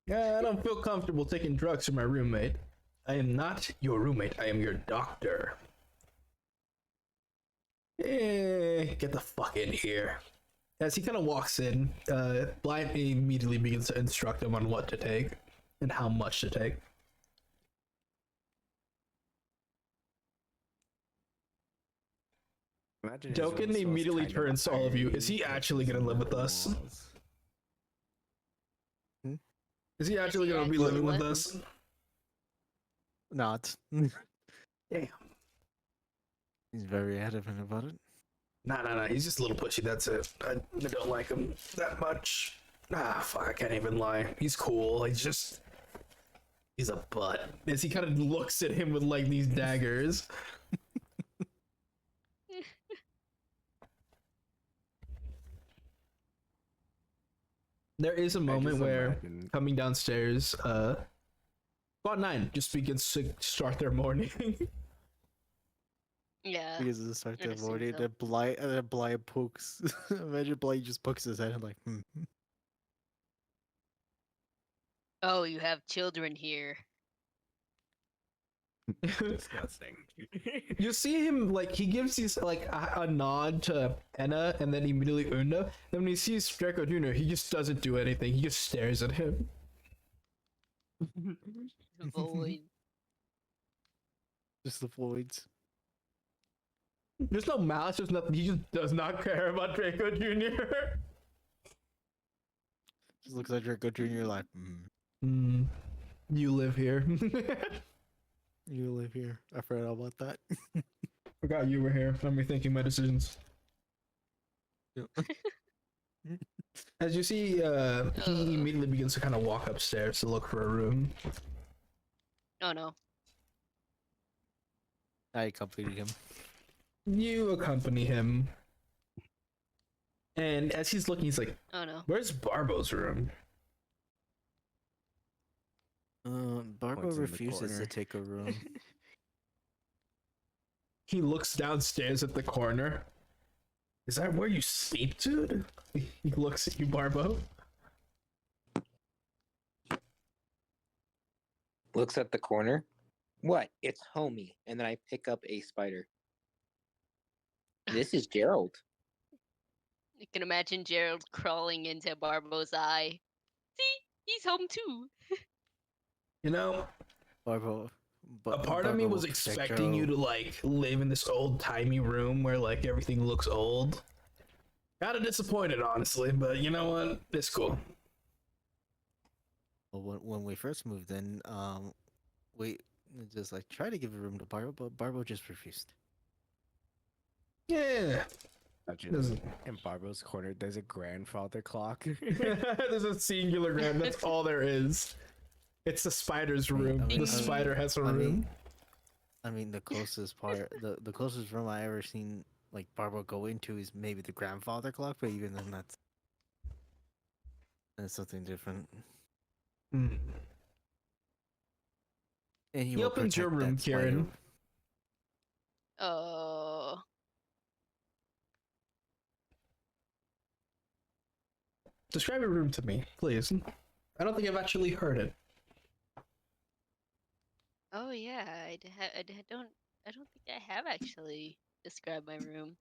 Yeah, I don't feel comfortable taking drugs from my roommate. I am not your roommate. I am your doctor. Get the fuck in here. As he kind of walks in, Blind immediately begins to instruct him on what to take and how much to take. Imagine his room Doken smells immediately kind of turns to all of you. Is he iron, actually gonna live with us? walls. Is he actually he gonna be actually living with what? us? Not. Damn. He's very adamant about it. Nah. He's just a little pushy. That's it. I don't like him that much. Fuck. I can't even lie. He's cool. He's a butt. As he kind of looks at him with like these daggers. There is a moment just where imagine- coming downstairs, Squad 9 just begins to start their morning. Yeah. Because at the start I'd of the assume morning, so. the blind pokes. Imagine blind just pokes his head and like, Oh, you have children here. Disgusting. You see him like he gives these like a nod to Enna and then immediately Unda. Then when he sees Draco Jr., he just doesn't do anything. He just stares at him. Void. Just the voids. There's no malice. There's nothing. He just does not care about Draco Jr. Just looks at Draco Jr. like, You live here. you live here. I forgot about that. Forgot you were here. I'm rethinking my decisions. As you see, he immediately begins to kind of walk upstairs to look for a room. Oh no. I accompanied him. You accompany him. And as he's looking, he's like, Oh no. where's Barbo's room? Barbo Points in the refuses to corner. take a room. He looks downstairs at the corner. Is that where you sleep, dude? He looks at you, Barbo. Looks at the corner. What? It's homie. And then I pick up a spider. This is Gerald. You can imagine Gerald crawling into Barbo's eye. See, he's home too. You know, Barbo. a part of me Barbo was will protect expecting you Joe. to like live in this old timey room where like everything looks old. Kind of disappointed, honestly, but you know what? It's cool. Well, when we first moved in, we just like tried to give a room to Barbo, but Barbo just refused. Yeah. Imagine Doesn't- in Barbo's corner, there's a grandfather clock. There's a singular grand. That's all there is. It's the spider's room. I mean- The spider has a I mean- room. I mean, the closest part, the closest room I ever seen like Barbo go into is maybe the grandfather clock, but even then, that's something different. Mm. And He will opens your protect room, that spider. Kieran. Oh. Describe your room to me, please. I don't think I've actually heard it. Oh yeah, I don't think I have actually described my room.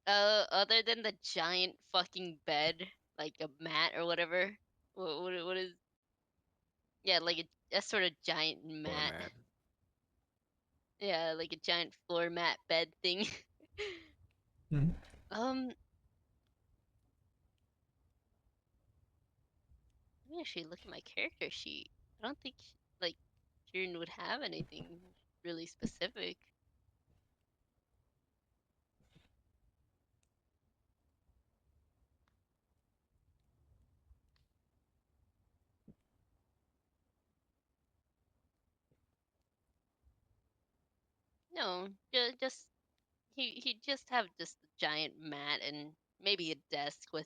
Other than the giant fucking bed, like a mat or whatever. What is? Yeah, like a sort of giant mat. Format. Yeah, like a giant floor mat bed thing. Mhm. Let me actually look at my character sheet. I don't think like Kieran would have anything really specific. No, just he just have just a giant mat and maybe a desk with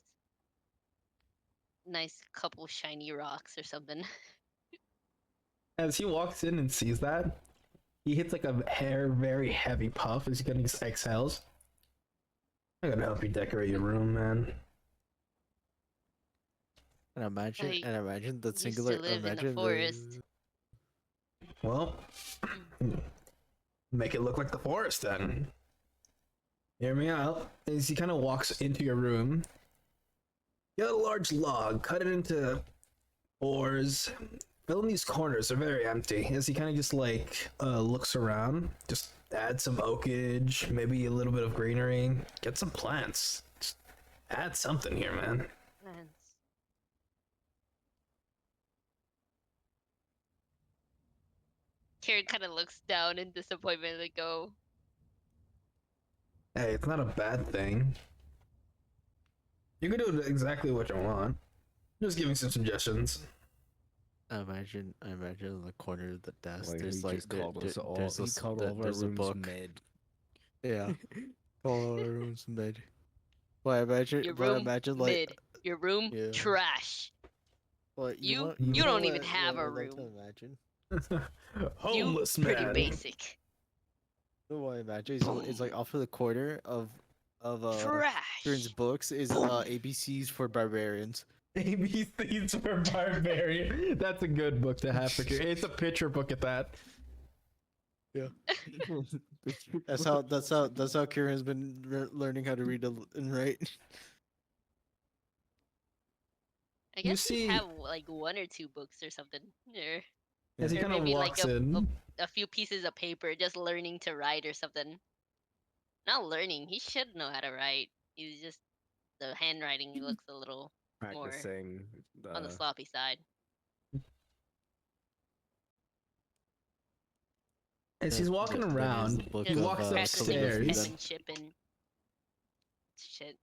nice couple shiny rocks or something. As he walks in and sees that, he hits like a very heavy puff as he kind of exhales. I'm gonna help you decorate your room, man. And imagine, I the used to singular. live in the Imagine forest. Well, make it look like the forest then. Hear me out. As he kind of walks into your room, you got a large log, cut it into fours. Fill in these corners, they're very empty. As he kind of just like looks around, just add some oakage, maybe a little bit of greenery, get some plants. Just add something here, man. Plants. Kieran kind of looks down in disappointment and go, Hey, it's not a bad thing. You can do exactly what you want. Just giving some suggestions. I imagine in the corner of the desk. Like, there's he like just called us all. there's He a, called all of our there's a rooms book. mid. Yeah. All our rooms mid. Well, I imagine. your But I room imagine like. mid, your room Yeah. trash. What You- want- you know don't even what- have what a I'd like to room. imagine. Homeless you pretty man. basic. You know what I imagine is like off of the corner of Trash. Kieran's books is ABCs for barbarians. ABCs for Barbarian. That's a good book to have for you. It's a picture book at that. Yeah. That's how Kieran's been learning how to read and write. I You guess see- you have like 1 or 2 books or something. As he Or kind of maybe walks like in, a few pieces of paper, just learning to write or something. Not learning. He should know how to write. He's just the handwriting looks a little more Practicing on the sloppy side. as he's walking There is the around, book he Just walks practicing his upstairs. penmanship and shit.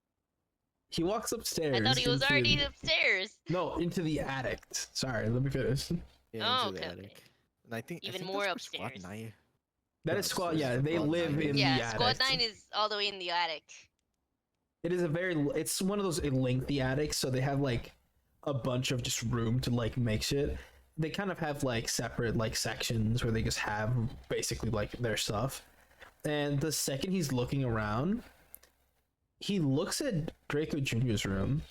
He walks upstairs. I thought he was into- already upstairs. No, into the attic. Sorry, let me finish. Yeah, Oh, into the okay, okay. attic. And I think Even that's more where upstairs. Squad 9. That No, is squad. it's Yeah, they Squad live 9. in Yeah, the attic. Squad 9 is all the way in the attic. It is a very. It's one of those lengthy attics, so they have like a bunch of just room to like make shit. They kind of have like separate like sections where they just have basically like their stuff. And the second he's looking around, he looks at Draco Jr.'s room,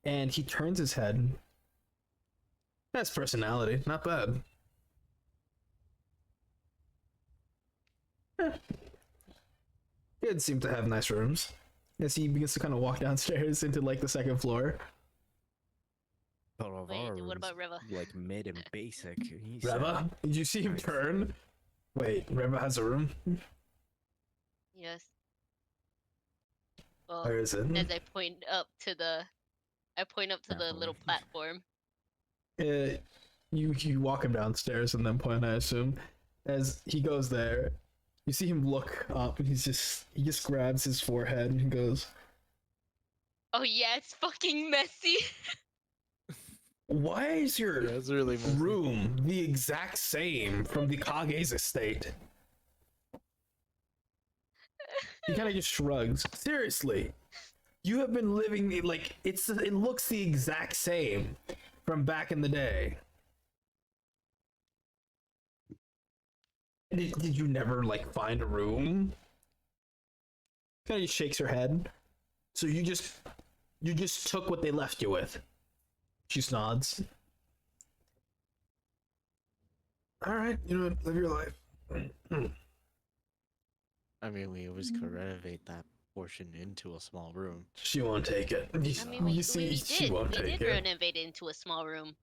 and he turns his head. That's personality, not bad. Kids seem to have nice rooms. As he begins to kind of walk downstairs into like the second floor. But of Wait, our what rooms, about Reva? like mid and basic. He Reva, did you see him turn? Wait, Reva has a room. Yes. Well, Where is it? as I point up to the little platform. You walk him downstairs and then point. I assume, as he goes there, you see him look up and he just grabs his forehead and he goes, Oh yeah, it's fucking messy. "Why is your Yeah, it's really messy. room the exact same from the Kage's estate?" He kind of just shrugs. Seriously, you have been living like it looks the exact same from back in the day. Did you never like find a room? Kind of shakes her head. So you just took what they left you with. She nods. All right, you know what? Live your life. I mean, we always could renovate that portion into a small room. She won't take it. I mean, we she did. won't We take did it. renovate it into a small room.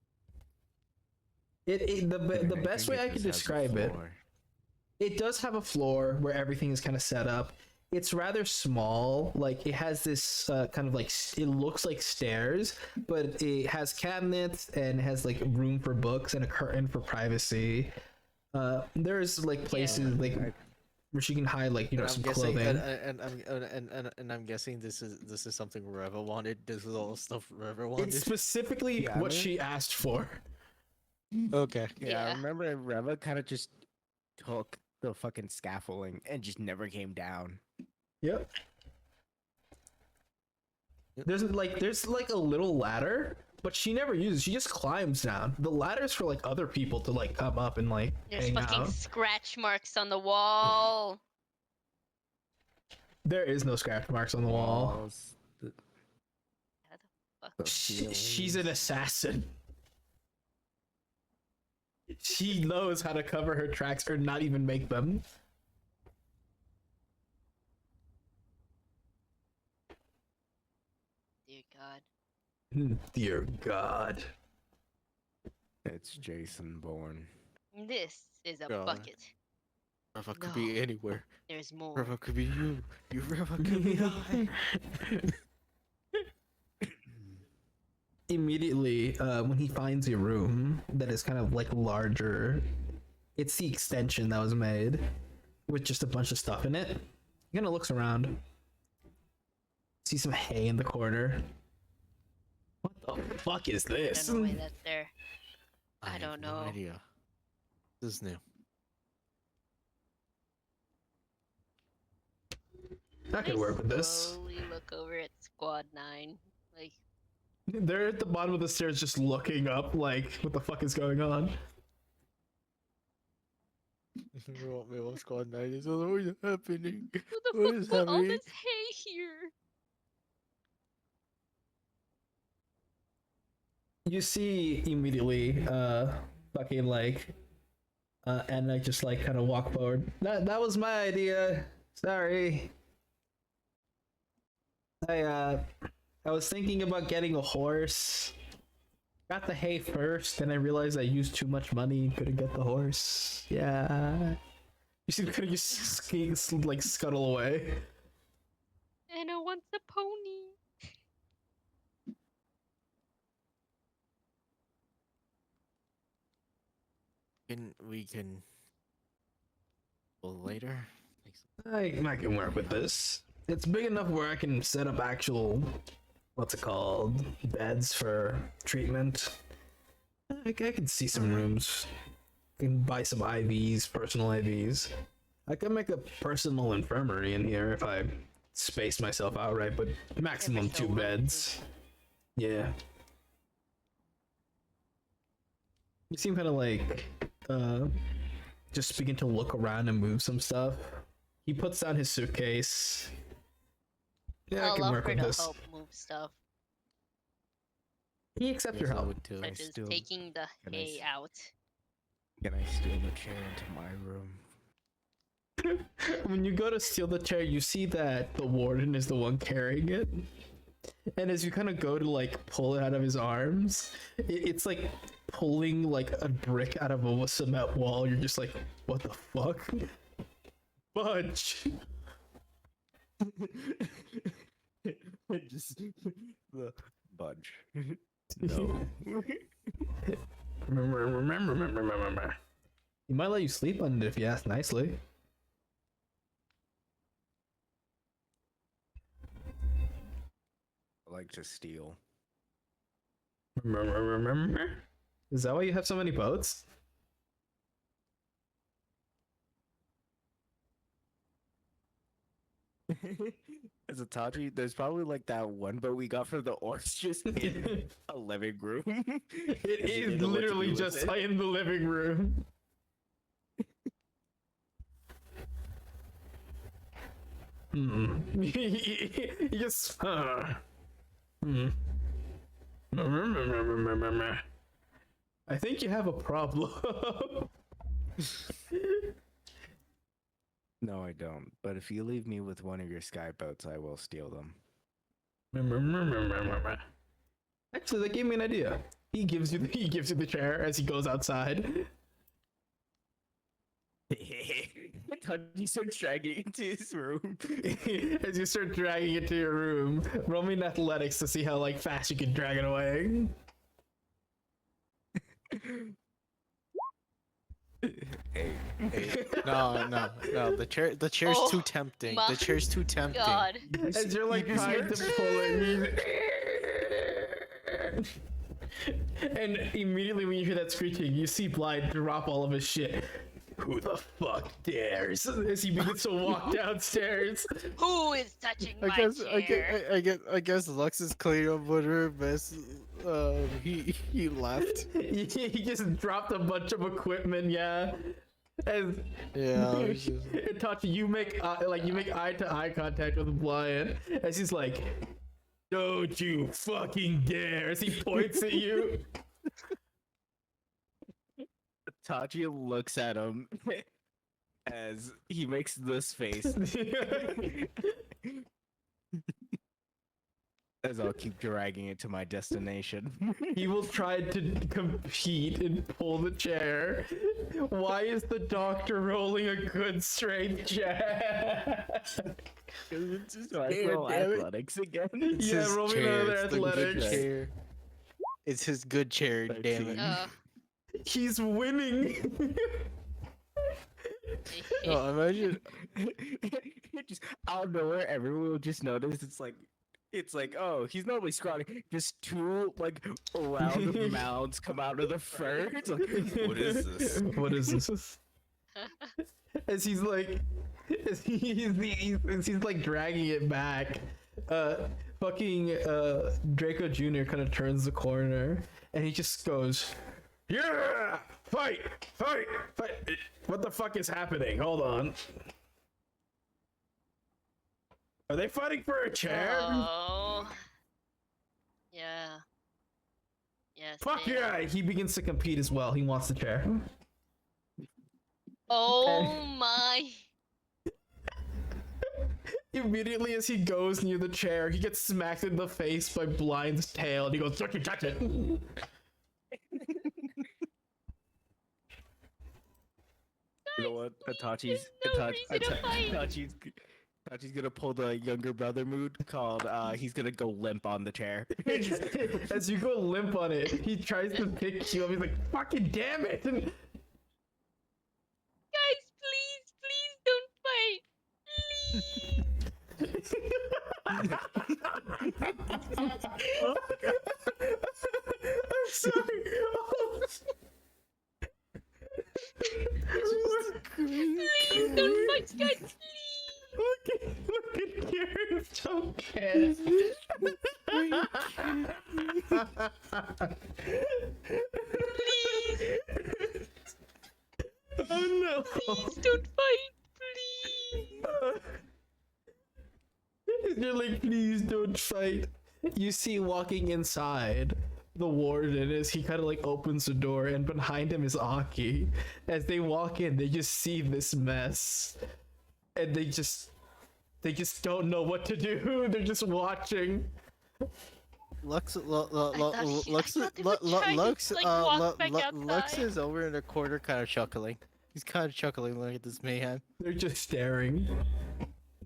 The best way I can describe it. It does have a floor where everything is kind of set up. It's rather small. Like it has this kind of like it looks like stairs, but it has cabinets and has like room for books and a curtain for privacy. There's like places like where she can hide like And some I'm guessing, clothing. and I'm guessing this is something Reva wanted. This is all stuff Reva wanted. It's specifically Yeah, what man. she asked for. Okay. Yeah, I Yeah. remember Reva kind of just took the fucking scaffolding and just never came down. Yep. There's like a little ladder, but she never uses. She just climbs down. The ladder's for like other people to like come up and like There's hang fucking out. scratch marks on the wall. There is no scratch marks on the wall. Walls, Fuck. the She's an ceilings. assassin. She knows how to cover her tracks or not even make them. Dear God. Dear God. It's Jason Bourne. This is a God. bucket. Reva could be No. anywhere. There's more. Reva could be you. You Reva could be I. Immediately, when he finds a room that is kind of like larger, it's the extension that was made with just a bunch of stuff in it. He kind of looks around. See some hay in the corner. What the fuck is I this? don't know why that's there. I have don't no know. idea. This is new. I could work with this. Slowly look over at Squad 9. Like, They're at the bottom of the stairs just looking up like, what the fuck is going on? We want Squad 9 is always happening. who What the is fuck put all happening? this hay here? You see immediately, fucking like, and I just like kind of walk forward. That was my idea. Sorry. I was thinking about getting a horse, Got the hay first, then I realized I used too much money and couldn't get the horse. Yeah. You see, could have just like scuttle away. Anna wants a pony. We can well, later. I can work with this. It's big enough where I can set up actual, what's it called, beds for treatment. I can see some rooms. I can buy some IVs, personal IVs. I could make a personal infirmary in here if I space myself out right, but maximum 2 beds. Yeah. You seem kind of like, just begin to look around and move some stuff. He puts down his suitcase. Yeah, I I'll can work offer with to this. help move stuff, He accepts your Yes, I help. would too. such as still- taking the Can I hay s- out. Can I steal the chair into my room? When you go to steal the chair, you see that the warden is the one carrying it. And as you kind of go to like pull it out of his arms, it's like pulling like a brick out of a cement wall. You're just like, what the fuck? Budge. Just the budge. No. Remember. He might let you sleep on it if you ask nicely. I like to steal. Remember. Is that why you have so many boats? As a Taji, there's probably like that one boat we got from the orcs just in a living room. It And we is didn't know what to literally do with just it. in the living room. You just. I think you have a problem. No, I don't. But if you leave me with one of your sky boats, I will steal them. Actually, that gave me an idea. He gives you the chair as he goes outside. Taji starts dragging into his room. As you start dragging it to your room, roll me in athletics to see how like fast you can drag it away. Hey, No. The chair's Oh too tempting. my The chair's too tempting. God. As you're like You trying to just- pull it, and immediately when you hear that screeching, you see Blind drop all of his shit. Who the fuck dares? As he begins to walk downstairs. Who is touching I my guess chair? I guess Lux is cleaning up with her mess. He left. He just dropped a bunch of equipment, yeah. As Yeah. it's just- Itachi, you make eye to eye contact with Blind as he's like, "Don't you fucking dare!" As he points at you. Taji looks at him as he makes this face. As I'll keep dragging it to my destination. He will try to compete and pull the chair. Why is the doctor rolling a good strength check? So I Damn, roll damn it. athletics again. It's Yeah, his roll me chair, another it's the good athletics. chair. It's his good chair, damn it. 13. He's winning. Oh, imagine. Just out of nowhere, everyone will just notice. It's like, oh, he's normally squatting. Just 2 like round mounds come out of the fur. It's like, what is this? What is this? As he's like, as he's like dragging it back, fucking Draco Jr. kind of turns the corner and he just goes, "Yeah, fight! What the fuck is happening? Hold on. Are they fighting for a chair? Oh. Yeah. Yes. Fuck they yeah!" are. He begins to compete as well. He wants the chair. Oh my. Immediately as he goes near the chair, he gets smacked in the face by Blind's tail and he goes, "Don't you touch it!" You know what? Itachi's no reason to fight. Itachi's gonna pull the younger brother mood called he's gonna go limp on the chair. As you go limp on it, he tries to pick you up. He's like, "Fucking damn it!" Guys, please don't fight. Please. I'm sorry. Please don't fight, guys. Look at Kieran's choke head. Oh no! Please don't fight. Please. You're like, please don't fight. You see walking inside the warden as he kind of like opens the door, and behind him is Aki. As they walk in, they just see this mess, and they just don't know what to do. They're just watching. Lux thought they would try to, like, walk back Lux outside. is over in the corner, kind of chuckling. He's kind of chuckling looking at this mayhem. They're just staring.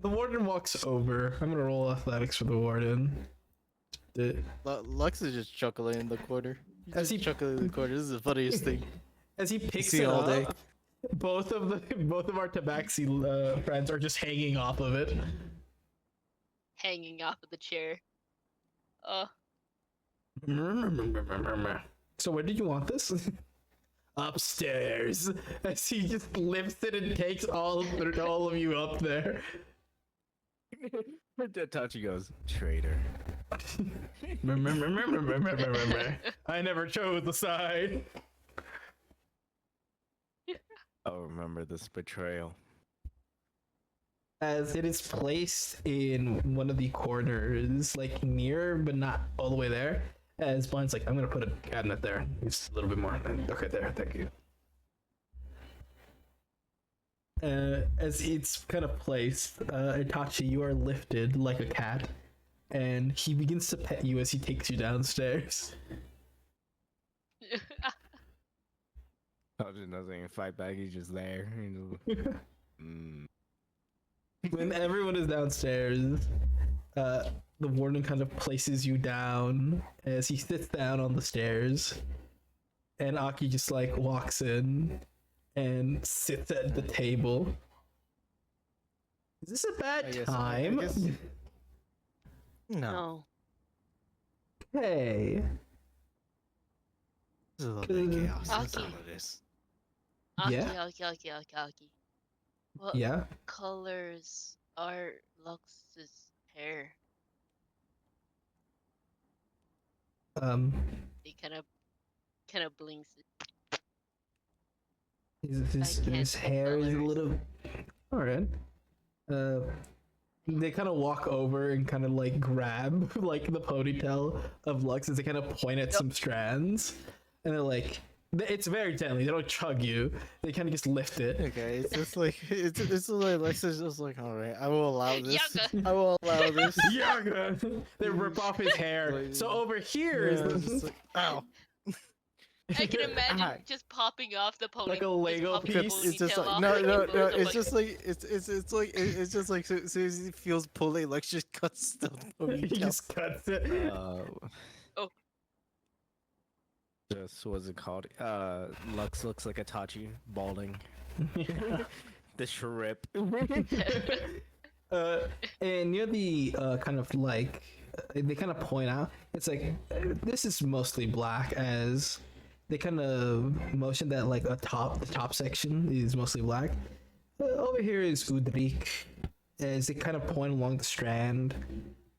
The warden walks over. I'm gonna roll athletics for the warden. Lux is just chuckling in the corner. He's As just he- chuckling in the corner. This is the funniest thing. As he picks see it all up, day. both of our tabaxi friends are just hanging off of it. Hanging off of the chair. So where did you want this? Upstairs. As he just lifts it and takes all of you up there. Itachi goes, traitor. I never chose the side. I'll remember this betrayal. As it is placed in one of the corners, like near but not all the way there. As Blind's like, I'm gonna put a cabinet there. Just a little bit more. Okay, there, thank you. As it's kind of placed, Itachi, you are lifted like a cat, and he begins to pet you as he takes you downstairs. Itachi doesn't even fight back, he's just there. He's just, When everyone is downstairs, the warden kind of places you down as he sits down on the stairs, and Aki just like walks in and sits at the table. Is this a bad time? I guess... No. No. Hey. This is a little bit chaos. That's all Aki. it is. Yeah? Aki. What Yeah? colors are Lux's hair? He kind of blinks it. His can't see hair is a colors. little... Alright. They kind of walk over and kind of like grab like the ponytail of Lux as they kind of point at some strands, and they're like, it's very gently. They don't chug you. They kind of just lift it. Okay, it's just like it's like Lex's just like, all right, I will allow this. Yaga. I will allow this. Yaga! They rip off his hair. So over here is Yeah, it's the, just like, ow. I can imagine Ah. just popping off the pony. Like a just Lego popping the piece? It's just ponytail like off, no. and it goes up It's just like it's just like as soon as he feels pulling, Lex just cuts the he ponytail. just cuts it. Oh. Just what's it called? Lux looks like Itachi, balding. The shrip. And near the kind of like they kind of point out it's like this is mostly black, as they kind of motion that like the top section is mostly black. Over here is Udrik, as they kind of point along the strand,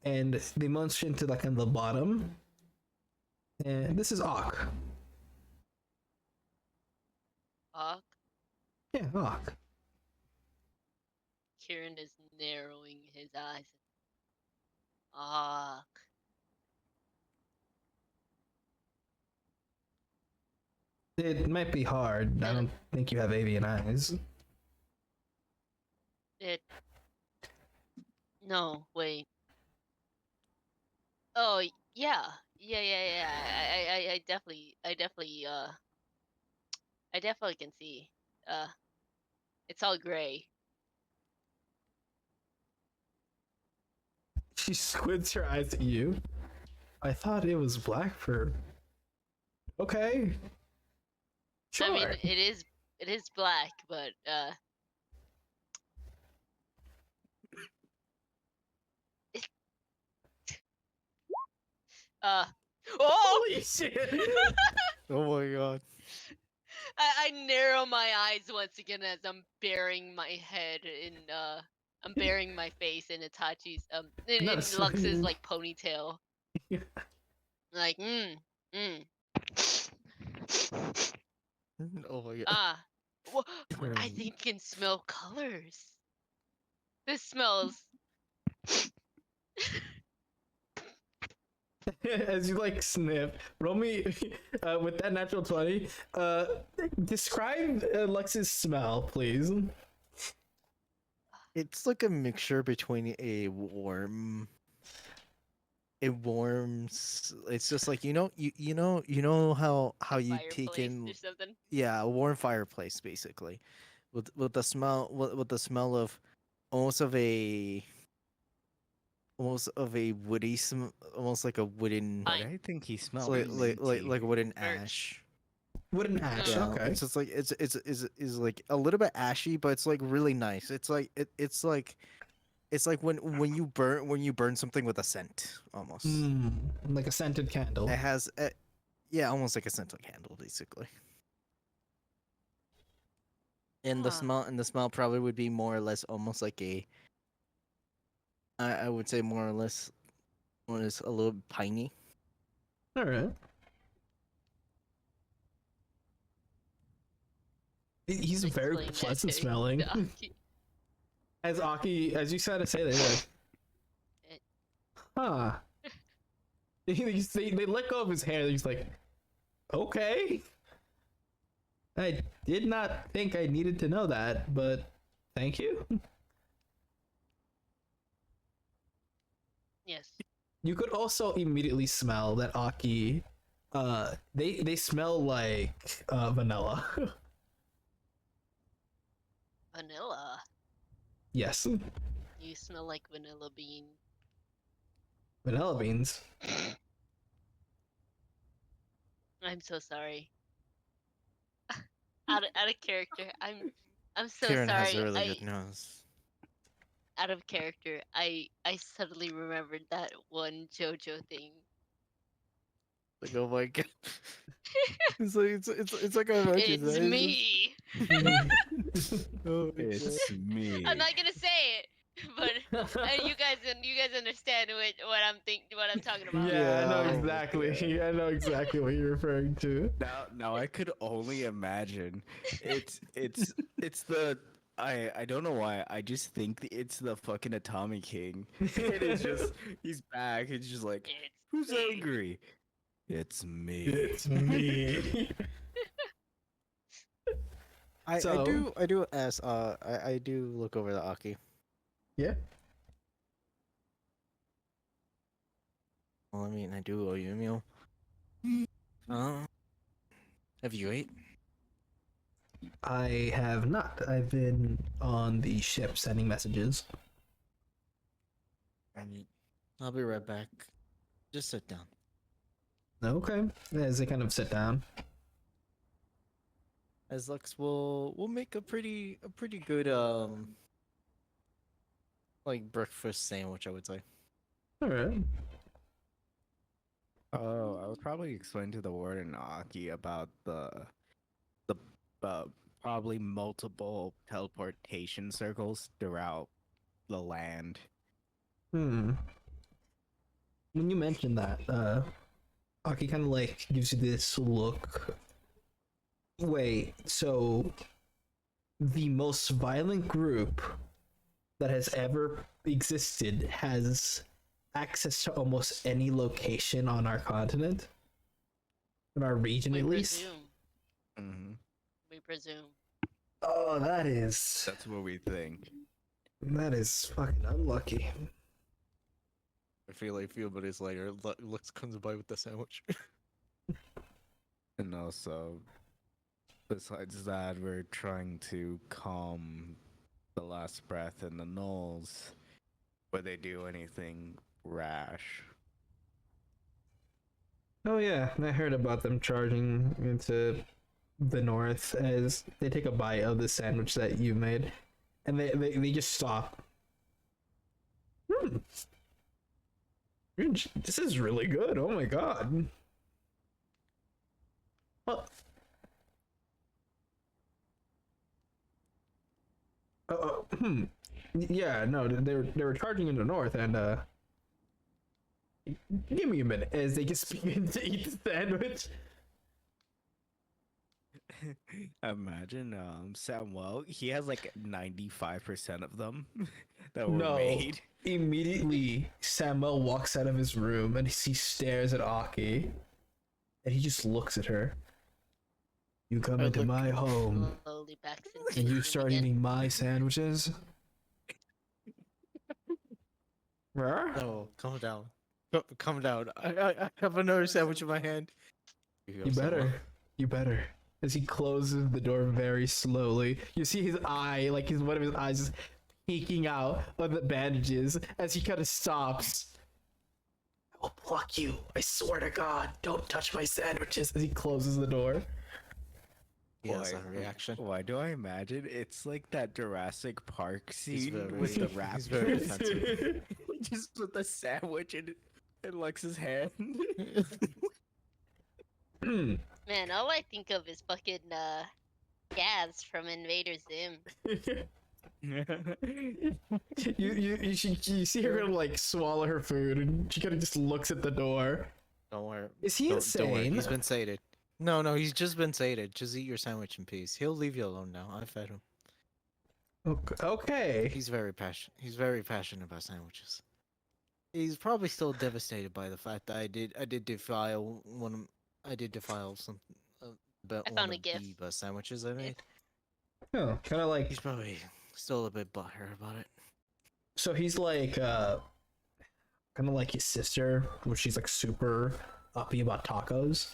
and they motion to like on the bottom, and this is Ak. Fuck. Yeah, Ak. Kieran is narrowing his eyes. Fuck. It might be hard. I don't think you have avian eyes. No, wait. Oh, yeah. I definitely can see. It's all gray. She squints her eyes at you. I thought it was black for. Okay. Sure. I mean, it is black, but oh, Holy shit! Oh my god. I narrow my eyes once again as I'm burying my head in I'm burying my face in Itachi's in Not a Lux's swing. like ponytail. Like Oh my god. ah I think can smell colors. This smells As you like sniff, roll me with that natural 20. Describe Lux's smell, please. It's like a mixture between it's just like you know how you take fireplace in or something. a warm fireplace basically with the smell with the smell of almost of a woody almost like a wooden But Fine. I think he smells like wooden Birch. ash. Wooden ash. Yeah, Okay. it's just like it's like a little bit ashy, but it's like really nice. It's like it's like when you burn something with a scent almost. Like a scented candle. It has yeah, almost like a scented candle basically. And Huh. the smell probably would be more or less almost like I would say more or less a little piney. All right. He's very Explain that pleasant to smelling. Aki. As Aki, as you said to say, they're like, huh. They let go of his hair. He's like, okay. I did not think I needed to know that, but thank you. Yes. You could also immediately smell that Aki, they smell like vanilla. Vanilla. Yes, You smell like vanilla bean. vanilla beans. I'm so sorry. Out of character. I'm so Kieran has a sorry. really good nose. Out of character. I suddenly remembered that one JoJo thing. Like oh my god. It's like I mentioned. It's me. Oh my It's me. I'm not gonna say it, but you guys understand what I'm talking about. Yeah, I know Yeah. exactly. I know exactly what you're referring to. Now I could only imagine. It's the I don't know why. I just think it's the fucking Atomic King. It is just he's back. It's just like It's who's me. angry? It's me. It's me. I So- do ask I do look over the Aki. Yeah. Well, I mean I do owe you a meal. Have you ate? I have not. I've been on the ship sending messages. I'll be right back. Just sit down. Okay. As they kind of sit down. As Lux will make a pretty good like breakfast sandwich, I would say. All right. Oh, I would probably explain to the warden Aki about the probably multiple teleportation circles throughout the land. When you mentioned that, Aki kind of like gives you this look. Wait, so the most violent group that has ever existed has access to almost any location on our continent? In our region, We at least? presume. Mm-hmm. We presume. Oh, that is... That's what we think. That is fucking unlucky. I feel but it's later. Lux comes by with the sandwich. And also, Besides that, we're trying to calm the last breath and the gnolls before they do anything rash. Oh yeah, I heard about them charging into the north as they take a bite of the sandwich that you made, and they just stop. Hmm. This is really good. Oh my god. Well, yeah, no, they were charging in the north, and give me a minute as they just begin to eat the sandwich. Imagine Samuel, he has like 95% of them that were No. made. Immediately, Samuel walks out of his room and he stares at Aki, and he just looks at her. You come I into look- my home Slowly backs into and the you room start again. eating my sandwiches? Huh? No, calm down. Calm down. I have another sandwich in my hand. You better. You better. As he closes the door very slowly, you see his eye, like one of his eyes is peeking out of the bandages as he kind of stops. I will pluck you. I swear to God, don't touch my sandwiches. As he closes the door. He has a reaction. Why do I imagine it's like that Jurassic Park He's scene very- with the he's raptor? very defensive. Just with the sandwich in Lex's hand. Man, all I think of is fucking Gaz from Invader Zim. you see her gonna like swallow her food, and she kind of just looks at the door. Don't worry. Is he Don't worry. insane? He's been sated. No, he's just been sated. Just eat your sandwich in peace. He'll leave you alone now. I fed him. Okay. He's very passionate. He's very passionate about sandwiches. He's probably still devastated by the fact that I did defile some about I one found a of gif. the sandwiches I made. Oh, kind of like He's probably still a bit butthurt about it. so he's like kind of like his sister, where she's like super uppy about tacos.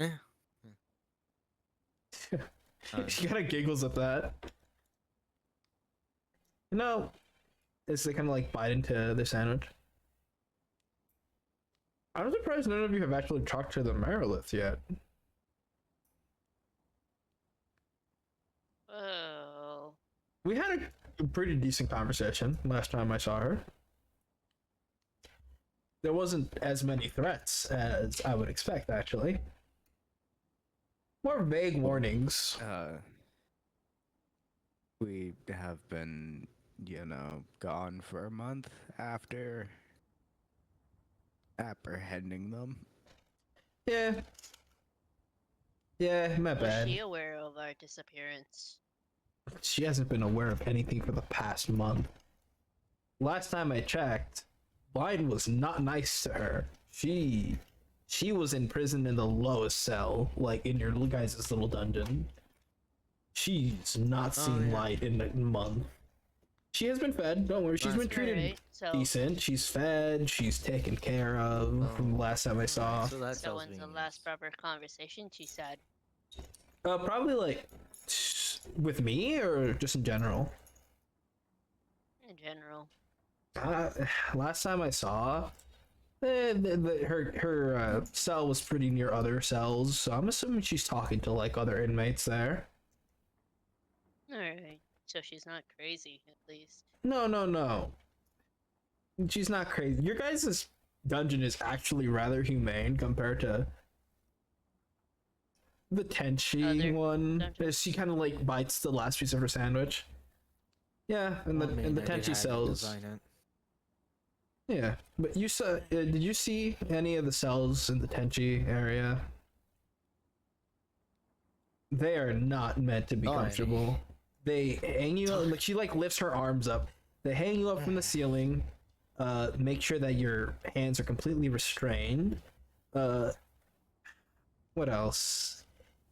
Yeah. She kind of giggles at that. No, as they kind of like bite into the sandwich. I'm surprised none of you have actually talked to the Merilith yet. Oh. We had a pretty decent conversation last time I saw her. There wasn't as many threats as I would expect, actually. More vague warnings. We have been, gone for a month after apprehending them. Yeah. Yeah, my Was bad. she aware of our disappearance? She hasn't been aware of anything for the past month. Last time I checked, Blind was not nice to her. She was in prison in the lowest cell, like in your guys' little dungeon. She's not seen yeah. light in a month. She has been fed, don't worry, she's been treated Alright, so decent. She's fed, she's taken care of from the last time I saw. So that so tells when's me the last proper conversation she said? Probably like with me or just in general. In general. Last time I saw, her cell was pretty near other cells, so I'm assuming she's talking to like other inmates there. Alright. So she's not crazy, at least. No. She's not crazy. Your guys' dungeon is actually rather humane compared to the Tenchi Other one. dungeons? She kind of like bites the last piece of her sandwich. Yeah, and the Tenchi cells. Yeah, but you saw. Did you see any of the cells in the Tenchi area? They are not meant to be comfortable. They hang you up, like she like lifts her arms up. They hang you up from the ceiling. Make sure that your hands are completely restrained. What else?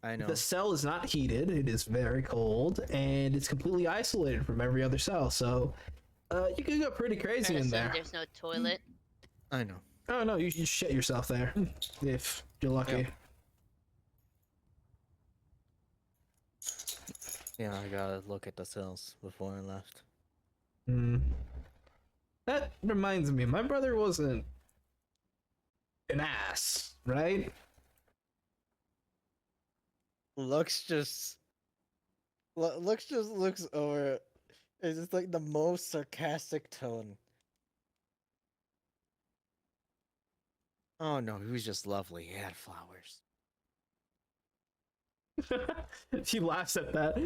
I know. The cell is not heated. It is very cold, and it's completely isolated from every other cell. So, you can go pretty crazy Fair to in say there. there's no toilet. I know. Oh no, you shit yourself there if you're lucky. Yep. Yeah, I gotta look at the cells before I left. Hmm. That reminds me, my brother wasn't an ass, right? Lux just looks over. It's just like the most sarcastic tone. Oh no, he was just lovely. He had flowers. She laughs at that.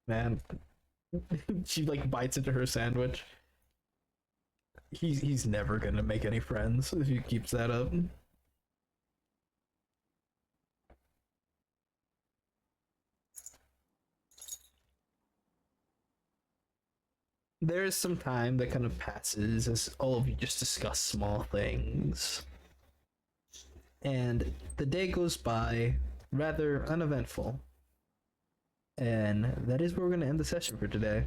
Man. She like bites into her sandwich. He's never gonna make any friends if he keeps that up. There is some time that kind of passes as all of you just discuss small things. And the day goes by rather uneventful. And that is where we're going to end the session for today.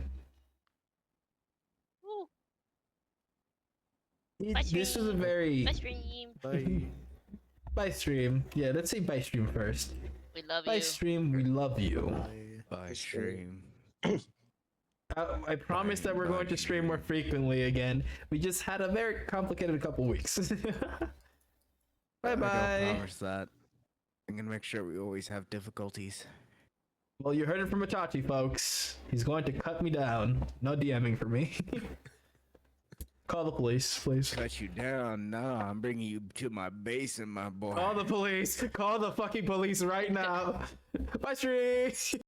Woo. This was a very... Bye stream. Bye. Bye stream. Yeah, let's say bye stream first. We love Bye you. stream, we love you. By stream. I promise that we're going to stream more frequently again. We just had a very complicated couple weeks. Bye I don't bye. promise that. I'm gonna make sure we always have difficulties. Well, you heard it from Itachi, folks. He's going to cut me down. No DMing for me. Call the police, please. Cut you down? No, I'm bringing you to my base, my boy. Call the police. Call the fucking police right now. Bye, stream.